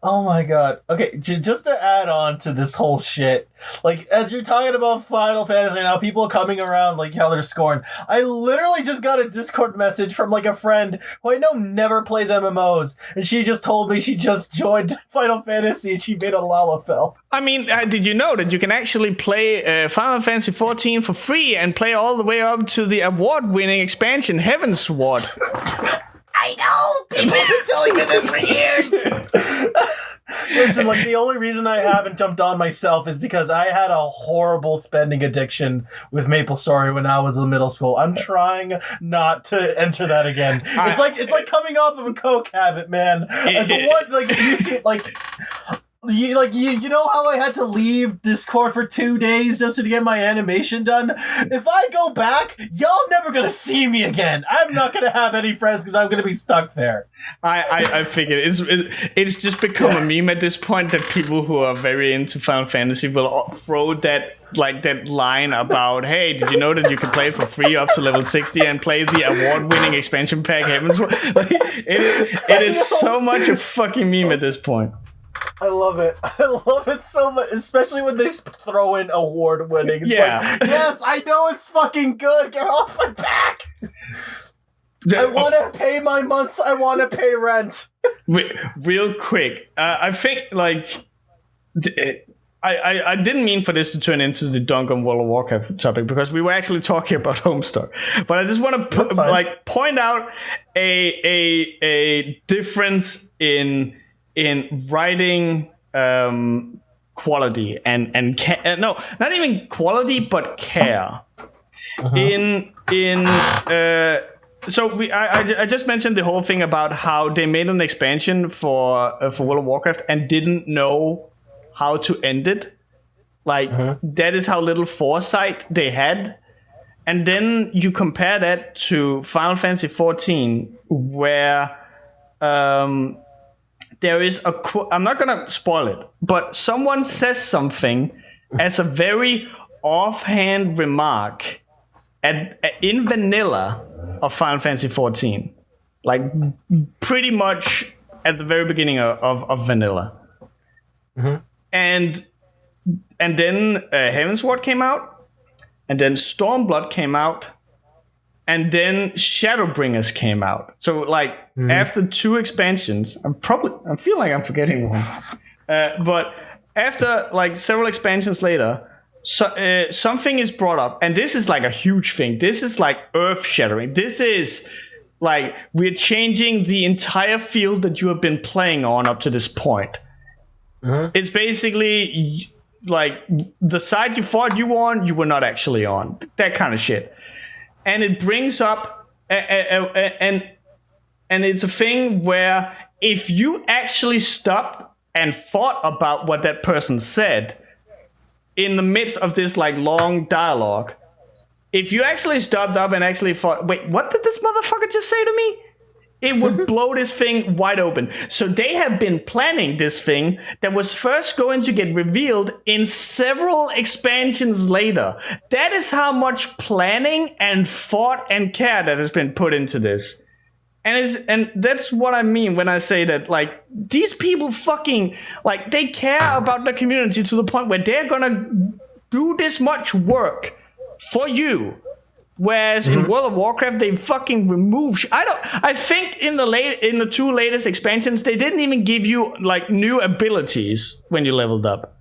Oh my god. Okay, just to add on to this whole shit, like, as you're talking about Final Fantasy and how people are coming around, like, how they're scorned, I literally just got a Discord message from, like, a friend who I know never plays MMOs, and she just told me she just joined Final Fantasy and she made a Lalafell.
I mean, did you know that you can actually play Final Fantasy 14 for free and play all the way up to the award-winning expansion, Heavensward?
I know! People have been telling me this for years! Listen, like, the only reason I haven't jumped on myself is because I had a horrible spending addiction with MapleStory when I was in middle school. I'm trying not to enter that again. It's like coming off of a coke habit, man. You see, like... You know how I had to leave Discord for 2 days just to get my animation done? If I go back, y'all never gonna see me again. I'm not gonna have any friends because I'm gonna be stuck there.
I figured it's just become a meme at this point that people who are very into Final Fantasy will throw that line about, hey, did you know that you can play for free up to level 60 and play the award-winning expansion pack Heavensward? Like, it is so much a fucking meme at this point.
I love it. I love it so much, especially when they throw in award-winning. It's like, yes, I know it's fucking good. Get off my back. I want to pay my month. I want to pay rent.
Real quick, I think, like, I didn't mean for this to turn into the Dunk on World of Warcraft topic, because we were actually talking about Homestuck. But I just want to point out a difference in writing quality and no, not even quality, but care. So I just mentioned the whole thing about how they made an expansion for World of Warcraft and didn't know how to end it. Like, that is how little foresight they had. And then you compare that to Final Fantasy 14, where there is a I'm not gonna spoil it, but someone says something as a very offhand remark in vanilla of Final Fantasy 14, like pretty much at the very beginning of vanilla. And then Heavensward came out, and then Stormblood came out, and then Shadowbringers came out. So, like, after 2 expansions, I feel like I'm forgetting one. But after, like, several expansions later, something is brought up, and this is, like, a huge thing. This is, like, earth-shattering. This is, like, we're changing the entire field that you have been playing on up to this point. It's basically, like, the side you thought you were on, you were not actually on. That kind of shit. And it brings up, and it's a thing where if you actually stopped and thought about what that person said in the midst of this, like, long dialogue, if you actually stopped up and actually thought, wait, what did this motherfucker just say to me? It would blow this thing wide open. So they have been planning this thing that was first going to get revealed in several expansions later. That is how much planning and thought and care that has been put into this. And that's what I mean when I say that, like, these people fucking, like, they care about the community to the point where they're gonna do this much work for you. Whereas in World of Warcraft, they fucking remove. I think in the 2 latest expansions, they didn't even give you, like, new abilities when you leveled up.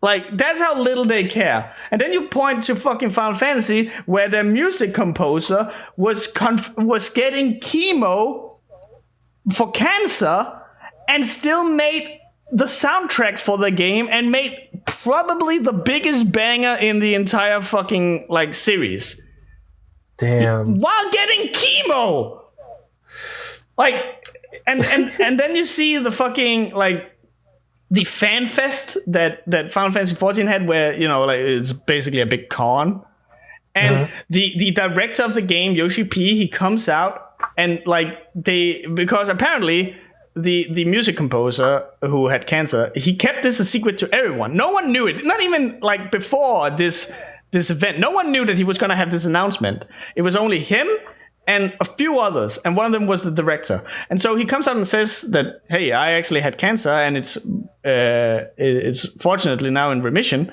Like, that's how little they care. And then you point to fucking Final Fantasy, where their music composer was getting chemo for cancer and still made the soundtrack for the game and made probably the biggest banger in the entire fucking, like, series.
Damn.
While getting chemo! Like, and then you see the fucking like the fan fest that Final Fantasy 14 had, where like it's basically a big con, and the director of the game, Yoshi P, he comes out and like because apparently the music composer who had cancer, he kept this a secret to everyone. No one knew it, not even like before this event. No one knew that he was going to have this announcement. It was only him and a few others, and one of them was the director. And so he comes out and says that, hey, I actually had cancer, and it's fortunately now in remission.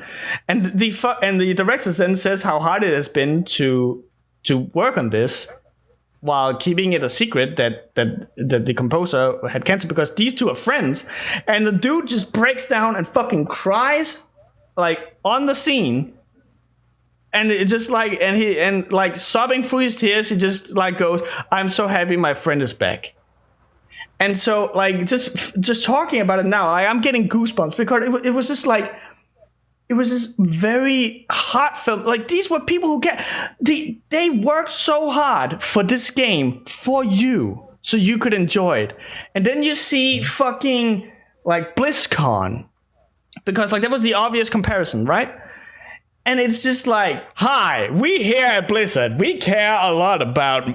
And the director then says how hard it has been to work on this while keeping it a secret that the composer had cancer, because these two are friends. And the dude just breaks down and fucking cries like on the scene. And it just like, and like sobbing through his tears, he just like goes, "I'm so happy my friend is back." And so like just talking about it now, like, I'm getting goosebumps, because it was just like, it was just very heartfelt. Like, these were people who they worked so hard for this game for you, so you could enjoy it. And then you see fucking like BlizzCon, because like that was the obvious comparison, right? And it's just like, hi, we here at Blizzard, we care a lot about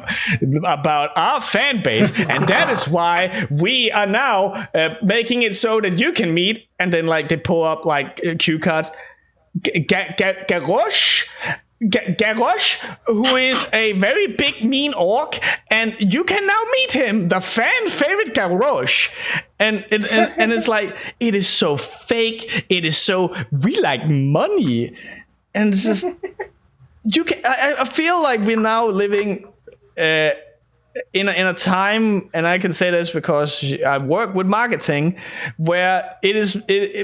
our fan base, and that is why we are now making it so that you can meet. And then like they pull up like cue cards, Garrosh, who is a very big mean orc, and you can now meet him, the fan favorite Garrosh. And it's like, it is so fake. It is so, we like money. And it's just, I feel like we're now living in a time, and I can say this because I work with marketing, where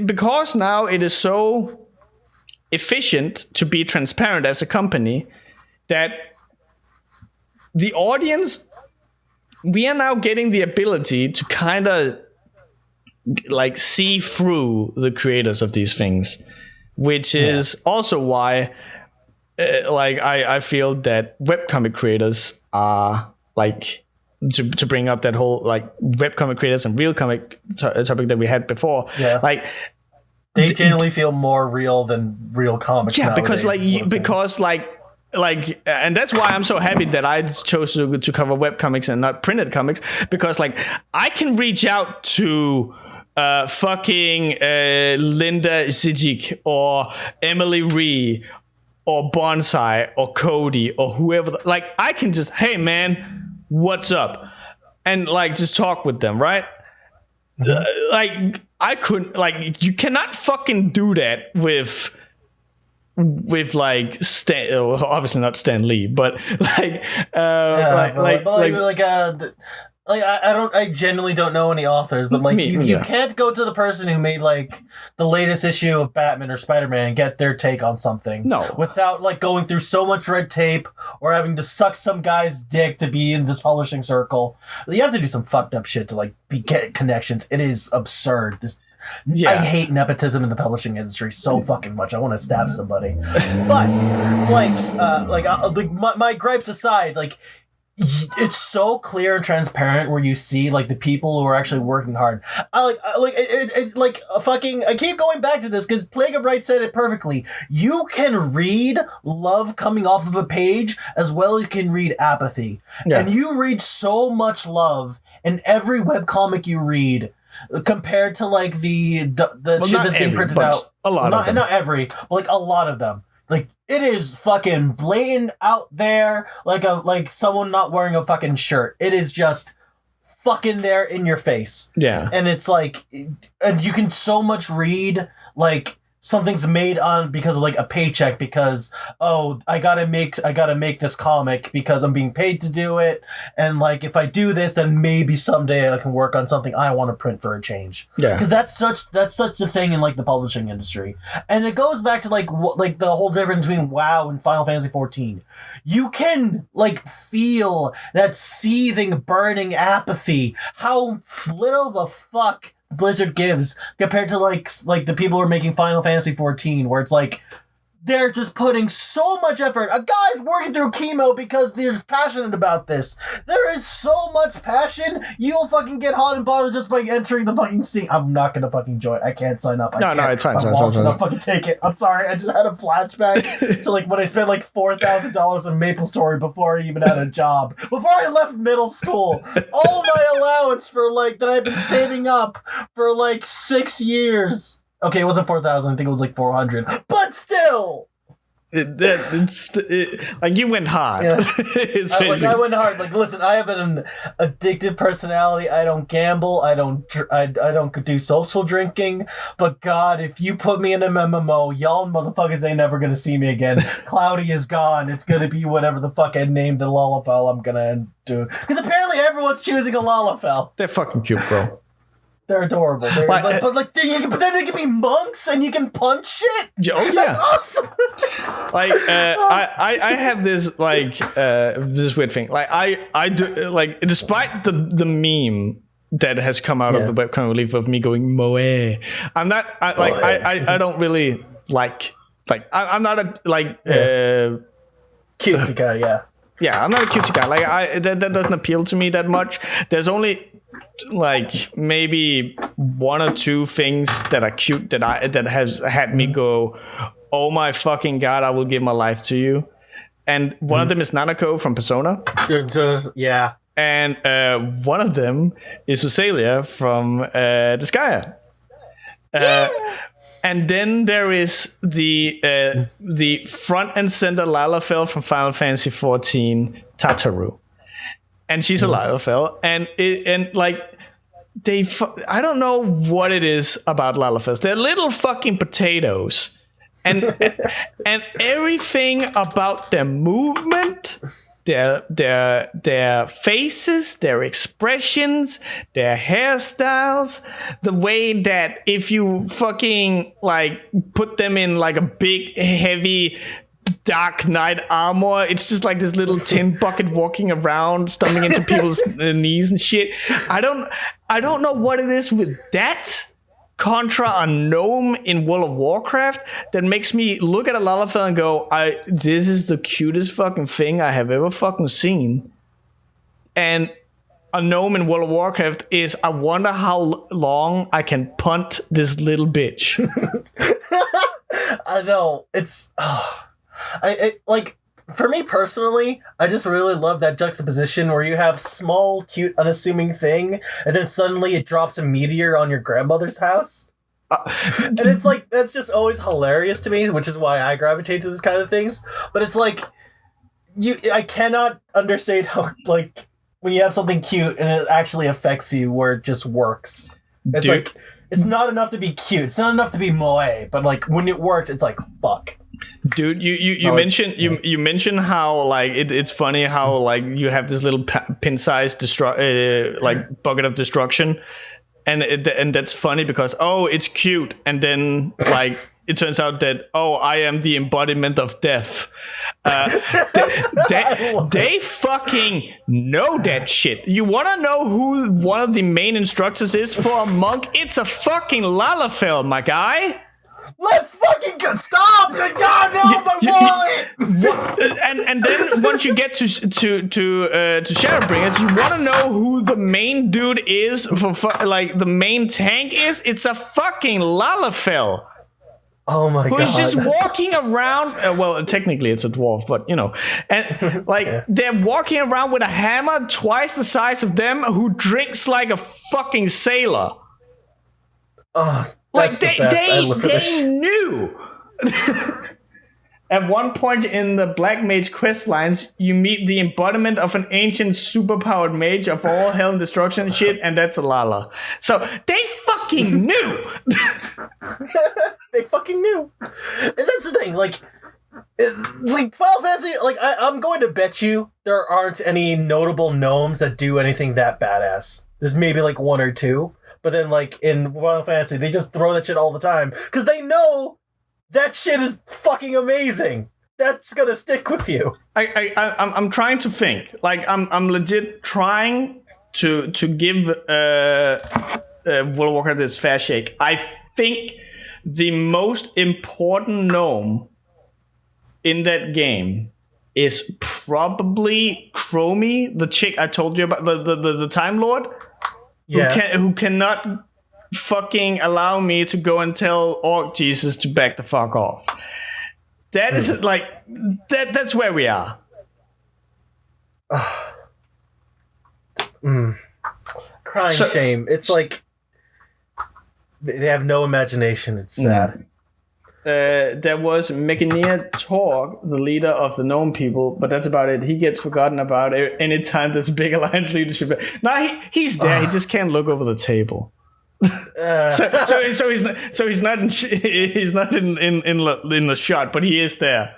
because now it is so efficient to be transparent as a company, that the audience, we are now getting the ability to kind of like see through the creators of these things. Which is also why, like, I feel that webcomic creators are, like, to bring up that whole, like, webcomic creators and real comic topic that we had before. Yeah. Like,
they generally feel more real than real comics.
Yeah,
nowadays,
because and that's why I'm so happy that I chose to cover webcomics and not printed comics, because, like, I can reach out to fucking Linda Zijic or Emily Ree or Bonsai or Cody or whoever. Like, I can just, hey man, what's up? And like just talk with them, right? Like, I couldn't, like, you cannot fucking do that with like obviously not Stan Lee, but like
I genuinely don't know any authors, but like you can't go to the person who made like the latest issue of Batman or Spider-Man and get their take on something.
No.
Without like going through so much red tape or having to suck some guy's dick to be in this publishing circle. You have to do some fucked up shit to like get connections. It is absurd. I hate nepotism in the publishing industry so fucking much. I want to stab somebody. But my gripes aside, like, it's so clear and transparent where you see like the people who are actually working hard. I keep going back to this because Plague of Right said it perfectly. You can read love coming off of a page as well as you can read apathy. Yeah. And you read so much love in every webcomic you read compared to like the shit that's being printed out.
A lot of them.
Not every, but like a lot of them. Like, it is fucking blatant out there, like someone not wearing a fucking shirt. It is just fucking there in your face. Yeah. And it's like, and you can so much read, like, something's made on because of like a paycheck, because I gotta make this comic because I'm being paid to do it, and like if I do this, then maybe someday I can work on something I want to print for a change. Yeah, because that's such a thing in like the publishing industry, and it goes back to like the whole difference between WoW and Final Fantasy 14. You can like feel that seething, burning apathy. How little the fuck Blizzard gives compared to like the people who are making Final Fantasy 14, where it's like they're just putting so much effort. A guy's working through chemo because they're passionate about this. There is so much passion. You'll fucking get hot and bothered just by entering the fucking scene. I'm not gonna fucking join. I can't sign up.
No, it's fine.
I'll fucking take it. I'm sorry. I just had a flashback to like when I spent like $4,000 on MapleStory before I even had a job. Before I left middle school. All my allowance for like that I've been saving up for like 6 years. Okay, it wasn't 4,000. I think it was like 400. But still,
like you went hard.
Yeah. I went hard. Like, listen, I have an addictive personality. I don't gamble. I don't do social drinking. But God, if you put me in an MMO, y'all motherfuckers ain't never gonna see me again. Cloudy is gone. It's gonna be whatever the fuck I named the Lalafell I'm gonna do. Because apparently everyone's choosing a Lalafell.
They're fucking cute, bro.
They're adorable. But then they can be monks and you can punch shit.
Oh yeah,
that's awesome.
Like I have this like this weird thing. Like I do like despite the meme that has come out of the Webcast Relief of me going moe. I'm not. I don't really like. I'm not a
cutesy guy. Yeah.
Yeah, I'm not a cutesy guy. Like that doesn't appeal to me that much. There's only like maybe one or two things that are cute that has had me go, oh my fucking God, I will give my life to you. And one of them is Nanako from Persona.
Yeah.
And one of them is Usalia from Disgaea. And then there is the front and center Lalafell from Final Fantasy XIV, Tataru. And she's a Lalafell, and I don't know what it is about Lalafells. They're little fucking potatoes, and everything about their movement, their faces, their expressions, their hairstyles, the way that if you fucking like put them in like a big heavy Dark Knight armor, it's just like this little tin bucket walking around, stumbling into people's knees and shit. I don't know what it is with that contra a gnome in World of Warcraft that makes me look at a Lalafell and go, this is the cutest fucking thing I have ever fucking seen. And a gnome in World of Warcraft is, I wonder how long I can punt this little bitch.
I know, it's I like, for me personally, I just really love that juxtaposition where you have small, cute, unassuming thing, and then suddenly it drops a meteor on your grandmother's house. And it's like, that's just always hilarious to me, which is why I gravitate to this kind of things. But it's like, I cannot understand how, like, when you have something cute and it actually affects you where it just works. It's like, it's not enough to be cute, it's not enough to be moe, but like, when it works, it's like, fuck.
Dude, you mentioned how like it's funny how like you have this little pin-sized like bucket of destruction, and that's funny because it's cute, and then like it turns out that I am the embodiment of death. They fucking know that shit. You want to know who one of the main instructors is for a monk? It's a fucking Lalafell, my guy.
Let's fucking stop! God, no, my wallet!
And then once you get to Shadowbringers, you want to know who the main dude is for like the main tank is? It's a fucking Lalafell.
Oh my god!
Who's just walking around? Well, technically it's a dwarf, but you know, and like they're walking around with a hammer twice the size of them, who drinks like a fucking sailor. Like they knew. At one point in the Black Mage quest lines, you meet the embodiment of an ancient superpowered mage of all hell and destruction and shit, and that's a Lala. So they fucking knew.
They fucking knew. And that's the thing, like Final Fantasy, like I'm going to bet you there aren't any notable gnomes that do anything that badass. There's maybe like one or two. But then, like, in Final Fantasy, they just throw that shit all the time. Because they know that shit is fucking amazing. That's gonna stick with you.
I'm trying to think. Like, I'm legit trying to give World of Warcraft its fair shake. I think the most important gnome in that game is probably Chromie, the chick I told you about, the Time Lord, who cannot fucking allow me to go and tell Orc Jesus to back the fuck off. That is like that's where we are.
Crying shame. It's like they have no imagination. It's sad.
There was Meganeer Torg, the leader of the gnome people, but that's about it. He gets forgotten about anytime there's a big alliance leadership. No, he's there. He just can't look over the table. So he's not in the shot, but he is there.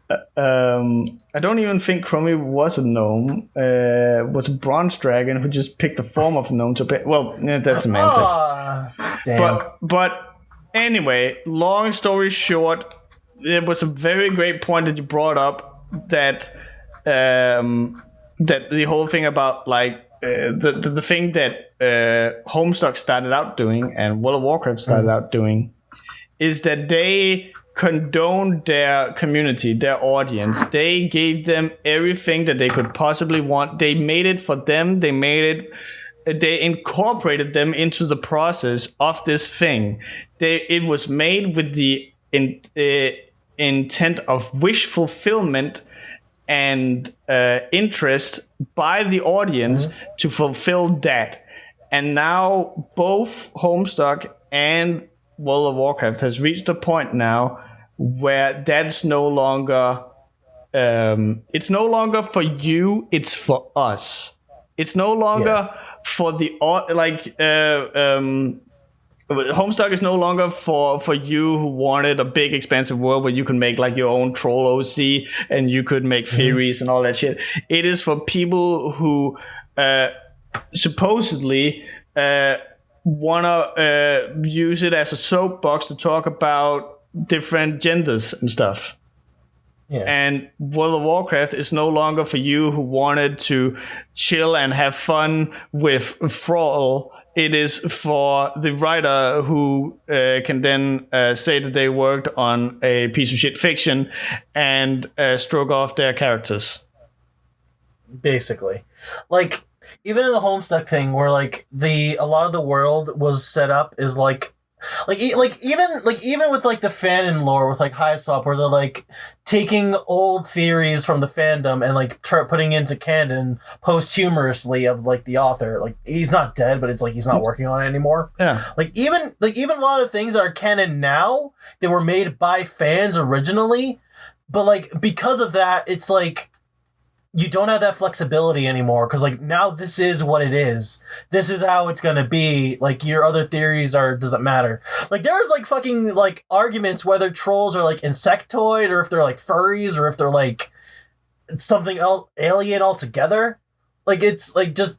I don't even think Chromie was a gnome. Was a bronze dragon who just picked the form of a gnome to pay. Well, that's semantics.
Damn.
But anyway, long story short, it was a very great point that you brought up that that the whole thing about like the thing that Homestuck started out doing and World of Warcraft started out doing is that they condoned their community, their audience. They gave them everything that they could possibly want. They made it for them. They incorporated them into the process of this thing. It was made with the intent of wish fulfillment and interest by the audience to fulfill that. And now both Homestuck and World of Warcraft has reached a point now where that's no longer it's no longer for you, it's for us. It's no longer for the Homestuck is no longer for you who wanted a big expansive world where you can make like your own troll OC and you could make theories and all that shit. It is for people who supposedly wanna use it as a soapbox to talk about different genders and stuff.
Yeah.
And World of Warcraft is no longer for you who wanted to chill and have fun with Thrall. It is for the writer who can then say that they worked on a piece of shit fiction and stroke off their characters.
Basically. Like, even in the Homestuck thing where like a lot of the world was set up is even with like the fanon lore with like Hiveswap where they're like taking old theories from the fandom and like putting into canon posthumously of like the author. Like he's not dead, but it's like he's not working on it anymore.
Yeah.
Even a lot of things that are canon now that were made by fans originally, but like because of that, it's like you don't have that flexibility anymore because like now this is what it is. This is how it's gonna be. Like your other theories doesn't matter. Like there's like fucking like arguments whether trolls are like insectoid or if they're like furries or if they're like something else alien altogether. Like it's like just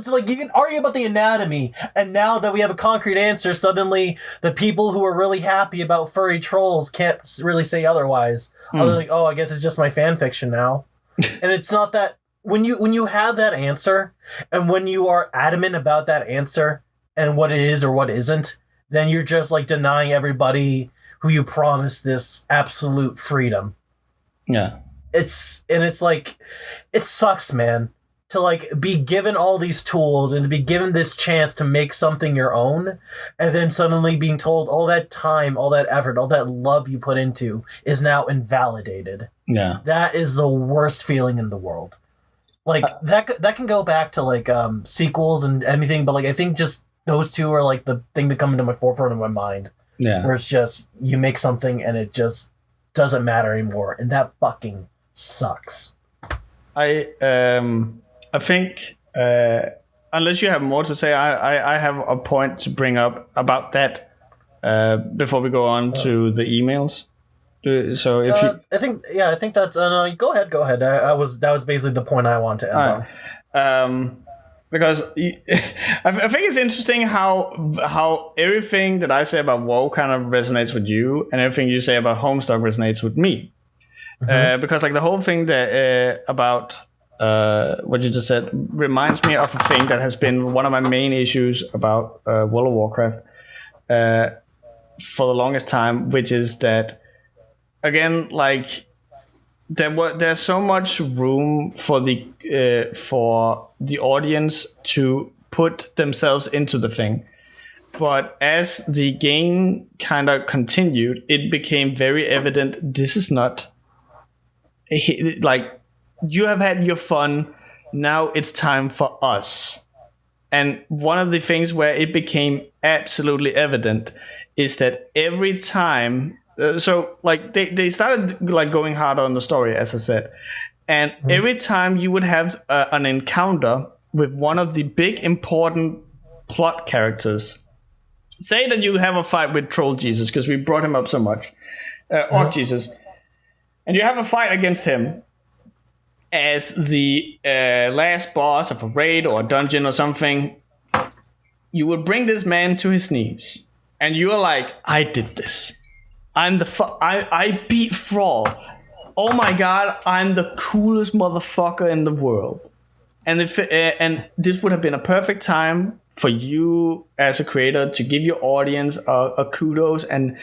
like you can argue about the anatomy, and now that we have a concrete answer, suddenly the people who are really happy about furry trolls can't really say otherwise. Other than like, oh, I guess it's just my fan fiction now. And it's not that when you have that answer and when you are adamant about that answer and what it is or what isn't, then you're just like denying everybody who you promised this absolute freedom.
Yeah.
It's like, it sucks, man, to like be given all these tools and to be given this chance to make something your own and then suddenly being told all that time, all that effort, all that love you put into is now invalidated.
Yeah.
That is the worst feeling in the world. Like that can go back to like sequels and anything, but like I think just those two are like the thing that come into my forefront of my mind.
Yeah.
Where it's just you make something and it just doesn't matter anymore, and that fucking sucks.
I think unless you have more to say, I have a point to bring up about that before we go on to the emails. So if
I think that's no. Go ahead. That was basically the point I want to end on.
Because I think it's interesting how everything that I say about WoW kind of resonates with you, and everything you say about Homestuck resonates with me. Because like the whole thing that about what you just said reminds me of a thing that has been one of my main issues about World of Warcraft for the longest time, which is that again, like there's so much room for the audience to put themselves into the thing. But as the game kind of continued, it became very evident this is not like, you have had your fun, now it's time for us. And one of the things where it became absolutely evident is that every time, so like they started like going hard on the story, as I said, and every time you would have an encounter with one of the big important plot characters. Say that you have a fight with Troll Jesus, because we brought him up so much, Orc Jesus, and you have a fight against him as the last boss of a raid or a dungeon or something. You would bring this man to his knees, and you're like, I did this. I beat Thrall. Oh my god, I'm the coolest motherfucker in the world. And this would have been a perfect time for you as a creator to give your audience a kudos and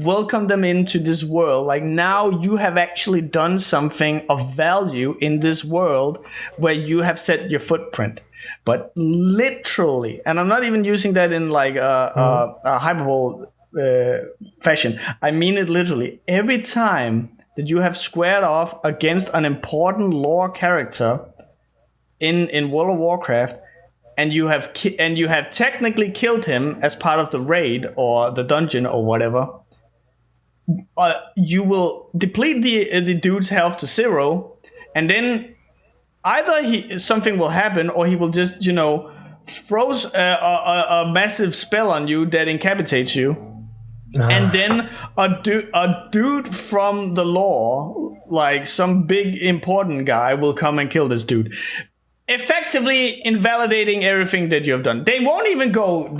welcome them into this world. Like, now you have actually done something of value in this world where you have set your footprint. But literally, and I'm not even using that in like a hyperbole fashion, I mean it literally, every time that you have squared off against an important lore character in World of Warcraft, and you have technically killed him as part of the raid or the dungeon or whatever, you will deplete the dude's health to 0, and then either something will happen, or he will just, throws a massive spell on you that incapacitates you. And then a dude from the lore, like some big important guy, will come and kill this dude, effectively invalidating everything that you have done. They won't even go,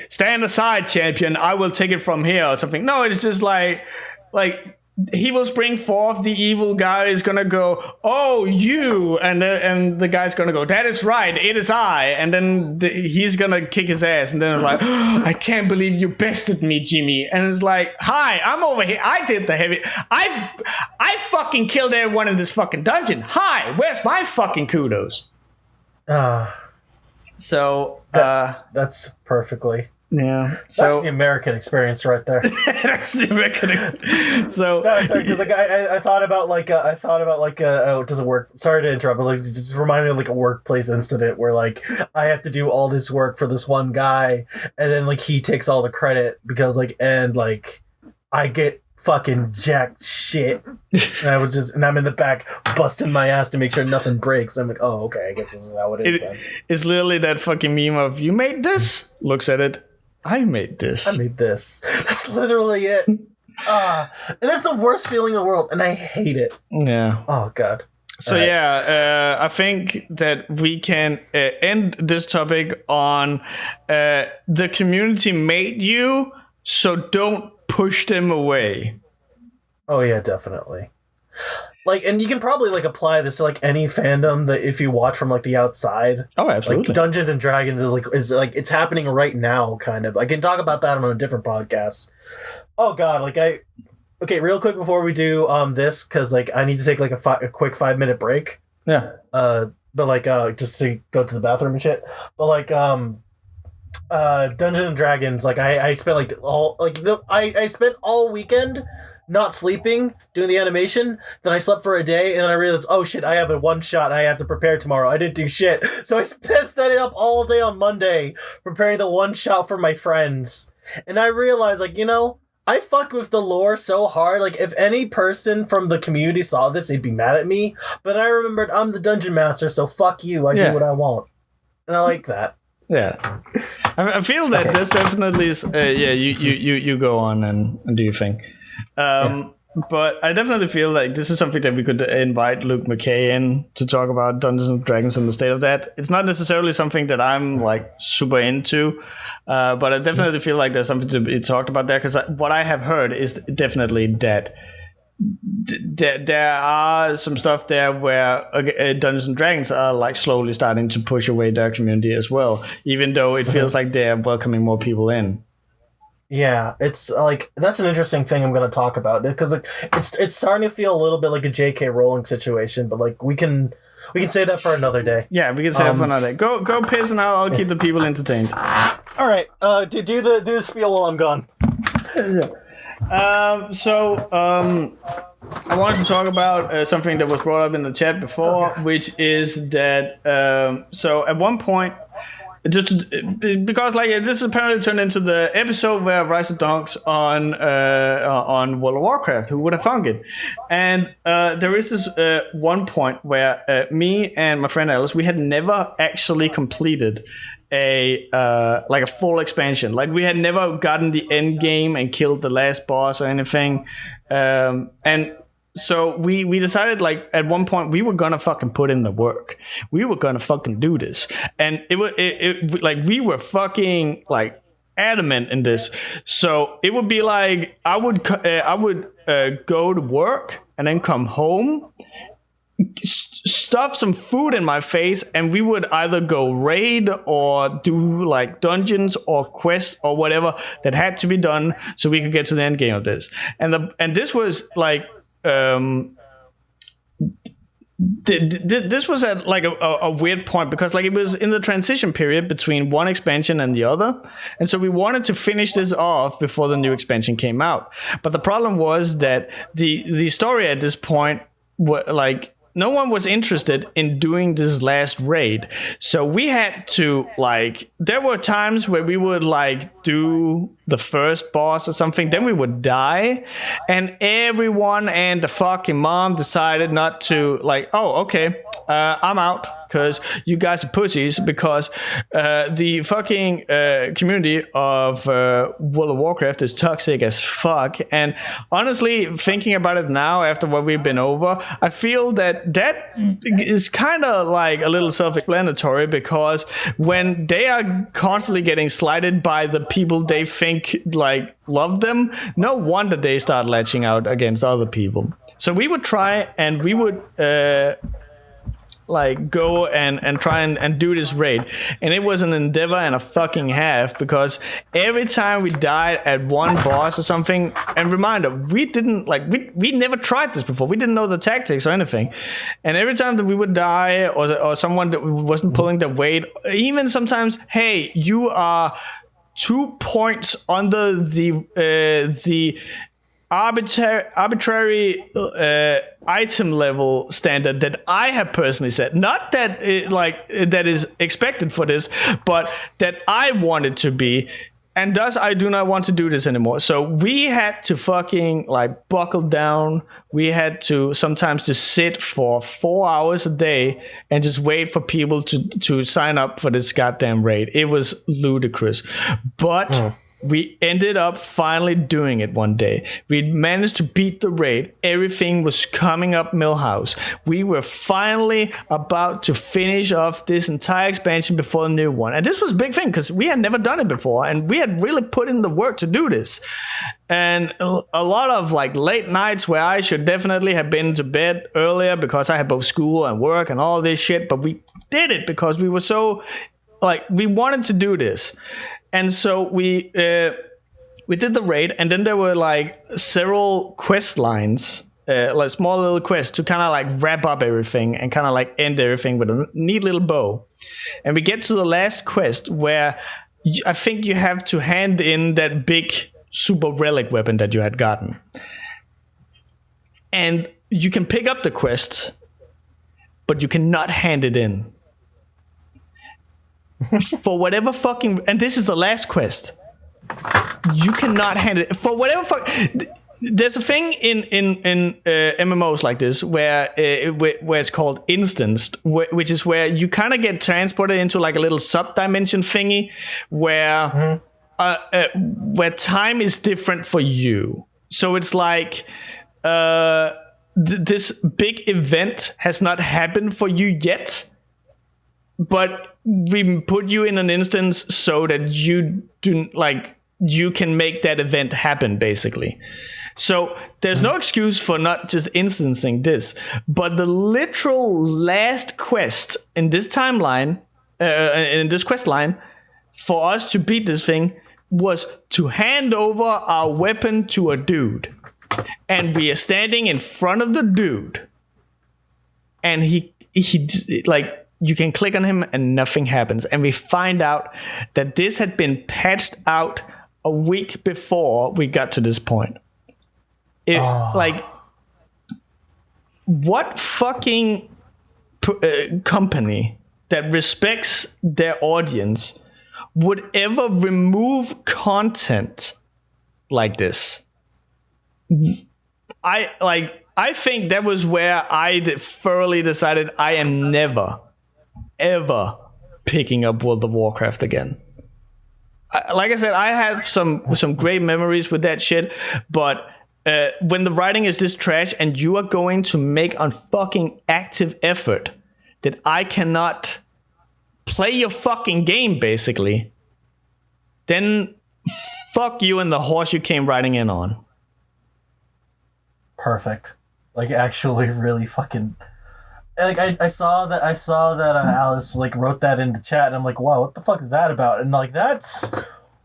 stand aside, champion, I will take it from here or something. No, it's just like he will spring forth, the evil guy is gonna go, oh, you, and the guy's gonna go, that is right, it is I, and then he's gonna kick his ass, and then it's like, oh, I can't believe you bested me, Jimmy, and it's like, hi, I'm over here, I did the heavy, I fucking killed everyone in this fucking dungeon, hi, where's my fucking kudos? So,
that's perfectly...
Yeah,
that's the American experience right there.
That's the American experience. So
no, sorry, because I thought about oh, does it work? Sorry to interrupt, but it just reminded me of like a workplace incident where like I have to do all this work for this one guy, and then like he takes all the credit because I get fucking jacked shit, and I'm in the back busting my ass to make sure nothing breaks. I'm like, oh, okay, I guess this is how it is.
It's literally that fucking meme of, you made this, looks at it, I made this.
That's literally it. And that's the worst feeling in the world, and I hate it.
Yeah.
Oh, God.
So, right. I think that we can end this topic on the community made you, so don't push them away.
Oh, yeah, definitely. And you can probably apply this to any fandom that if you watch from the outside.
Oh, absolutely.
Dungeons and Dragons is it's happening right now, kind of. I can talk about that on a different podcast. Oh God, okay, real quick before we do this, because I need to take a quick 5-minute break.
Yeah.
But just to go to the bathroom and shit. But Dungeons and Dragons, I spent I spent all weekend not sleeping, doing the animation. Then I slept for a day, and then I realized, oh shit, I have a one shot, and I have to prepare tomorrow. I didn't do shit, so I stayed up all day on Monday preparing the one shot for my friends. And I realized, I fucked with the lore so hard. If any person from the community saw this, they'd be mad at me. But I remembered I'm the dungeon master, so fuck you. I do what I want, and I like that.
Yeah, I feel that there's definitely you go on and do your thing. But I definitely feel like this is something that we could invite Luke McKay in to talk about Dungeons and Dragons and the state of that. It's not necessarily something that I'm super into, but I definitely feel like there's something to be talked about there, because what I have heard is definitely that there are some stuff there where Dungeons and Dragons are slowly starting to push away their community as well, even though it feels like they're welcoming more people in.
Yeah, it's like that's an interesting thing I'm going to talk about because like it's starting to feel a little bit like a J.K. Rowling situation, but like we can say that for another day.
Yeah, we can say that for another day. Go piss, and I'll keep the people entertained.
All right, do the spiel while I'm gone.
I wanted to talk about something that was brought up in the chat before, which is that so at one point, just because like this apparently turned into the episode where Riiser dunks on World of Warcraft. Who would have thunk it? And there is this one point where me and my friend Alice, we had never actually completed a full expansion. Like we had never gotten the end game and killed the last boss or anything. And so we decided like at one point we were gonna fucking put in the work. We were gonna fucking do this. And it like we were fucking like adamant in this. So it would be like I would go to work and then come home, stuff some food in my face, and we would either go raid or do like dungeons or quests or whatever that had to be done so we could get to the end game of this. And this was like this was at like a weird point because like it was in the transition period between one expansion and the other, and so we wanted to finish this off before the new expansion came out. But the problem was that the story at this point was like no one was interested in doing this last raid. So we had to like, there were times where we would like do the first boss or something, then we would die, and everyone and the fucking mom decided not to like, oh, okay, I'm out because you guys are pussies, because the fucking community of World of Warcraft is toxic as fuck. And honestly, thinking about it now after what we've been over, I feel that is kind of like a little self-explanatory, because when they are constantly getting slighted by the people they think like love them, no wonder they start latching out against other people. So we would try and we would like go and try and do this raid, and it was an endeavor and a fucking half, because every time we died at one boss or something, and reminder, we didn't like we never tried this before, we didn't know the tactics or anything, and every time that we would die or someone that wasn't pulling the weight, even sometimes, hey, you are 2 points under the arbitrary item level standard that I have personally set. Not that that is expected for this, but that I want it to be. And thus, I do not want to do this anymore. So we had to fucking like buckle down. We had to sometimes just sit for 4 hours a day and just wait for people to sign up for this goddamn raid. It was ludicrous. But we ended up finally doing it one day. We managed to beat the raid. Everything was coming up Millhouse. We were finally about to finish off this entire expansion before the new one. And this was a big thing because we had never done it before, and we had really put in the work to do this. And a lot of like late nights where I should definitely have been to bed earlier because I had both school and work and all this shit, but we did it because we were so like, we wanted to do this. And so we did the raid, and then there were like several quest lines, like small little quests to kind of like wrap up everything and kind of like end everything with a neat little bow. And we get to the last quest where I think you have to hand in that big super relic weapon that you had gotten. And you can pick up the quest, but you cannot hand it in. For whatever fucking, and this is the last quest, you cannot hand it for whatever there's a thing in MMOs like this where it's called instanced, which is where you kind of get transported into like a little sub-dimension thingy where where time is different for you. So it's like this big event has not happened for you yet, but we put you in an instance so that you can make that event happen, basically. So there's no excuse for not just instancing this, but the literal last quest in this timeline, in this quest line, for us to beat this thing was to hand over our weapon to a dude. And we are standing in front of the dude. And he like, you can click on him and nothing happens. And we find out that this had been patched out a week before we got to this point. Like, what fucking company that respects their audience would ever remove content like this? I think that was where I thoroughly decided I am never, ever picking up World of Warcraft again. Like I said, I have some great memories with that shit, but when the writing is this trash and you are going to make a fucking active effort that I cannot play your fucking game, basically, then fuck you and the horse you came riding in on.
Perfect. Like, actually, really fucking. Like, I saw that Alice like wrote that in the chat, and I'm like, wow, what the fuck is that about? And like, that's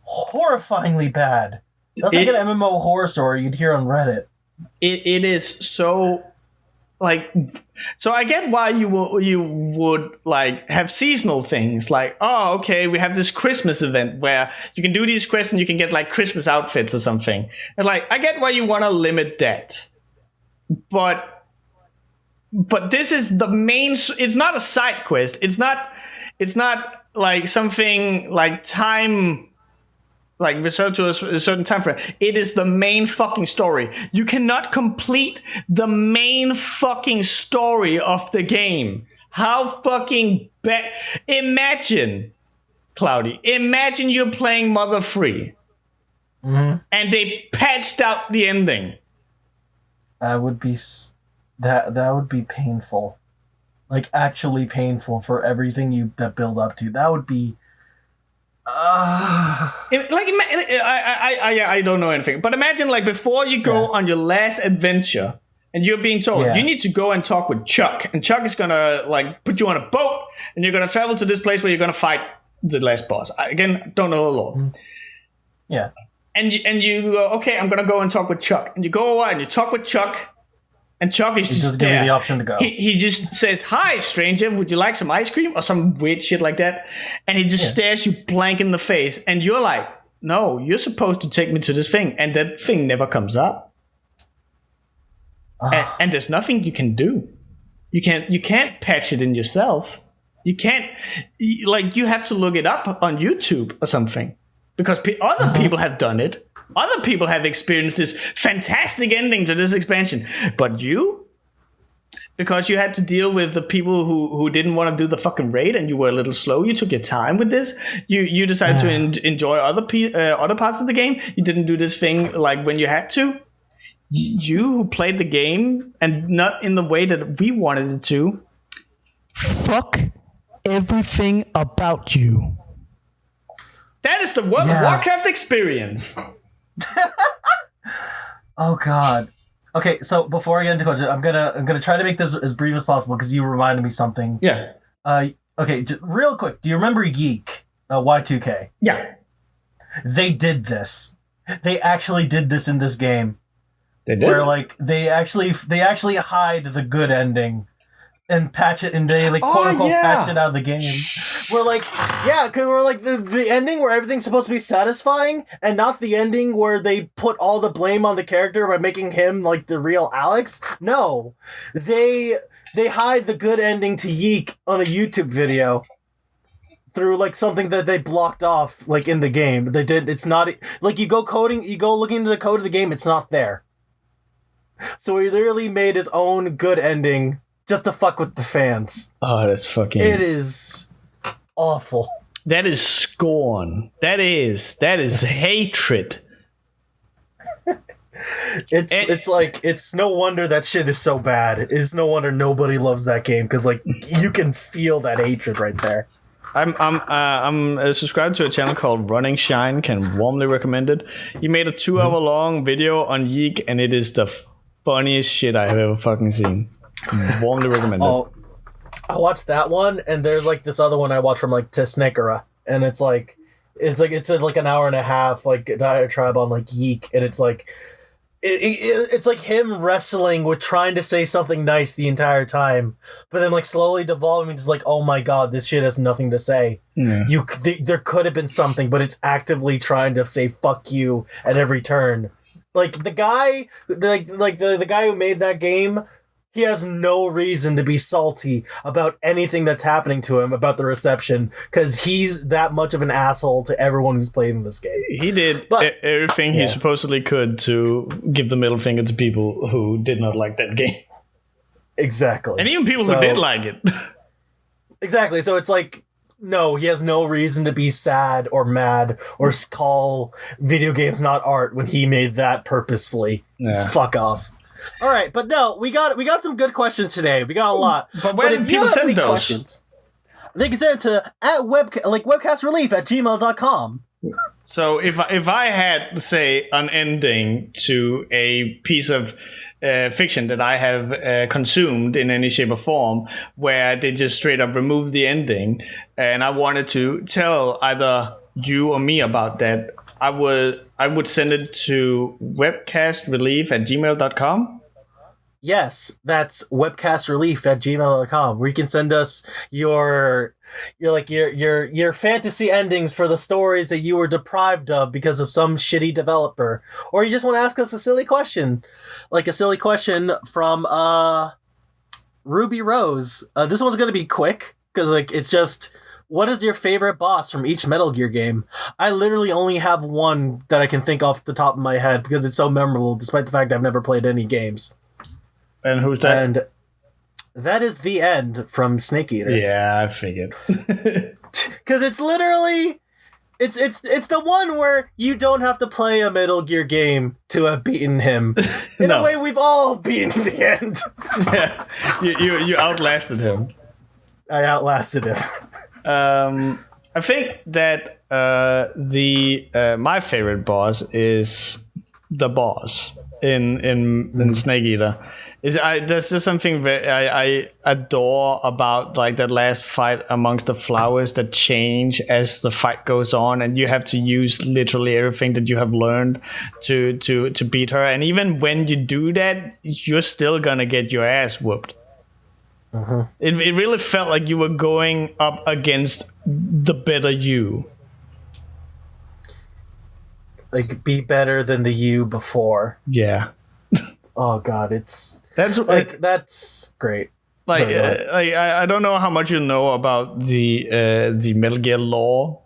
horrifyingly bad. That's like an MMO horror story you'd hear on Reddit.
It is so. Like, so I get why you would like have seasonal things, like, oh, okay, we have this Christmas event where you can do these quests and you can get like Christmas outfits or something. And like, I get why you want to limit that, but this is the main. It's not a side quest. It's not like something like time. Like, reserved to a certain time frame. It is the main fucking story. You cannot complete the main fucking story of the game. How fucking bad. Imagine, Cloudy, imagine you're playing Mother 3. Mm-hmm. And they patched out the ending.
That would be that would be painful. Like, actually painful for everything that build up to. That would be...
I don't know anything, but imagine, like, before you go on your last adventure and you're being told you need to go and talk with Chuck, and Chuck is gonna like put you on a boat and you're gonna travel to this place where you're gonna fight the last boss. Again, don't know the lore.
Yeah.
And you go, okay, I'm gonna go and talk with Chuck, and you go away and you talk with Chuck. And Chuck is just
give you the option to go.
He just says, "Hi, stranger. Would you like some ice cream?" or some weird shit like that. And he just stares you blank in the face. And you're like, "No, you're supposed to take me to this thing." And that thing never comes up. And there's nothing you can do. You can't patch it in yourself. You can't, like, you have to look it up on YouTube or something, because other people have done it. Other people have experienced this fantastic ending to this expansion. But you? Because you had to deal with the people who didn't want to do the fucking raid, and you were a little slow. You took your time with this. You decided to enjoy other parts of the game. You didn't do this thing like when you had to. You who played the game, and not in the way that we wanted it to. Fuck everything about you. That is the Warcraft experience.
Oh God. Okay, so before I get into questions, I'm gonna try to make this as brief as possible because you reminded me something.
Yeah.
Okay, real quick. Do you remember Geek Y2K?
Yeah.
They did this. They actually did this in this game.
They did.
Where like they actually hide the good ending and patch it, and they like quote unquote patch it out of the game. We're like, because we're like the ending where everything's supposed to be satisfying, and not the ending where they put all the blame on the character by making him like the real Alex. No, they hide the good ending to Yeek on a YouTube video through like something that they blocked off like in the game. They did. It's not like you go looking into the code of the game. It's not there. So he literally made his own good ending just to fuck with the fans.
Oh, that's fucking...
It is awful.
That is scorn. That is hatred.
It's like, it's no wonder that shit is so bad. It's no wonder nobody loves that game, because like you can feel that hatred right there.
I'm subscribed to a channel called Running Shine. Can warmly recommend it. He made a 2-hour long video on Yeek, and it is the funniest shit I have ever fucking seen. Warmly recommend it.
I watched that one, and there's like this other one I watched from like Tesnekara, and it's like It's like an hour and a half like diatribe on like Yeek, and it's like it's like him wrestling with trying to say something nice the entire time, but then like slowly devolving into like, oh my god, this shit has nothing to say.
Yeah.
There could have been something, but it's actively trying to say fuck you at every turn. Like the guy, the guy who made that game, he has no reason to be salty about anything that's happening to him about the reception, because he's that much of an asshole to everyone who's played in this game.
He did everything he supposedly could to give the middle finger to people who did not like that game.
Exactly.
And even people who did like it.
Exactly. So it's like, no, he has no reason to be sad or mad or call video games not art when he made that purposefully. Yeah. Fuck off. All right, but no, we got some good questions today. We got a lot.
But where did people send those?
Questions, they can send it to webcastrelief@gmail.com.
So if I had, say, an ending to a piece of fiction that I have consumed in any shape or form, where they just straight up remove the ending, and I wanted to tell either you or me about that, I would send it to webcastrelief@gmail.com.
Yes, that's webcastrelief@gmail.com, where you can send us your fantasy endings for the stories that you were deprived of because of some shitty developer, or you just want to ask us a silly question, like a silly question from Ruby Rose. This one's gonna be quick because like it's just, what is your favorite boss from each Metal Gear game? I literally only have one that I can think off the top of my head because it's so memorable, despite the fact I've never played any games.
And who's that?
And that is the end from Snake Eater.
Yeah, I figured.
Because it's literally, it's the one where you don't have to play a Metal Gear game to have beaten him. In a way, we've all beaten the end.
Yeah, you outlasted him.
I outlasted him.
I think that my favorite boss is the boss in Snake Eater. There's just something I adore about like that last fight amongst the flowers that change as the fight goes on, and you have to use literally everything that you have learned to beat her. And even when you do that, you're still gonna get your ass whooped.
Uh-huh.
It really felt like you were going up against the better you.
Like, be better than the you before.
Yeah.
Oh god, that's great.
Like, I don't know how much you know about the Metal Gear lore,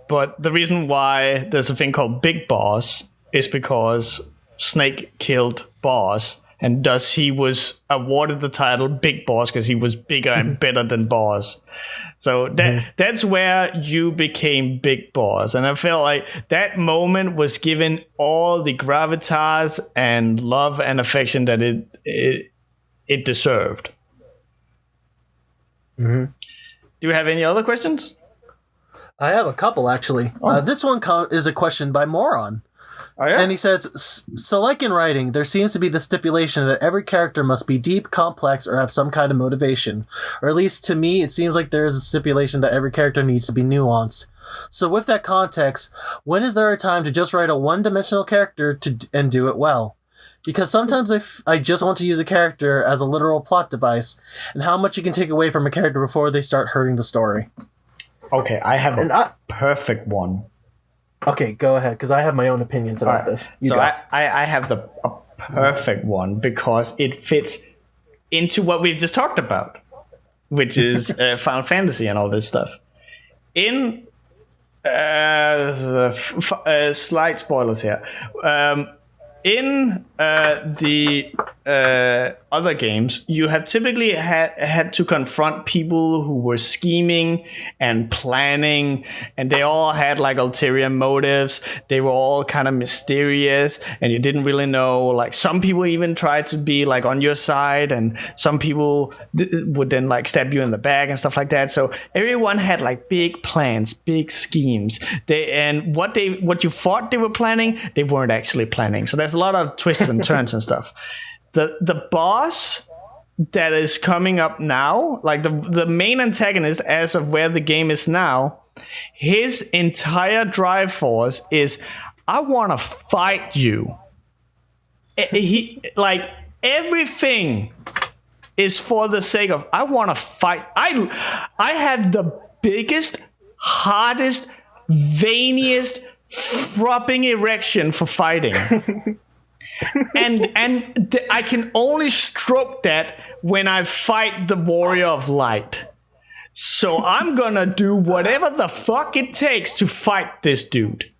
but the reason why there's a thing called Big Boss is because Snake killed Boss, and thus he was awarded the title Big Boss because he was bigger and better than Boss. So that's where you became Big Boss. And I felt like that moment was given all the gravitas and love and affection that it deserved.
Mm-hmm.
Do you have any other questions?
I have a couple, actually.
Oh.
This one is a question by Moron.
Oh, yeah?
And he says, so like in writing, there seems to be the stipulation that every character must be deep, complex, or have some kind of motivation. Or at least to me, it seems like there is a stipulation that every character needs to be nuanced. So with that context, when is there a time to just write a one-dimensional character and do it well? Because sometimes I just want to use a character as a literal plot device, and how much you can take away from a character before they start hurting the story.
Okay, I have a perfect one.
Okay, go ahead, because I have my own opinions about this.
I have a perfect one because it fits into what we've just talked about, which is Final Fantasy and all this stuff. In slight spoilers here. In the other games, you have typically had to confront people who were scheming and planning, and they all had like ulterior motives. They were all kind of mysterious, and you didn't really know. Like, some people even tried to be like on your side, and some people would then like stab you in the back and stuff like that. So everyone had like big plans, big schemes. What you thought they were planning, they weren't actually planning. So there's a lot of twists and turns and stuff. The boss that is coming up now, like the main antagonist as of where the game is now, His entire drive force is, I want to fight you. He like everything is for the sake of, I want to fight. I had the biggest, hardest, veiniest, throbbing erection for fighting. and I can only stroke that when I fight the Warrior of Light. So I'm gonna do whatever the fuck it takes to fight this dude.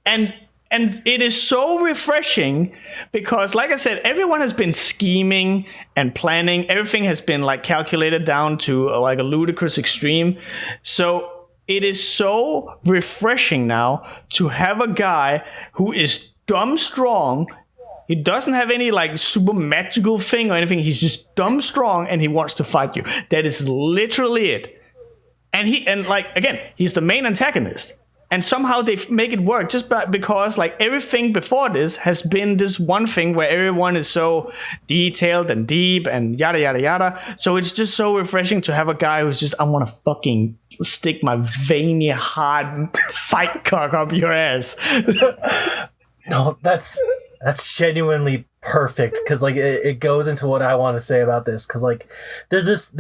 And it is so refreshing because, like I said, everyone has been scheming and planning. Everything has been like calculated down to like a ludicrous extreme. So it is so refreshing now to have a guy who is dumb strong. He doesn't have any like super magical thing or anything. He's just dumb strong and he wants to fight you. That is literally it. And like, again, he's the main antagonist. And somehow they make it work just because like everything before this has been this one thing where everyone is so detailed and deep and yada, yada, yada. So it's just so refreshing to have a guy who's just, I want to fucking stick my veiny, hard fight cock up your ass.
No, that's genuinely perfect because like it goes into what I want to say about this because like there's this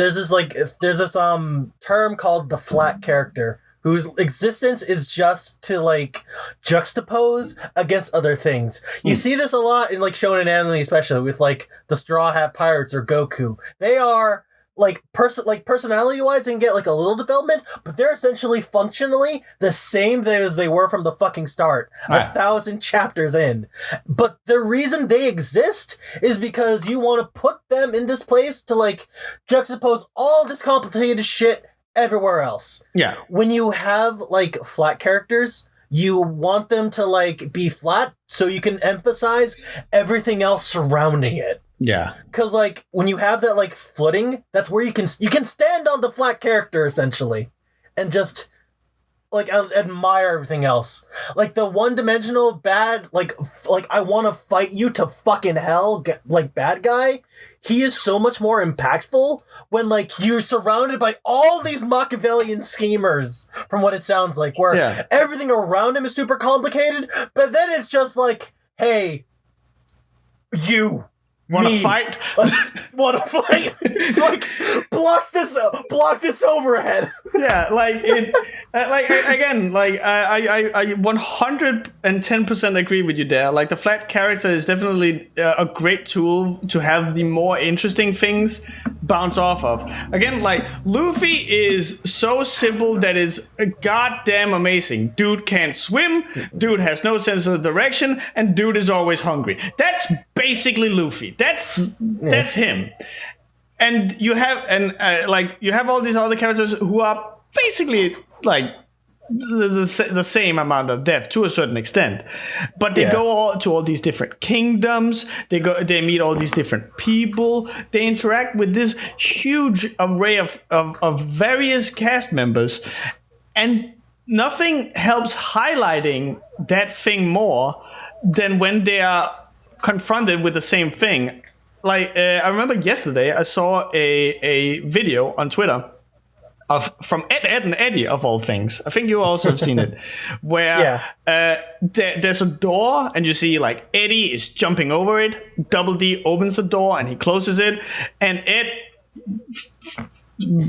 term called the flat character whose existence is just to like juxtapose against other things. You see this a lot in like shonen anime, especially with like the Straw Hat Pirates or Goku. They are like personality wise, they can get like a little development, but they're essentially functionally the same as they were from the fucking start, right. 1,000 chapters in. But the reason they exist is because you want to put them in this place to like juxtapose all this complicated shit everywhere else.
Yeah.
When you have like flat characters, you want them to like be flat so you can emphasize everything else surrounding it.
Yeah.
Cause like when you have that like footing, that's where you can stand on the flat character essentially and just like admire everything else. Like the one-dimensional bad like I want to fight you to fucking hell like bad guy, he is so much more impactful when like you're surrounded by all these Machiavellian schemers from what it sounds like, where everything around him is super complicated, but then it's just like, hey, you
want to fight?
Want to fight? It's like block this overhead.
Yeah, like it. Again, like I 110% agree with you there. Like the flat character is definitely a great tool to have the more interesting things bounce off of. Again, like Luffy is so simple that is goddamn amazing. Dude can't swim. Dude has no sense of direction, and dude is always hungry. That's basically Luffy. That's him. And you have you have all these other characters who are basically like the same amount of depth to a certain extent, but they go to all these different kingdoms. They meet all these different people. They interact with this huge array of various cast members, and nothing helps highlighting that thing more than when they are confronted with the same thing. Like I remember yesterday I saw a video on Twitter from Ed and Eddie of all things. I think you also have seen it, where there's a door and you see like Eddie is jumping over it. Double D opens the door and he closes it, and Ed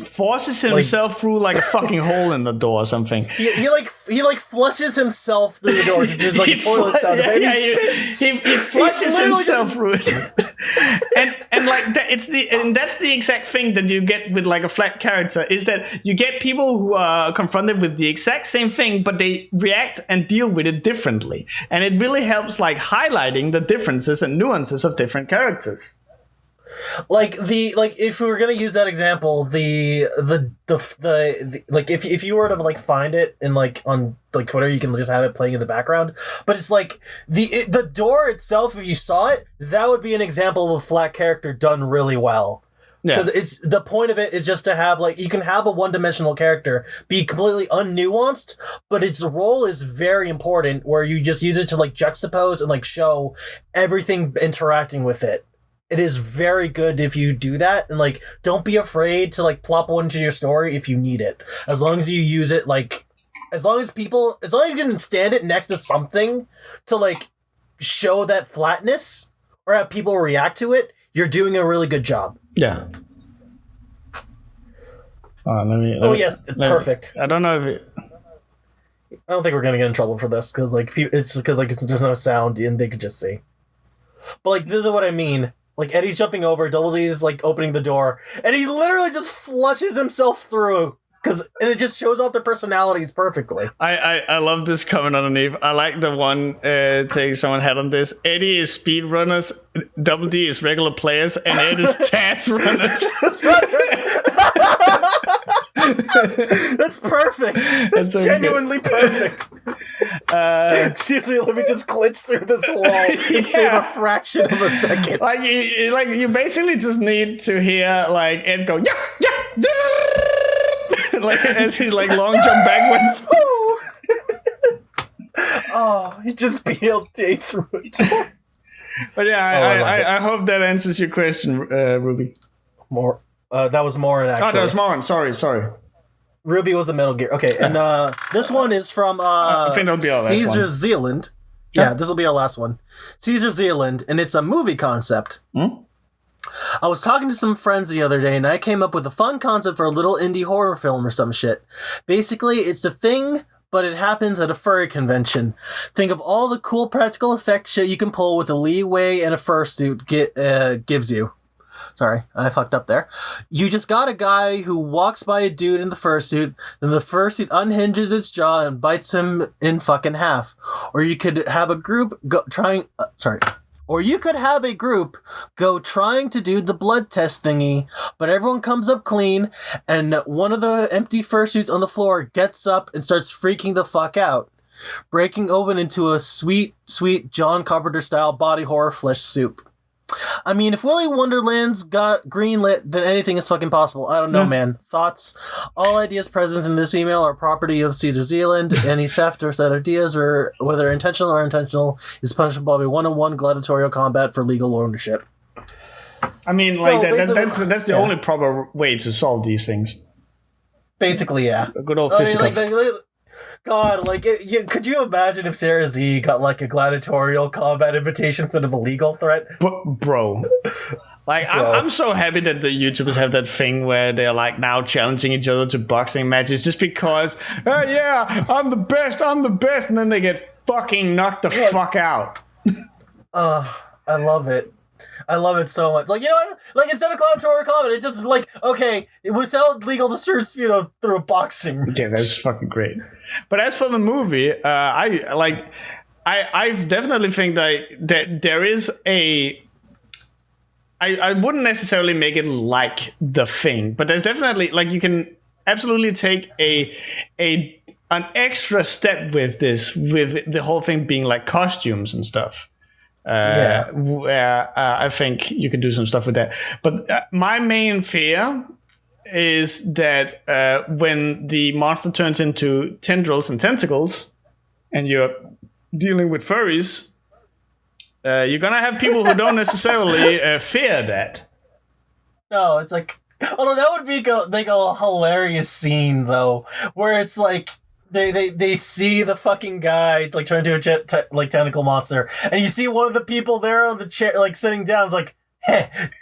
forces himself through like a fucking hole in the door or something.
He flushes himself through the door. There's like a toilet sound effect.
He flushes himself through it. and like that, that's the exact thing that you get with like a flat character, is that you get people who are confronted with the exact same thing, but they react and deal with it differently. And it really helps like highlighting the differences and nuances of different characters.
Like if we were gonna use that example, the like if you were to like find it in like on like Twitter, you can just have it playing in the background. But it's like the door itself. If you saw it, that would be an example of a flat character done really well. Because it's the point of it is just to have like you can have a one-dimensional character be completely unnuanced, but its role is very important. Where you just use it to like juxtapose and like show everything interacting with it. it is very good if you do that, and like don't be afraid to like plop one into your story if you need it. As long as you use it like as long as you can stand it next to something to like show that flatness or have people react to it, you're doing a really good job.
Yeah.
Perfect.
I don't know if it...
I don't think we're gonna get in trouble for this because there's no sound and they could just see. But like this is what I mean. Like Eddie's jumping over, Double D's like opening the door, and he literally just flushes himself through and it just shows off their personalities perfectly.
I love this comment underneath. I like the one take someone had on this. Eddie is speedrunners, Double D is regular players, and Ed is task runners.
That's perfect. That's so genuinely perfect. Excuse me, let me just glitch through this wall and save a fraction of a second.
Like you basically just need to hear like Ed go yeah. Like as he like long jump backwards.
Oh, he just BLJ through it.
But yeah, I hope that answers your question, Ruby.
More. That was Morin, actually.
Oh, that was Morin. Sorry.
Ruby was the Metal Gear. Okay, and this one is from
I think that'll be our last
Caesar
one.
Zealand. Yeah, this will be our last one. Caesar Zealand, and it's a movie concept. I was talking to some friends the other day, and I came up with a fun concept for a little indie horror film or some shit. Basically, it's a thing, but it happens at a furry convention. Think of all the cool practical effects shit you can pull with the leeway and a fursuit gives you. Sorry, I fucked up there. You just got a guy who walks by a dude in the fursuit, then the fursuit unhinges its jaw and bites him in fucking half. Or you could have a group go trying to do the blood test thingy, but everyone comes up clean, and one of the empty fursuits on the floor gets up and starts freaking the fuck out, breaking open into a sweet, sweet John Carpenter-style body horror flesh soup. I mean, if Willy Wonderland's got greenlit, then anything is fucking possible. I don't know, man. Thoughts? All ideas present in this email are property of Caesar Zealand. Any theft or set ideas, or whether intentional or unintentional, is punishable by one-on-one gladiatorial combat for legal ownership.
I mean, like that's the only proper way to solve these things.
Basically, yeah.
A good old fisticuff.
God, like, could you imagine if Sarah Z got, like, a gladiatorial combat invitation instead of a legal threat?
Bro. Like, I'm so happy that the YouTubers have that thing where they're, like, now challenging each other to boxing matches just because, oh, yeah, I'm the best, and then they get fucking knocked the fuck out.
I love it. I love it so much. Like, you know what? Like, instead of gladiatorial combat, it's just like, okay, it was legal to search, through a boxing.
Yeah, that's fucking great. But as for the movie, I definitely think that there is I wouldn't necessarily make it like The Thing, but there's definitely, like, you can absolutely take an extra step with this, with the whole thing being like costumes and stuff. Where I think you can do some stuff with that. But my main fear is that when the monster turns into tendrils and tentacles, and you're dealing with furries, you're gonna have people who don't necessarily fear that.
No, it's like, although that would make a hilarious scene though, where it's like they see the fucking guy like turn into a tentacle monster, and you see one of the people there on the chair like sitting down. It's like,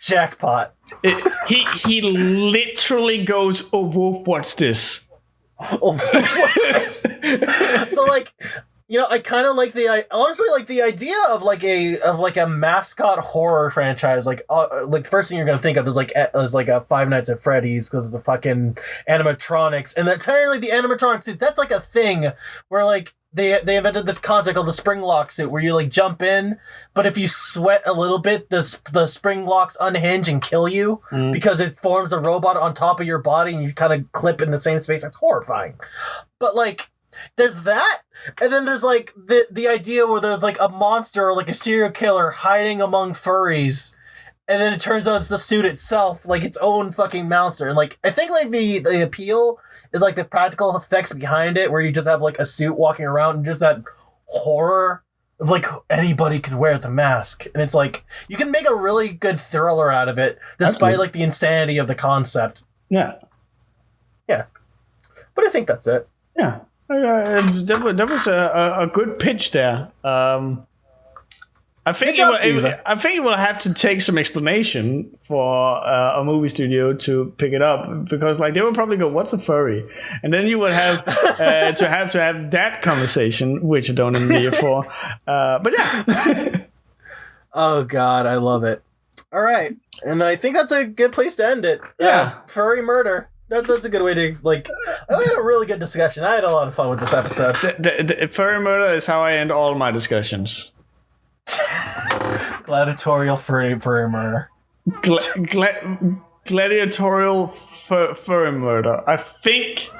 jackpot.
He literally goes, "Oh, wolf, what's this?"
Oh, what's this? So like, I kind of like the idea of like a mascot horror franchise. Like first thing you're gonna think of is like a Five Nights at Freddy's because of the fucking animatronics, and apparently the animatronics that's like a thing where like they invented this concept called the spring lock suit where you like jump in, but if you sweat a little bit, the spring locks unhinge and kill you because it forms a robot on top of your body and you kind of clip in the same space. That's horrifying, but like. There's that, and then there's like the idea where there's like a monster or like a serial killer hiding among furries, and then it turns out it's the suit itself, like its own fucking monster. And like I think like the appeal is like the practical effects behind it, where you just have like a suit walking around and just that horror of like anybody could wear the mask, and it's like you can make a really good thriller out of it, despite like the insanity of the concept.
Yeah.
But I think that's it.
Yeah. That was a good pitch there. I think it will have to take some explanation for a movie studio to pick it up, because like they will probably go, "What's a furry?" And then you would have to have that conversation, which I don't am here for. But yeah.
Oh God, I love it. All right, and I think that's a good place to end it.
Yeah.
Furry murder. That's a good way to like. We had a really good discussion. I had a lot of fun with this episode.
The furry murder is how I end all my discussions.
Gladiatorial furry murder.
Gladiatorial furry murder. I think.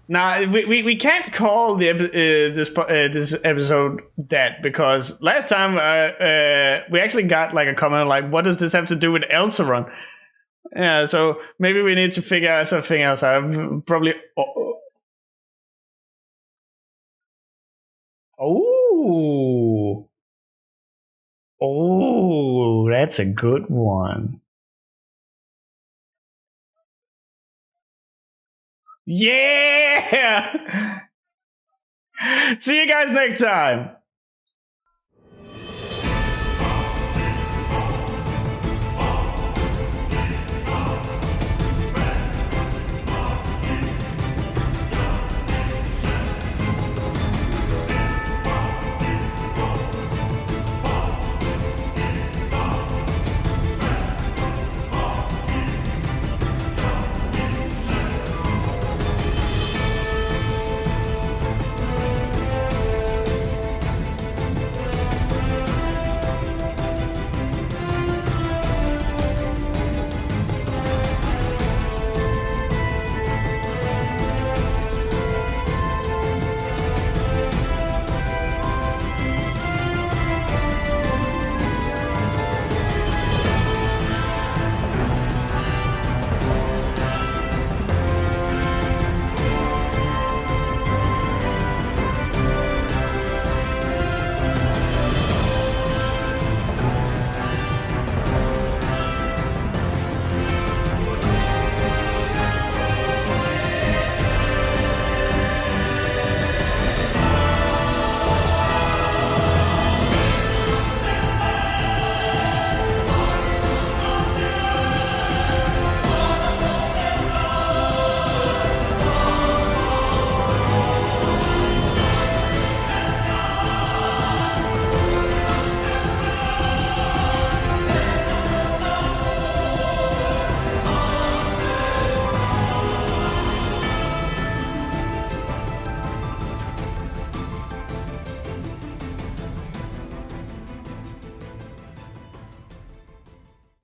Now we can't call this episode that, because last time we actually got like a comment like, "What does this have to do with Elsaron?" Yeah, so maybe we need to figure out something else. I'm probably. Oh, that's a good one. Yeah! See you guys next time.